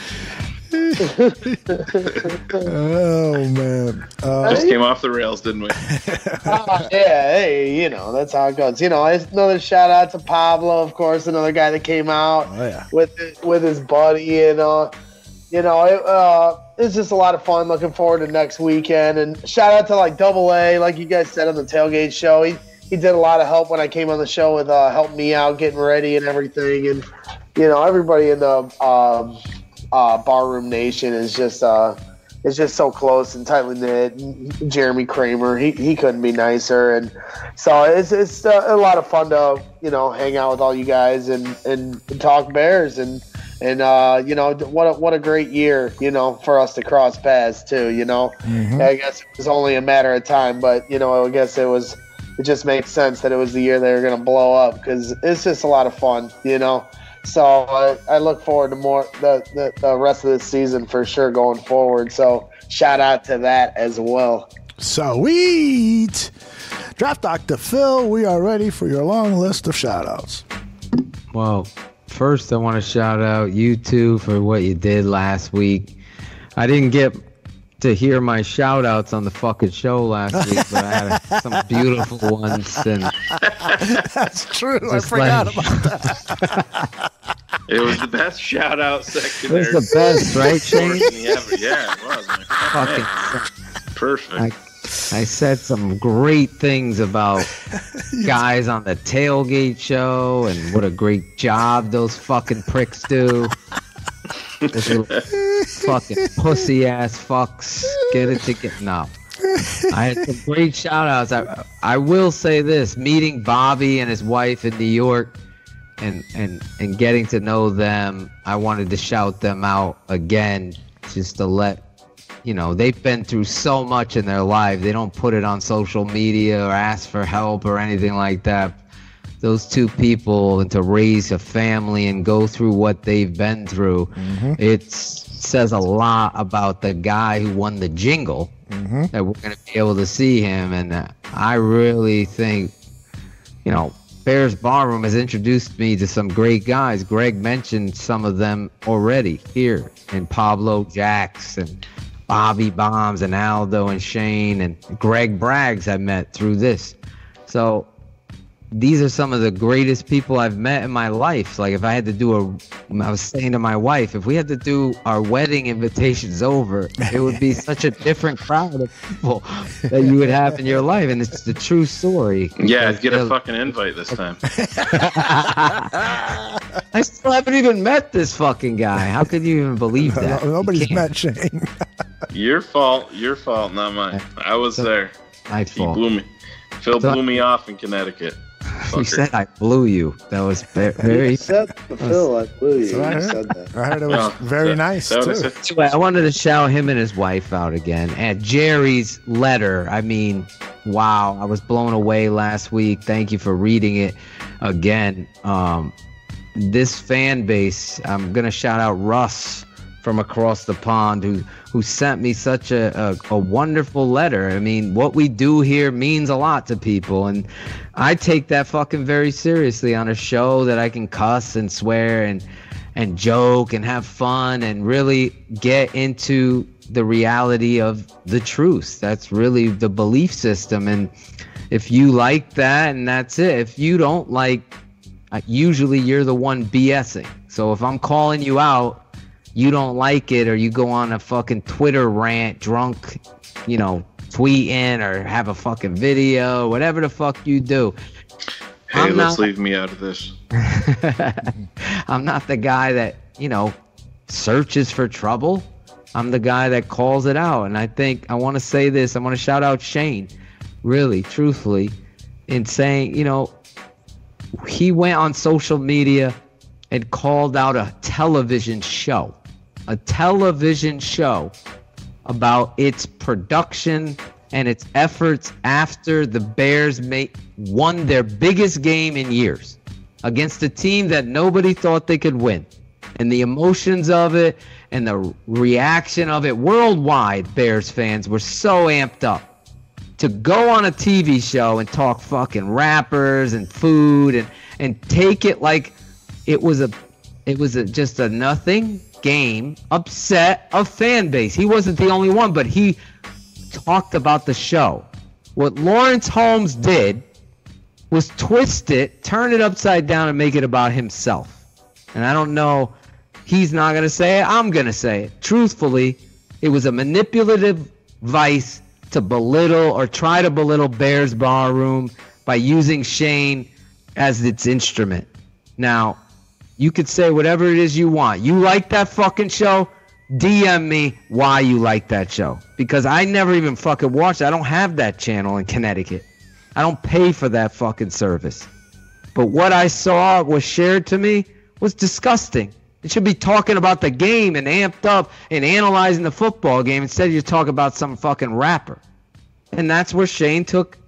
Oh man, just came off the rails, didn't we? Hey, that's how it goes. Another shout out to Pablo, of course, another guy that came out with his buddy, and it's just a lot of fun. Looking forward to next weekend, and shout out to like Double A, like you guys said on the tailgate show. He did a lot of help when I came on the show with helping me out, getting ready and everything, and everybody in the Barroom Nation is just so close and tightly knit. Jeremy Kramer, he couldn't be nicer, and so it's a lot of fun to hang out with all you guys and talk Bears and what a great year for us to cross paths too. I guess it was only a matter of time, but I guess it just makes sense that it was the year they were going to blow up because it's just a lot of fun. So I look forward to more the rest of this season for sure going forward. So shout out to that as well. Sweet. Draft Dr. Phil, we are ready for your long list of shout outs. Well, first I want to shout out you two for what you did last week. I didn't get to hear my shout outs on the fucking show last week, but I had some beautiful ones. And that's true. I forgot about that. It was the best shout out section. It was the best, right, Shayne? Yeah, it was. Fucking perfect. I said some great things about guys on the tailgate show and what a great job those fucking pricks do. Those little fucking pussy ass fucks. Get it together. No. I had some great shout outs. I will say this, meeting Bobby and his wife in New York and getting to know them, I wanted to shout them out again just to let they've been through so much in their life. They don't put it on social media or ask for help or anything like that. Those two people, and to raise a family and go through what they've been through, it says a lot about the guy who won the jingle that we're going to be able to see him. And I really think, Bears Barroom has introduced me to some great guys. Greg mentioned some of them already here, and Pablo Jax and Bobby Bombs and Aldo and Shayne and Greg Braggs I met through this. So these are some of the greatest people I've met in my life. Like if I had to do I was saying to my wife, if we had to do our wedding invitations over, it would be such a different crowd of people that you would have in your life. And it's the true story. Yeah, get a fucking invite this time. I still haven't even met this fucking guy. How could you even believe that? Nobody's met Shayne. Your fault, not mine. I was there. He blew me. Phil blew me off in Connecticut. You said I blew you. That was very. You said to Phil, I blew you. I said that. I heard it was very nice too. Anyway, I wanted to shout him and his wife out again. And Jerry's letter. I mean, wow! I was blown away last week. Thank you for reading it again. This fan base. I'm gonna shout out Russ from across the pond who sent me such a wonderful letter. I mean, what we do here means a lot to people, and I take that fucking very seriously on a show that I can cuss and swear and joke and have fun and really get into the reality of the truth. That's really the belief system, and if you like that, and that's it. If you don't like, usually you're the one BSing. So if I'm calling you out, you don't like it, or you go on a fucking Twitter rant, drunk, tweeting, or have a fucking video, whatever the fuck you do. Hey, let's leave me out of this. I'm not the guy that, searches for trouble. I'm the guy that calls it out. And I think I want to say this. I want to shout out Shayne, really, truthfully, in saying, he went on social media and called out a television show. a television show about its production and its efforts after the Bears won their biggest game in years against a team that nobody thought they could win. And the emotions of it and the reaction of it worldwide, Bears fans were so amped up to go on a TV show and talk fucking rappers and food and take it like it was just a nothing game, upset a fan base. He wasn't the only one, but he talked about the show. What Lawrence Holmes did was twist it, turn it upside down, and make it about himself. And I don't know, he's not going to say it, I'm going to say it. Truthfully, it was a manipulative vice to belittle or try to belittle Bears Barroom by using Shayne as its instrument. Now, you could say whatever it is you want. You like that fucking show? DM me why you like that show. Because I never even fucking watched it. I don't have that channel in Connecticut. I don't pay for that fucking service. But what I saw was shared to me was disgusting. It should be talking about the game and amped up and analyzing the football game instead of you talk about some fucking rapper. And that's where Shayne took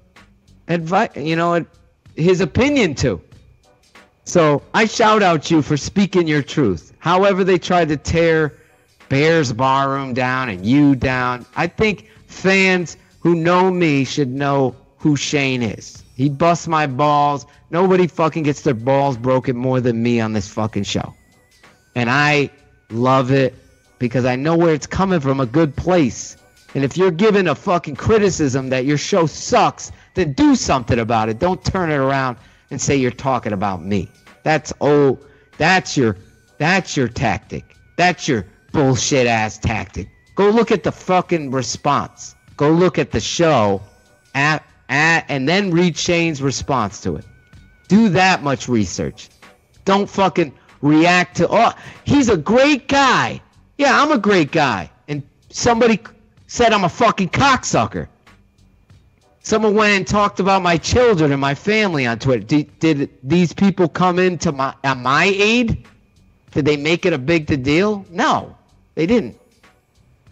advice, his opinion to. So I shout out you for speaking your truth. However they tried to tear Bears Barroom down and you down, I think fans who know me should know who Shayne is. He busts my balls. Nobody fucking gets their balls broken more than me on this fucking show. And I love it because I know where it's coming from, a good place. And if you're giving a fucking criticism that your show sucks, then do something about it. Don't turn it around and say you're talking about me. That's your tactic. That's your bullshit ass tactic. Go look at the fucking response. Go look at the show and then read Shayne's response to it. Do that much research. Don't fucking react to, he's a great guy. Yeah, I'm a great guy. And somebody said I'm a fucking cocksucker. Someone went and talked about my children and my family on Twitter. Did these people come into my aid? Did they make it a big deal? No, they didn't.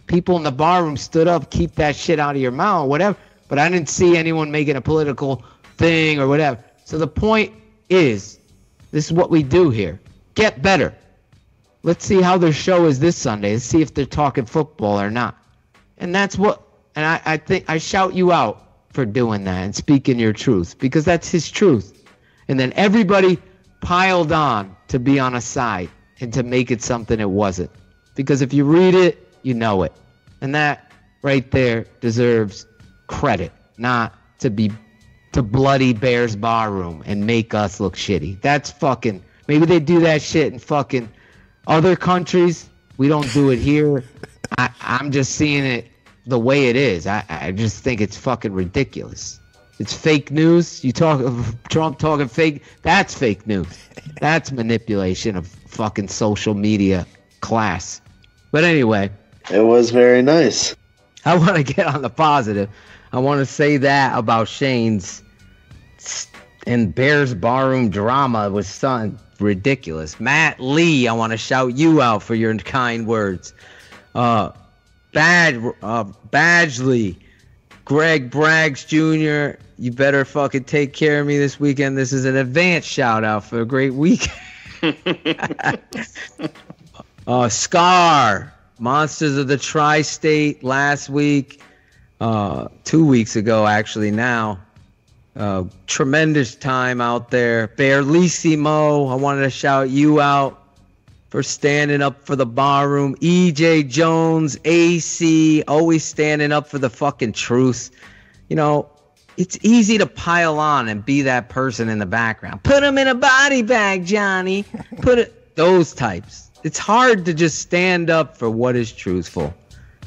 People in the barroom stood up, keep that shit out of your mouth, whatever. But I didn't see anyone making a political thing or whatever. So the point is, this is what we do here. Get better. Let's see how their show is this Sunday. Let's see if they're talking football or not. And that's what, and I think I shout you out for doing that and speaking your truth, because that's his truth. And then everybody piled on to be on a side and to make it something it wasn't. Because if you read it, you know it. And that right there deserves credit, not to bloody Bears Barroom and make us look shitty. That's fucking, maybe they do that shit in fucking other countries. We don't do it here. I'm just seeing it the way it is. I just think it's fucking ridiculous. It's fake news. You talk of Trump talking fake. That's fake news. That's manipulation of fucking social media class. But anyway. It was very nice. I want to get on the positive. I want to say that about Shayne's and Bears Barroom drama was something ridiculous. Matt Lee, I want to shout you out for your kind words. Badgley, Greg Braggs Jr., you better fucking take care of me this weekend. This is an advanced shout out for a great weekend. Scar, Monsters of the Tri-State last week, 2 weeks ago actually now. Tremendous time out there. Bearlissimo, I wanted to shout you out for standing up for the barroom. EJ Jones, AC, always standing up for the fucking truth. It's easy to pile on and be that person in the background. Put him in a body bag, Johnny. Those types. It's hard to just stand up for what is truthful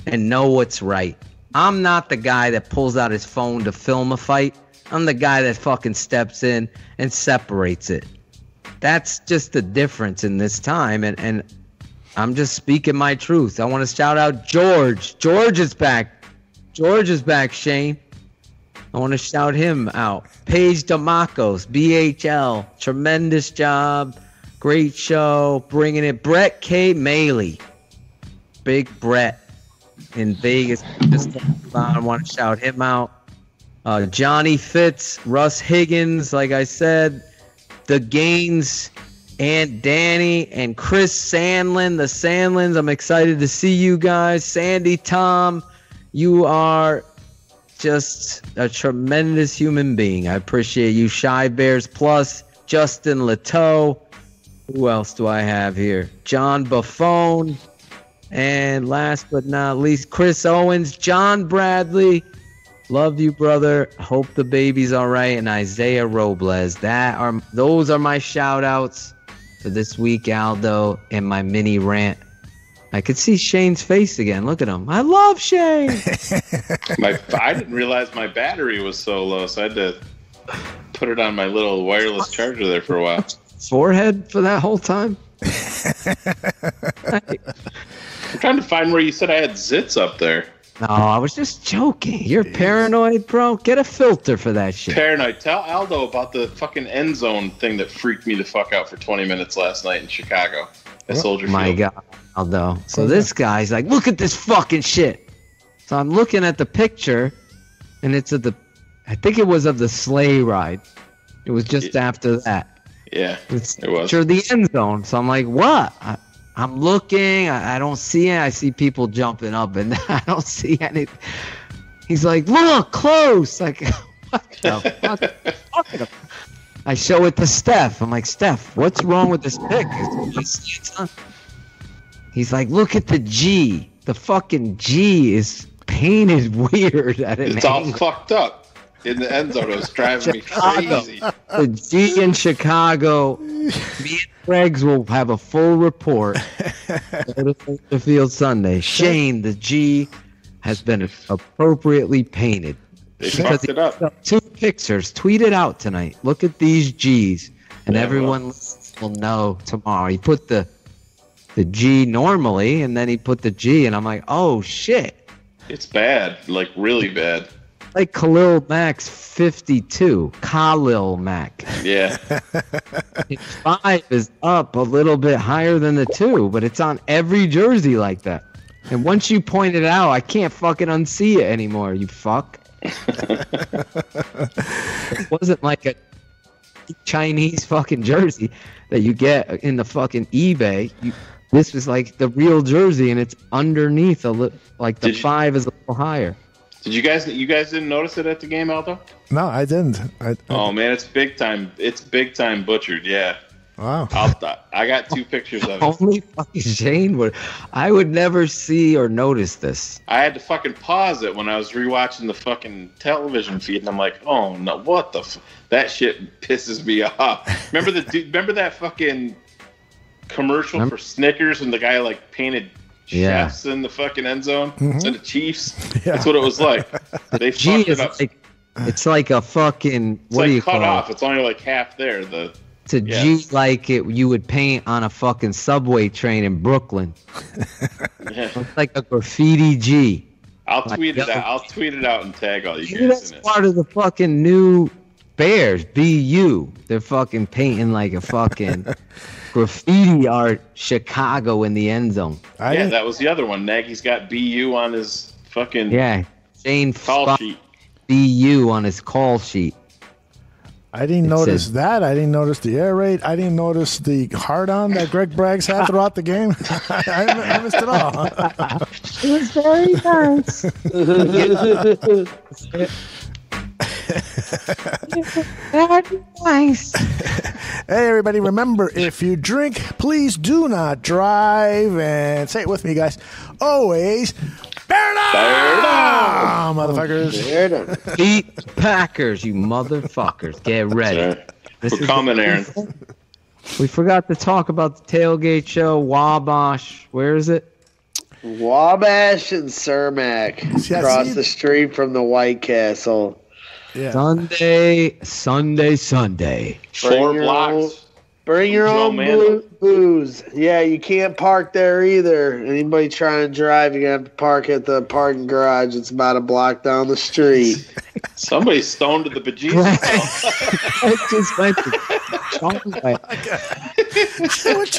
and know what's right. I'm not the guy that pulls out his phone to film a fight. I'm the guy that fucking steps in and separates it. That's just the difference in this time, and I'm just speaking my truth. I want to shout out George. George is back. George is back, Shayne. I want to shout him out. Paige Demacos, BHL, tremendous job. Great show, bringing it. Brett K. Maley. Big Brett in Vegas. I want to shout him out. Johnny Fitz, Russ Higgins, like I said, the Gaines, and Danny, and Chris Sandlin, the Sandlins. I'm excited to see you guys. Sandy, Tom, you are just a tremendous human being. I appreciate you. Shy Bears Plus, Justin Leteau. Who else do I have here? John Buffone. And last but not least, Chris Owens, John Bradley. Love you, brother. Hope the baby's all right. And Isaiah Robles. Those are my shout outs for this week, Aldo, and my mini rant. I could see Shayne's face again. Look at him. I love Shayne. I didn't realize my battery was so low, so I had to put it on my little wireless charger there for a while. Forehead for that whole time? I'm trying to find where you said I had zits up there. No, I was just joking. You're paranoid, bro. Get a filter for that shit. Paranoid. Tell Aldo about the fucking end zone thing that freaked me the fuck out for 20 minutes last night in Chicago at Soldier Field. My God, Aldo. So this guy's like, look at this fucking shit. So I'm looking at the picture, and it's I think it was of the sleigh ride. It was just after that. Yeah, it was. Sure, the end zone. So I'm like, what? I'm looking. I don't see it. I see people jumping up, and I don't see anything. He's like, look, close. Like, what the fuck? I show it to Steph. I'm like, Steph, what's wrong with this pic? He's like, look at the G. The fucking G is painted weird at an It's all fucked up in the end zone. It was driving me crazy. The G in Chicago. Me and Greg's will have a full report. Go to the field Sunday. Shayne, the G has been appropriately painted. They fucked it up. 2 pictures. Tweet it out tonight. Look at these G's, and everyone will know tomorrow. He put the G normally, and then he put the G, and I'm like, oh shit. It's bad, like really bad. Like Khalil Mack's 52. Khalil Mack. Yeah. 5 is up a little bit higher than the 2, but it's on every jersey like that. And once you point it out, I can't fucking unsee it anymore, you fuck. It wasn't like a Chinese fucking jersey that you get in the fucking eBay. This was like the real jersey, and it's underneath like the 5 is a little higher. Did you guys didn't notice it at the game, Aldo? No, I didn't. Oh man, it's big time. It's big time butchered. Yeah. Wow. I got 2 pictures of it. Only fucking Shayne would. I would never see or notice this. I had to fucking pause it when I was rewatching the fucking television feed, and I'm like, oh no, what the? That shit pisses me off. Remember that fucking commercial for Snickers, and the guy like painted chefs in the fucking end zone to the Chiefs. Yeah. That's what it was like. They fucked it up. It's like a fucking what do you call it? Cut off. It's only like half there. It's a G like you would paint on a fucking subway train in Brooklyn. It's like a graffiti G. I'll tweet it out. I'll tweet it out and tag all you guys in it. That's part of the fucking new Bears. BU. They're fucking painting like a fucking graffiti art Chicago in the end zone. Yeah, that was the other one. Nagy's got BU on his fucking Shayne call sheet. BU on his call sheet. I didn't notice that. I didn't notice the air raid. I didn't notice the hard-on that Greg Braggs had throughout the game. I missed it all. It was very nice. Very nice. Hey, everybody, remember, if you drink, please do not drive. And say it with me, guys. Always bear down, motherfuckers. Beat Packers, you motherfuckers. Get ready. We're coming, Aaron. We forgot to talk about the tailgate show. Wabash. Where is it? Wabash and Cermak. Across the street from the White Castle. Yeah. Sunday. 4 blocks. Bring your own booze. Yeah, you can't park there either. Anybody trying to drive, you're going to have to park at the parking garage. It's about a block down the street. Somebody stoned to the bejesus. I just went to What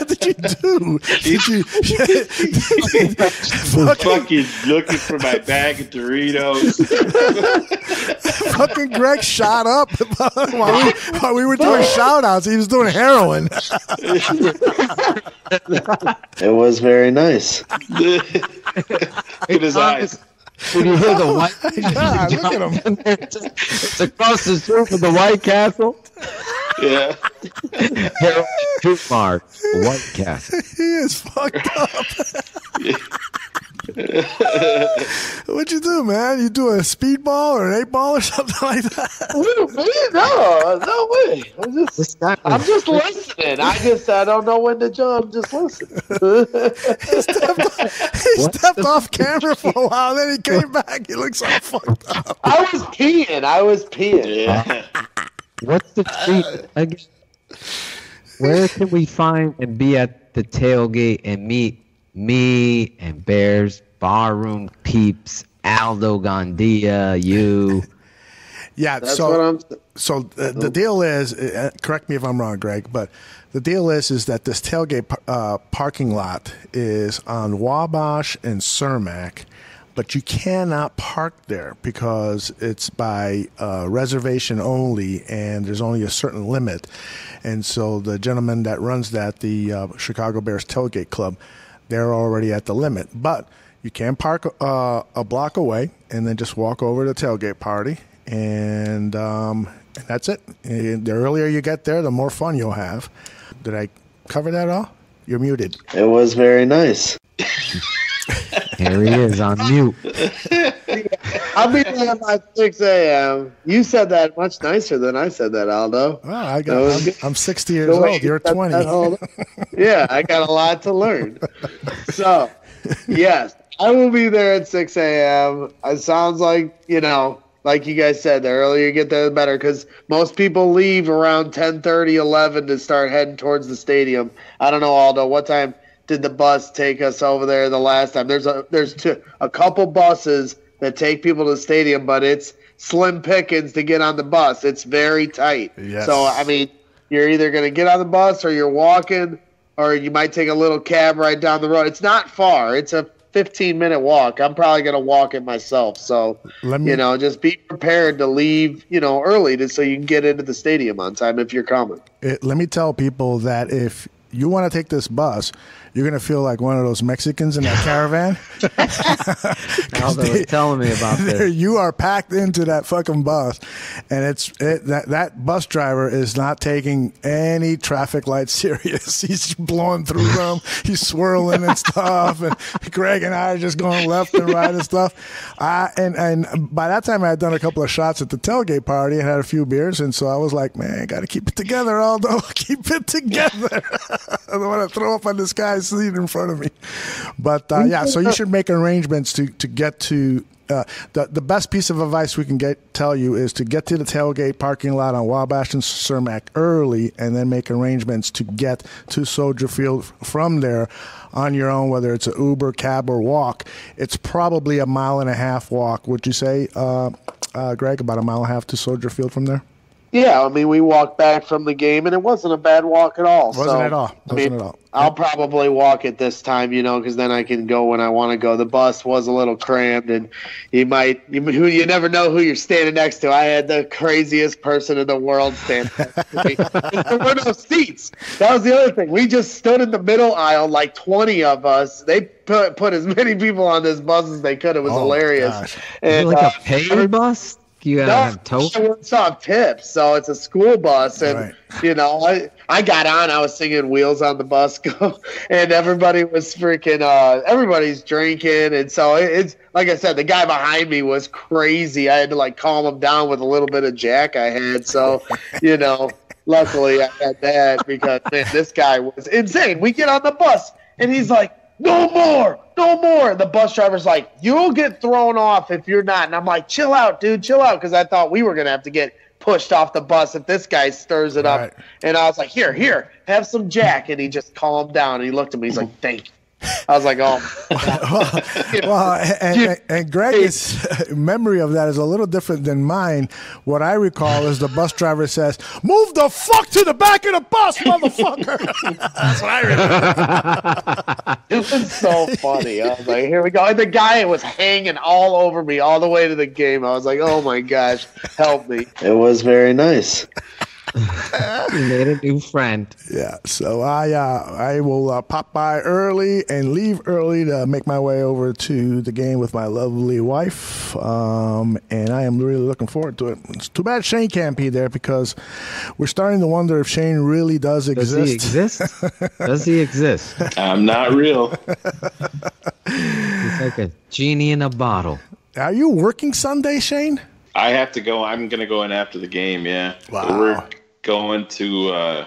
did you do? Did you fucking looking for my bag of Doritos? Fucking Greg shot up while we were doing shout outs. He was doing heroin. It was very nice. Look at his eyes. When you hear the White God, look at him. It's across the street from the White Castle. Yeah. Tooth mark, the White Castle. He is fucked up. What'd you do, man? You do a speedball or an 8-ball or something like that? No way. I'm just listening. I don't know when to jump. I'm just listening. He stepped off camera for a while, then he came back. He looks all fucked up. I was peeing. Yeah. What's the treat again? Where can we find and be at the tailgate and meet me and Bears Barroom peeps, Aldo, Gandia, you? Yeah, That's what I'm. The deal is, correct me if I'm wrong, Greg, but the deal is that this tailgate parking lot is on Wabash and Cermak, but you cannot park there because it's by reservation only, and there's only a certain limit. And so the gentleman that runs that, the Chicago Bears Tailgate Club, they're already at the limit. But you can park a block away and then just walk over to the tailgate party, and that's it. And the earlier you get there, the more fun you'll have. Did I cover that all? You're muted. It was very nice. Here he is on mute. I'll be there at 6 a.m. You said that much nicer than I said that, Aldo. Well, I'm 60 years old. You're 20. Yeah, I got a lot to learn. So, yes, I will be there at 6 a.m. It sounds like, like you guys said, the earlier you get there, the better, because most people leave around 10:30, 11 to start heading towards the stadium. I don't know, Aldo, what time did the bus take us over there the last time? There's a couple buses that take people to the stadium, but it's slim pickings to get on the bus. It's very tight. Yes. So, I mean, you're either going to get on the bus or you're walking, or you might take a little cab right down the road. It's not far. It's a 15-minute walk. I'm probably going to walk it myself. So, just be prepared to leave, early so you can get into the stadium on time if you're coming. Let me tell people that if you want to take this bus, you're going to feel like one of those Mexicans in that caravan. Aldo was telling me about this. You are packed into that fucking bus, and that bus driver is not taking any traffic lights serious. He's blowing through them. He's swirling and stuff, and Greg and I are just going left and right and stuff. And by that time, I had done a couple of shots at the tailgate party and had a few beers, and so I was like, man, I got to keep it together, Aldo. Keep it together. I don't want to throw up on this guy's seat in front of me. But, so you should make arrangements to get to the best piece of advice we can tell you is to get to the tailgate parking lot on Wabash and Cermak early, and then make arrangements to get to Soldier Field from there on your own, whether it's an Uber, cab, or walk. It's probably a 1.5 mile walk. Would you say, Greg, about 1.5 miles to Soldier Field from there? Yeah, I mean, we walked back from the game, and it wasn't a bad walk at all. Wasn't at all. I'll probably walk it this time, because then I can go when I want to go. The bus was a little crammed, and you never know who you're standing next to. I had the craziest person in the world stand next to me. There were no seats. That was the other thing. We just stood in the middle aisle, like 20 of us. They put as many people on this bus as they could. It was hilarious. Gosh. And like a paid bus? You have toast? It's off tips, so it's a school bus, and I got on. I was singing "Wheels on the Bus Go," and everybody was freaking. Everybody's drinking, and so it's like I said. The guy behind me was crazy. I had to calm him down with a little bit of Jack I had. So, luckily I had that because man, this guy was insane. We get on the bus, and he's like, "No more, no more." The bus driver's like, "You'll get thrown off if you're not." And I'm like, "Chill out, dude, chill out," because I thought we were going to have to get pushed off the bus if this guy stirs it up. And I was like, here, have some Jack. And he just calmed down. And he looked at me. He's like, thank you. I was like, oh. And Greg's memory of that is a little different than mine. What I recall is the bus driver says, "Move the fuck to the back of the bus, motherfucker." That's what I remember. It was so funny. I was like, here we go. And the guy was hanging all over me all the way to the game. I was like, oh my gosh, help me. It was very nice. You made a new friend. Yeah, so I will pop by early and leave early to make my way over to the game with my lovely wife, and I am really looking forward to it. It's too bad Shayne can't be there because we're starting to wonder if Shayne really does exist. Does he exist? Does he exist? I'm not real. He's like a genie in a bottle. Are you working Sunday, Shayne? I have to go. I'm going to go in after the game, yeah. Wow. So we're going to,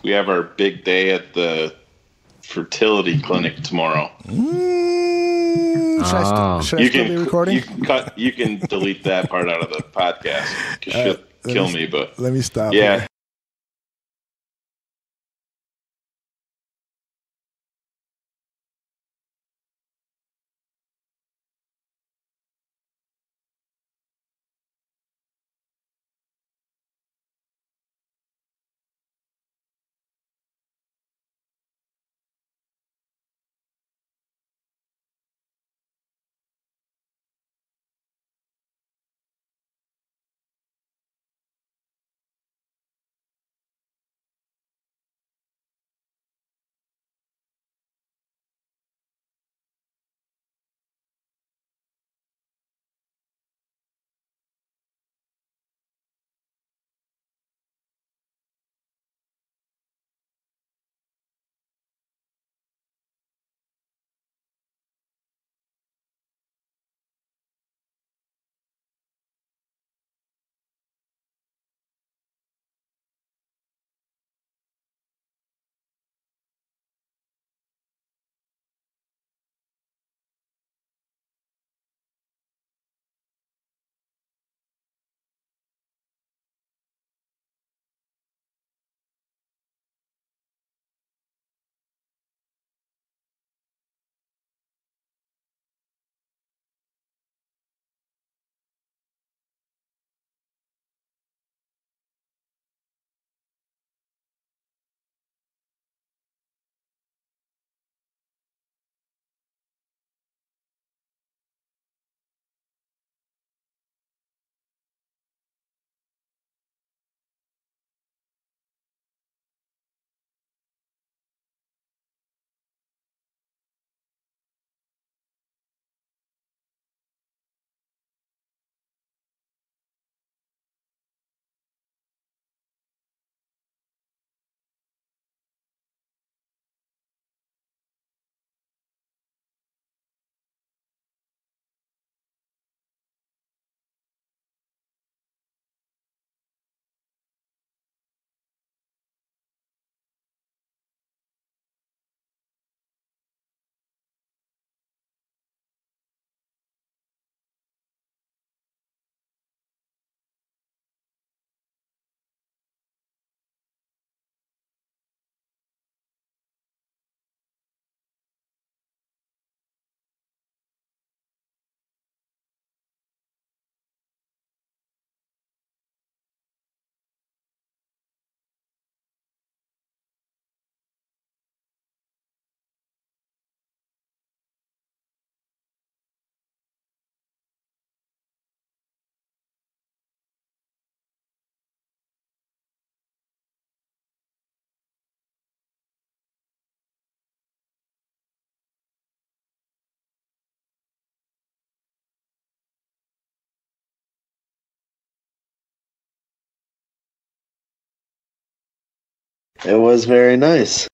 we have our big day at the fertility clinic tomorrow. Should I still be recording? You can delete that part out of the podcast because she'll kill me. But let me stop. Yeah. Here. It was very nice.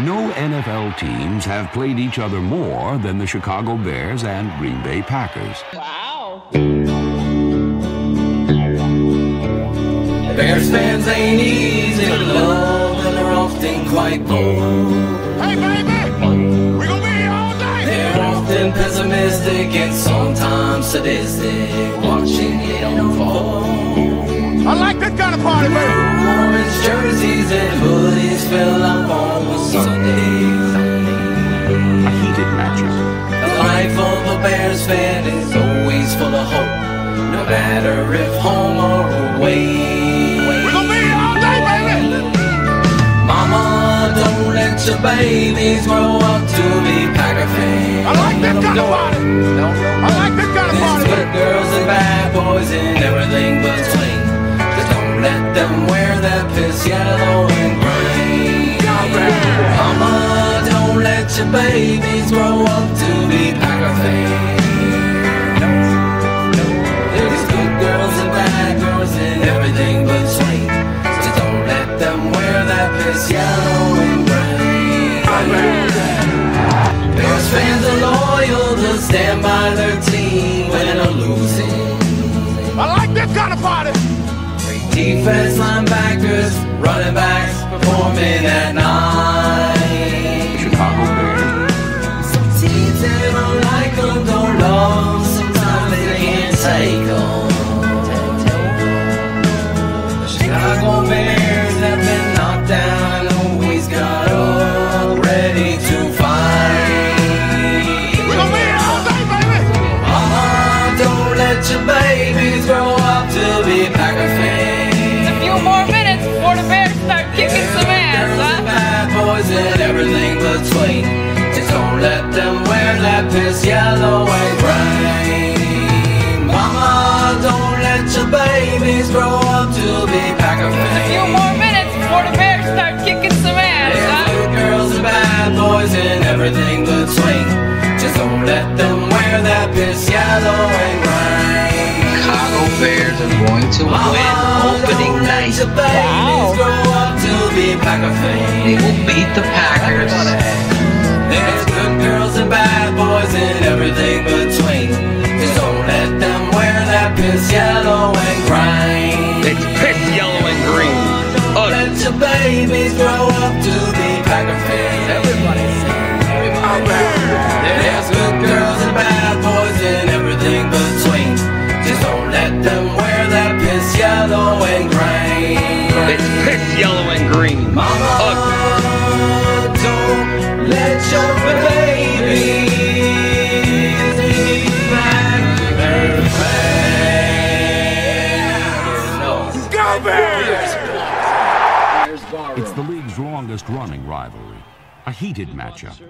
No NFL teams have played each other more than the Chicago Bears and Green Bay Packers. Wow. Bears fans ain't easy to love, and they're often quite bold. Hey, baby! We gonna be here all day! They're often pessimistic and sometimes sadistic, watching it unfold. I like this kind of party, baby! Orange jerseys and hoodies fill up almost Sundays. A heated matchup. The life of a Bears fan is always full of hope, no matter if home or away. We're gonna be here all day, baby! Mama, don't let your babies grow up to be Packer fans. I like this kind of party! I like this kind of party! There's good girls and bad boys and everything between. Just don't let them wear that piss yellow and green. Mama, don't let your babies grow up to be Packer fans. There's good girls and bad girls and everything between. Just don't let them wear that piss yellow and green. Bears fans are loyal to stand by their team when they're losing. I like this kind of party. Defense linebackers, running backs, performing at night. Chicago Bears. Some teams that don't like them, don't love them. Sometimes they can't take them. The Chicago Bears have been knocked down and always got up, ready to fight. We're gonna be here all day, baby! Mama, don't let your babies grow up to be Packer fans. More minutes before the Bears start kicking some ass, huh? Bad boys and everything between. Just don't let them wear that piss yellow and green. Mama, don't let your babies grow up to be Packer fans. A few more minutes before the Bears start kicking some ass, huh? Good girls and bad boys and everything between. Just don't let them wear that piss yellow and green. Chicago Bears are going to win opening night. Wow. They will beat the Packers. There's good girls and bad boys and everything between. Just don't let them wear that piss yellow and green. It's piss yellow and green. Don't let your babies grow up to be Packer fans. Everybody there's good girls and bad boys and everything between. Just don't let them wear that piss yellow and green. It's piss yellow and green. Mama, don't let your babies be Packer fans. Go Bears! It's the league's longest running rivalry. A heated matchup.